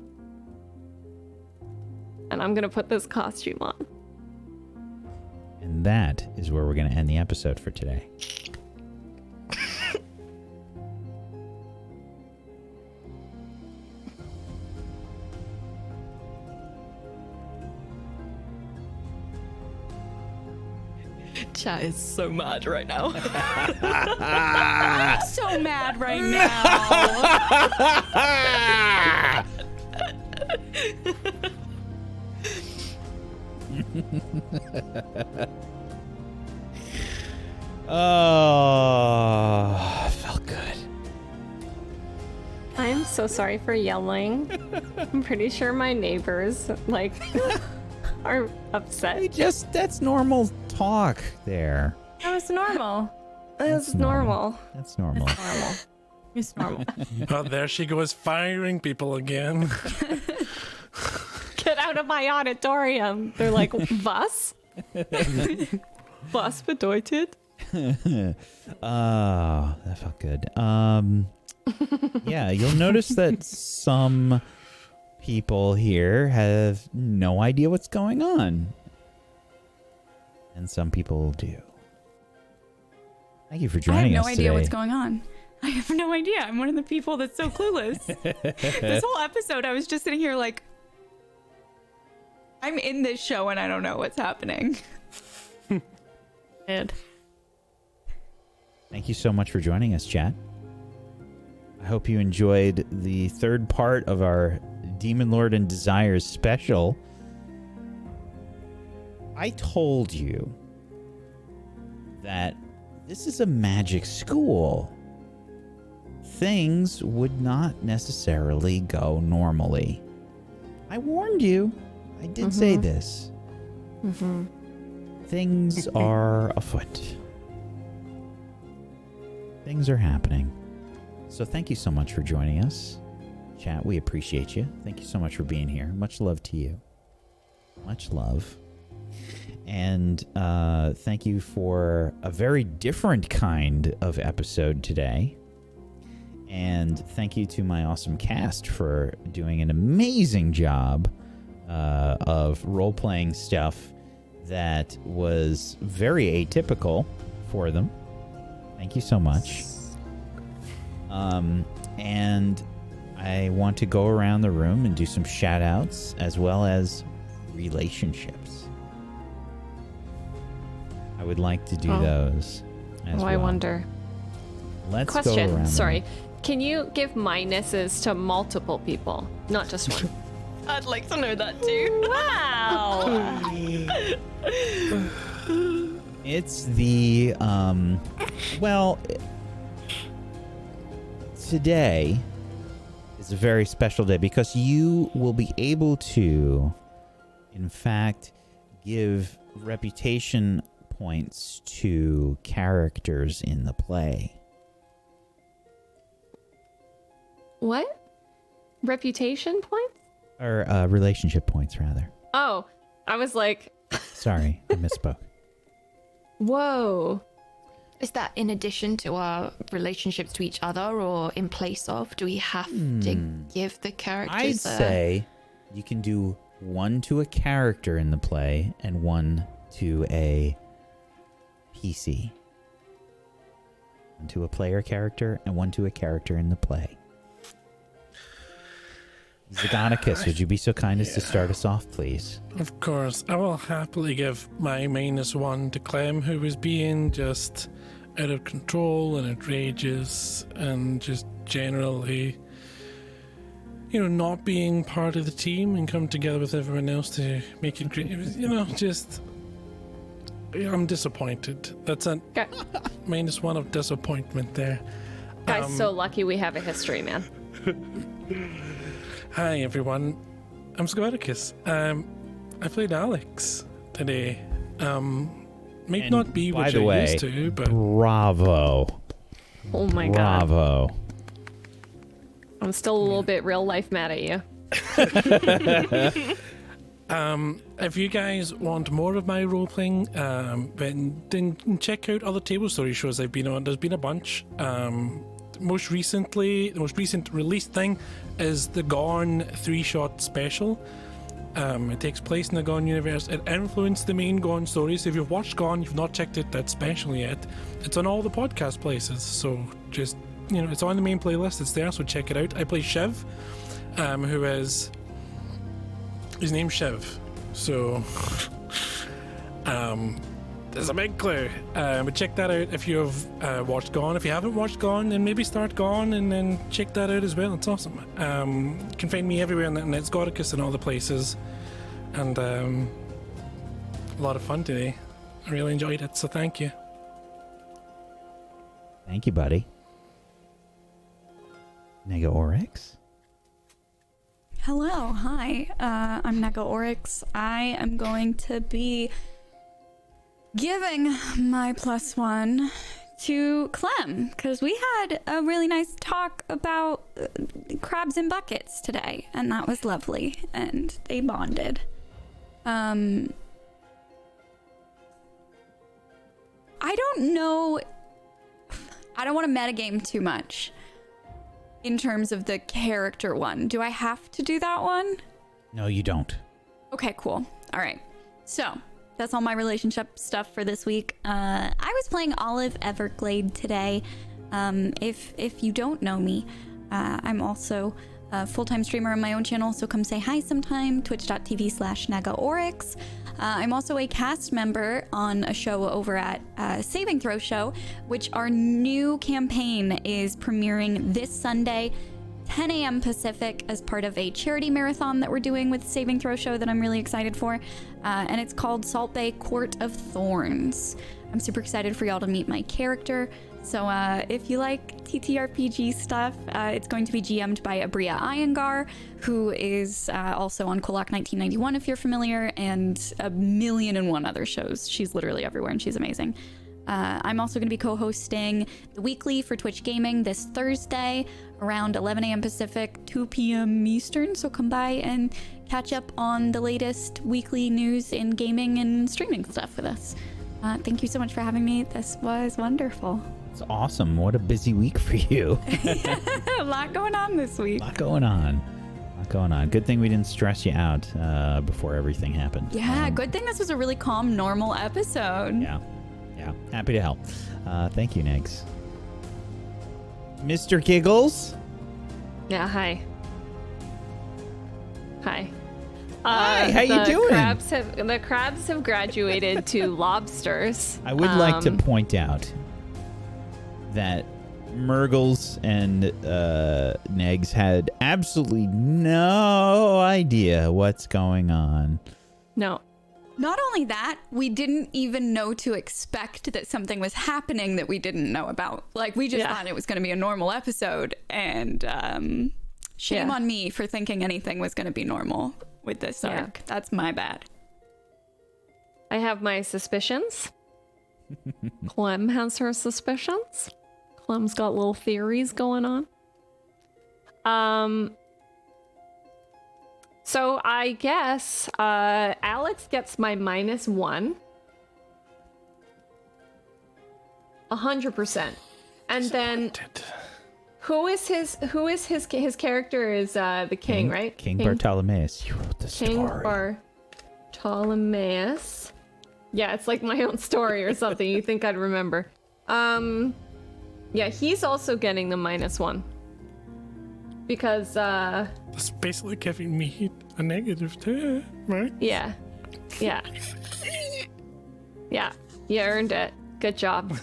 And I'm gonna put this costume on. And that is where we're going to end the episode for today. Chat is so mad right now. I'm so mad right now. Oh, felt good. I'm so sorry for yelling. I'm pretty sure my neighbors, like, are upset. That's normal talk there. That was normal. It's normal. That's normal. Normal. It's normal. Oh, there she goes, firing people again. Get out of my auditorium. They're like, was? Was bedeutet? That felt good. Yeah, you'll notice that some people here have no idea what's going on. And some people do. Thank you for I joining have us no today. idea what's going on. I have no idea. I'm one of the people that's so clueless. This whole episode, I was just sitting here like, I'm in this show and I don't know what's happening. Good. Thank you so much for joining us, chat. I hope you enjoyed the third part of our Demonlord and Desires special. I told you that this is a magic school. Things would not necessarily go normally. I warned you. I did say this. Things are afoot. Things are happening. So thank you so much for joining us. Chat, we appreciate you. Thank you so much for being here. Much love to you. Much love. And thank you for a very different kind of episode today. And thank you to my awesome cast for doing an amazing job of role-playing stuff that was very atypical for them. Thank you so much. And I want to go around the room and do some shout-outs as well as relationships. I would like to do those as well. I wonder. Let's go Question. around. Sorry. Can you give minuses to multiple people, not just one? I'd like to know that too. Wow. It's the well, today is a very special day because you will be able to, in fact, give reputation points to characters in the play. What? Reputation points? Or relationship points, rather. Oh, I was like, Sorry, I misspoke. whoa. Is that in addition to our relationships to each other or in place of? Do we have to give the characters I'd say you can do one to a character in the play and one to a PC. One to a player character and one to a character in the play. Zagonicus, would you be so kind as to start us off, please? Of course, I will happily give my -1 to Clem, who was being just out of control and outrageous and just generally, not being part of the team and come together with everyone else to make it great. It was, just... I'm disappointed. That's a -1 of disappointment there. Guys, so lucky we have a history, man. Hi everyone, I'm Scoticus. I played Alex today. Might And not be by what the you're way, used to, but Bravo. Oh my god. Bravo. I'm still a little bit real life mad at you. if you guys want more of my role playing, then check out other table story shows I've been on. There's been a bunch. The most recent released thing is the Gorn 3-shot special. It takes place in the Gone universe. It influenced the main Gone stories. If you've watched Gone, you've not checked it that special yet, it's on all the podcast places. So just, it's on the main playlist. It's there, so check it out. I play Shiv, who is... His name's Shiv. So... there's a big clue. But check that out if you've watched Gone. If you haven't watched Gone, then maybe start Gone and then check that out as well. It's awesome. You can find me everywhere on the internet. It's Godicus in all the places. And a lot of fun today. I really enjoyed it, so thank you. Thank you, buddy. Nega Oryx? Hello, hi. I'm Nega Oryx. I am going to be giving my +1 to Clem, because we had a really nice talk about crabs in buckets today, and that was lovely, and they bonded. I don't know. I don't want to metagame too much in terms of the character one. Do I have to do that one? No, you don't. Okay, cool. All right. So that's all my relationship stuff for this week. I was playing Olive Everglade today. If you don't know me, I'm also a full-time streamer on my own channel, so come say hi sometime. Twitch.tv/NagaOryx. I'm also a cast member on a show over at Saving Throw Show, which our new campaign is premiering this Sunday, 10 a.m. Pacific, as part of a charity marathon that we're doing with Saving Throw Show that I'm really excited for. And it's called Salt Bay Court of Thorns. I'm super excited for y'all to meet my character. So if you like TTRPG stuff, it's going to be GM'd by Abria Iyengar, who is also on Kolak 1991, if you're familiar, and a million and one other shows. She's literally everywhere, and she's amazing. I'm also going to be co-hosting the weekly for Twitch Gaming this Thursday around 11 a.m. Pacific, 2 p.m. Eastern. So come by and catch up on the latest weekly news in gaming and streaming stuff with us. Thank you so much for having me. This was wonderful. It's awesome. What a busy week for you. A lot going on this week. A lot going on. Good thing we didn't stress you out before everything happened. Yeah, good thing this was a really calm, normal episode. Yeah. Happy to help. Thank you, Negs. Mr. Giggles? Yeah, hi. Hi. Hi, how you doing? The crabs have graduated to lobsters. I would like to point out that Murgles and Negs had absolutely no idea what's going on. No. Not only that, we didn't even know to expect that something was happening that we didn't know about. Like, we just thought it was going to be a normal episode, and shame on me for thinking anything was going to be normal with this arc. That's my bad. I have my suspicions. Clem has her suspicions. Clem's got little theories going on. So I guess Alex gets my -1. 100%. And then who is his character is the king, right? King Bartolomeus. You wrote the story. King Bartolomeus. Yeah, it's like my own story or something. You think I'd remember. Yeah, he's also getting the -1. Because That's basically giving me a -2, right? Yeah. You earned it. Good job.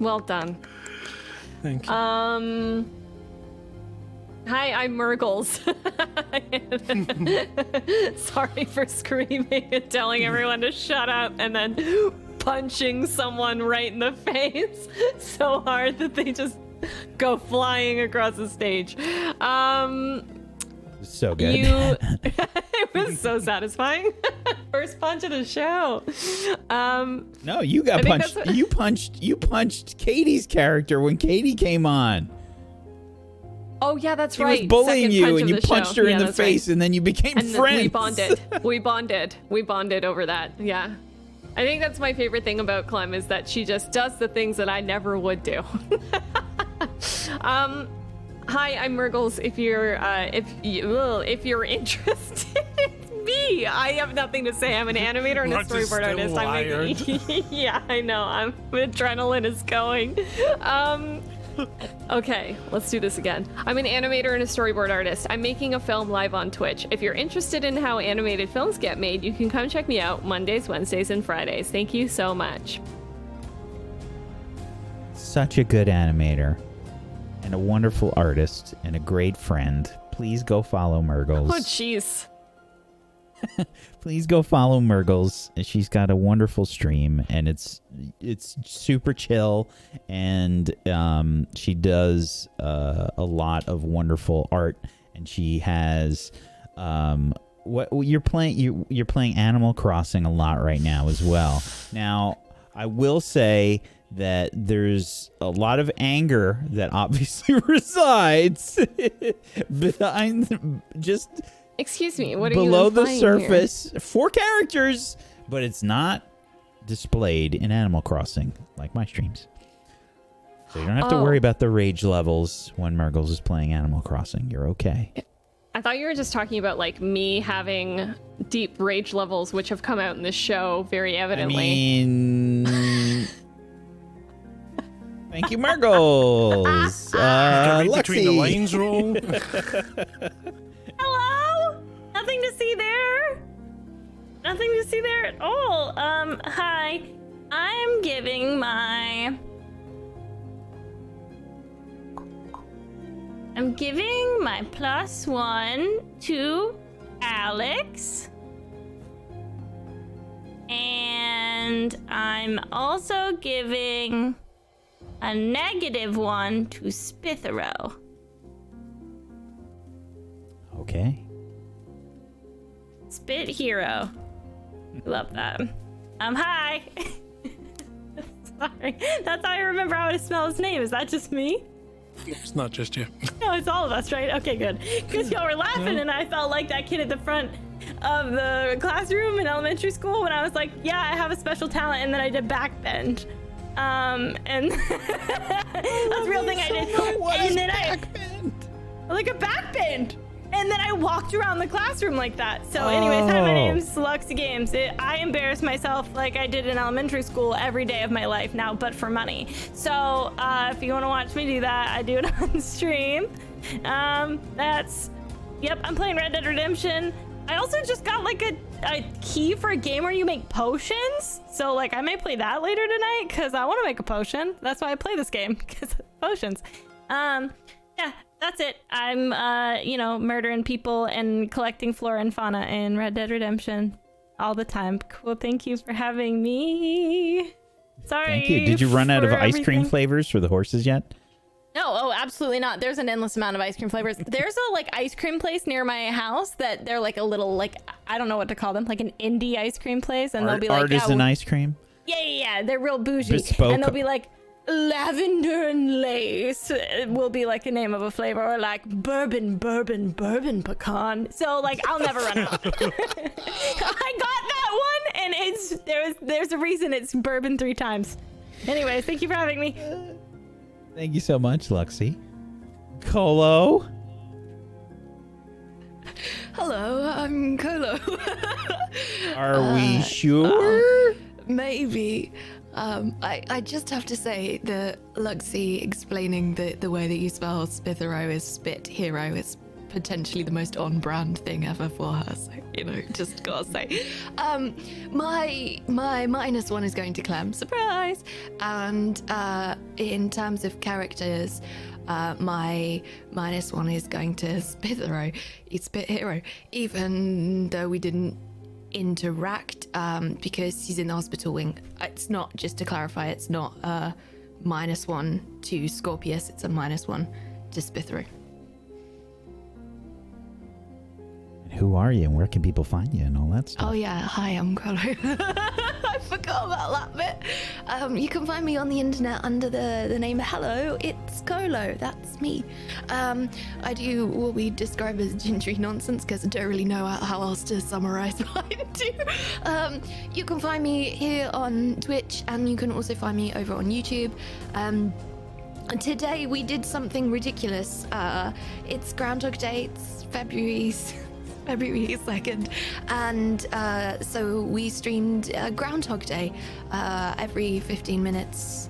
Well done. Thank you. Hi, I'm Murgles. Sorry for screaming and telling everyone to shut up and then punching someone right in the face so hard that they just go flying across the stage. So good. It was so satisfying. First punch of the show. No, you got punched. You punched Katie's character when Katie came on. Oh yeah, that's He right. was bullying Second you, punch and of you the punched show. her in Yeah, the that's face, right. and then you became And friends. we bonded over that. Yeah. I think that's my favorite thing about Clem is that she just does the things that I never would do. Hi, I'm Murgles. If you're interested I have nothing to say. I'm an animator and a Lux is storyboard still artist. I'm making. Yeah, I know. Adrenaline is going. Okay, let's do this again. I'm an animator and a storyboard artist. I'm making a film live on Twitch. If you're interested in how animated films get made, you can come check me out Mondays, Wednesdays, and Fridays. Thank you so much. Such a good animator and a wonderful artist and a great friend. Please go follow Murgles. Oh, jeez. Please go follow Murgles. She's got a wonderful stream, and it's super chill, and she does a lot of wonderful art, and she has what you're playing. You're playing Animal Crossing a lot right now as well. Now, I will say that there's a lot of anger that obviously resides behind just. Excuse me, what are below you the implying surface here? for characters, but it's not displayed in Animal Crossing like my streams. So you don't have to worry about the rage levels when Murgles is playing Animal Crossing. You're okay. I thought you were just talking about like me having deep rage levels, which have come out in this show very evidently. I mean, thank you, Murgles. Read between the Luxie. lines roll. Hello? Nothing to see there. Nothing to see there at all. Hi. I'm giving my +1 to Alex. And I'm also giving a -1 to Spithero. Okay. Spit Hero. Love that. Hi. Sorry. That's how I remember how to spell his name. Is that just me? It's not just you. No, it's all of us, right? Okay, good. Because y'all were laughing and I felt like that kid at the front of the classroom in elementary school when I was like, yeah, I have a special talent, and then I did backbend. And that's a real thing I did. And then like a backbend. And then I walked around the classroom like that. So anyways, hi, my name's Luxie Games. I embarrass myself like I did in elementary school every day of my life now, but for money. So if you want to watch me do that, I do it on stream. Yep, I'm playing Red Dead Redemption. I also just got like a key for a game where you make potions. So like I may play that later tonight because I want to make a potion. That's why I play this game, because potions. Yeah, that's it. I'm, murdering people and collecting flora and fauna in Red Dead Redemption all the time. Cool, thank you for having me. Sorry. Thank you. Did you run out of for ice cream everything. flavors for the horses yet? No, absolutely not. There's an endless amount of ice cream flavors. There's a ice cream place near my house that they're like a little I don't know what to call them, like an indie ice cream place, and they'll be like artisan ice cream? Yeah, they're real bougie. Bespoke. And they'll be like lavender and lace will be like the name of a flavor, or like bourbon pecan. So I'll never run out. I got that one, and there's a reason it's bourbon 3 times. Anyways, thank you for having me. Thank you so much, Luxie. Colo? Hello, I'm Colo. Are we sure? Maybe. I just have to say that Luxie explaining the way that you spell Spithero is Spit Hero is potentially the most on-brand thing ever for her. So, just gotta say. My -1 is going to Clem, surprise. And in terms of characters, my -1 is going to Spithero. It's Spit Hero, even though we didn't interact because he's in the hospital wing. It's not, just to clarify, it's not a -1 to Scorpius, it's a -1 to Spithero. Who are you and where can people find you and all that stuff? Oh yeah, hi, I'm Colo. I forgot about that bit. You can find me on the internet under the name Hello, it's Colo, that's me. I do what we describe as gingery nonsense because I don't really know how else to summarize what I do. You can find me here on Twitch, and you can also find me over on YouTube. Today we did something ridiculous. It's Groundhog Day, it's February February 2nd. And so we streamed Groundhog Day every 15 minutes.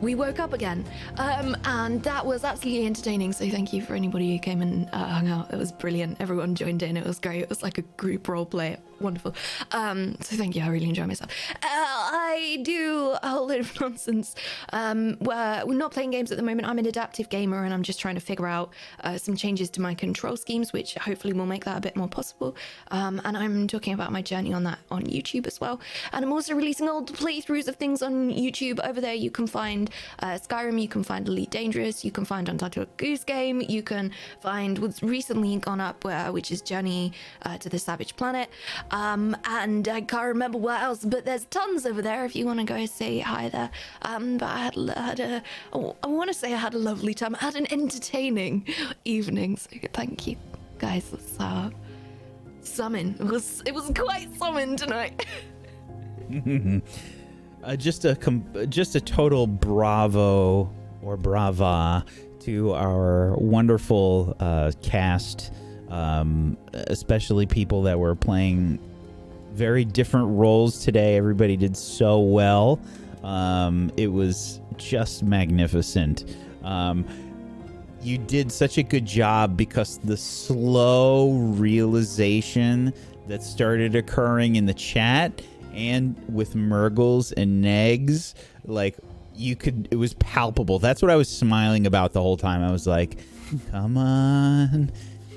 We woke up again, and that was absolutely entertaining. So thank you for anybody who came and hung out. It was brilliant. Everyone joined in. It was great. It was like a group role play. Wonderful. So thank you. I really enjoy myself. I do a whole load of nonsense. We're not playing games at the moment. I'm an adaptive gamer, and I'm just trying to figure out some changes to my control schemes, which hopefully will make that a bit more possible. And I'm talking about my journey on that on YouTube as well. And I'm also releasing old playthroughs of things on YouTube. Over there, you can find Skyrim, you can find Elite Dangerous, you can find Untitled Goose Game, you can find what's recently gone up, which is Journey to the Savage Planet. And I can't remember what else, but there's tons over there if you want to go say hi there. But I want to say I had a lovely time. I had an entertaining evening, so thank you guys. Let's summon. It was quite summoned tonight. Just a total bravo or brava to our wonderful cast, especially people that were playing very different roles today. Everybody did so well. It was just magnificent. You did such a good job because the slow realization that started occurring in the chat and with Murgles and Negs, like, it was palpable. That's what I was smiling about the whole time. I was like, come on,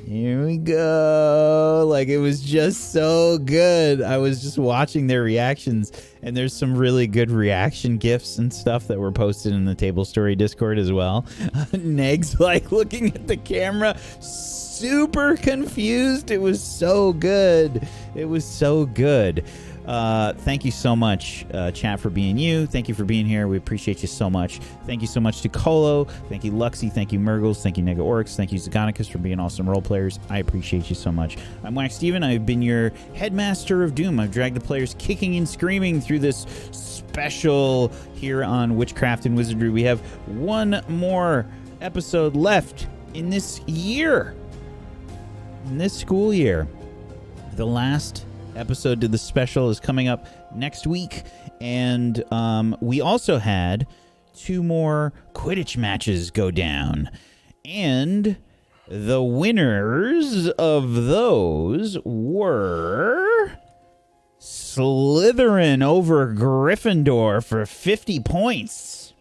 here we go. Like, it was just so good. I was just watching their reactions, and there's some really good reaction gifs and stuff that were posted in the Table Story Discord as well. Negs, like, looking at the camera, super confused. It was so good. It was so good. Thank you so much, chat, for being you. Thank you for being here. We appreciate you so much. Thank you so much to Colo. Thank you, Luxie. Thank you, Murgles. Thank you, Nega Oryx. Thank you, Zagonicus, for being awesome role players. I appreciate you so much. I'm Wax Steven. I've been your Headmaster of Doom. I've dragged the players kicking and screaming through this special here on Witchcraft and Wizardry. We have one more episode left in this year, in this school year. The last episode to the special is coming up next week, and we also had 2 more Quidditch matches go down, and the winners of those were Slytherin over Gryffindor for 50 points,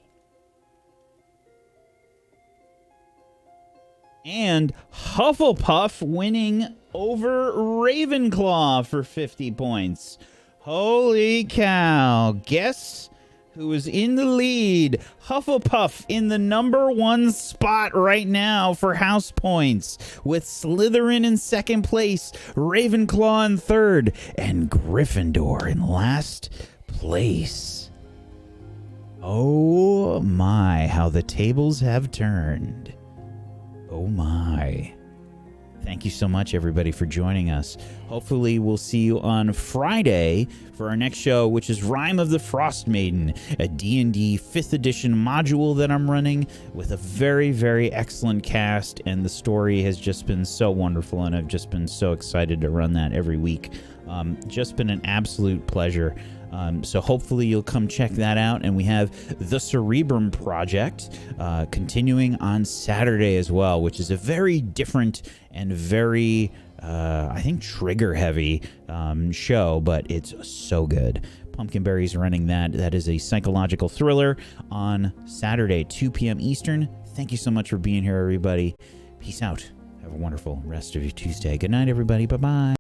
and Hufflepuff winning over Ravenclaw for 50 points. Holy cow. Guess who is in the lead? Hufflepuff in the number 1 spot right now for house points, with Slytherin in 2nd place, Ravenclaw in 3rd, and Gryffindor in last place. Oh my, how the tables have turned. Oh my. Thank you so much, everybody, for joining us. Hopefully, we'll see you on Friday for our next show, which is Rime of the Frost Maiden, a D&D 5th edition module that I'm running with a very, very excellent cast, and the story has just been so wonderful, and I've just been so excited to run that every week. Just been an absolute pleasure. So hopefully you'll come check that out. And we have the Cerebrum Project continuing on Saturday as well, which is a very different and very, I think, trigger-heavy show, but it's so good. Pumpkinberry's running that. That is a psychological thriller on Saturday, 2 p.m. Eastern. Thank you so much for being here, everybody. Peace out. Have a wonderful rest of your Tuesday. Good night, everybody. Bye-bye.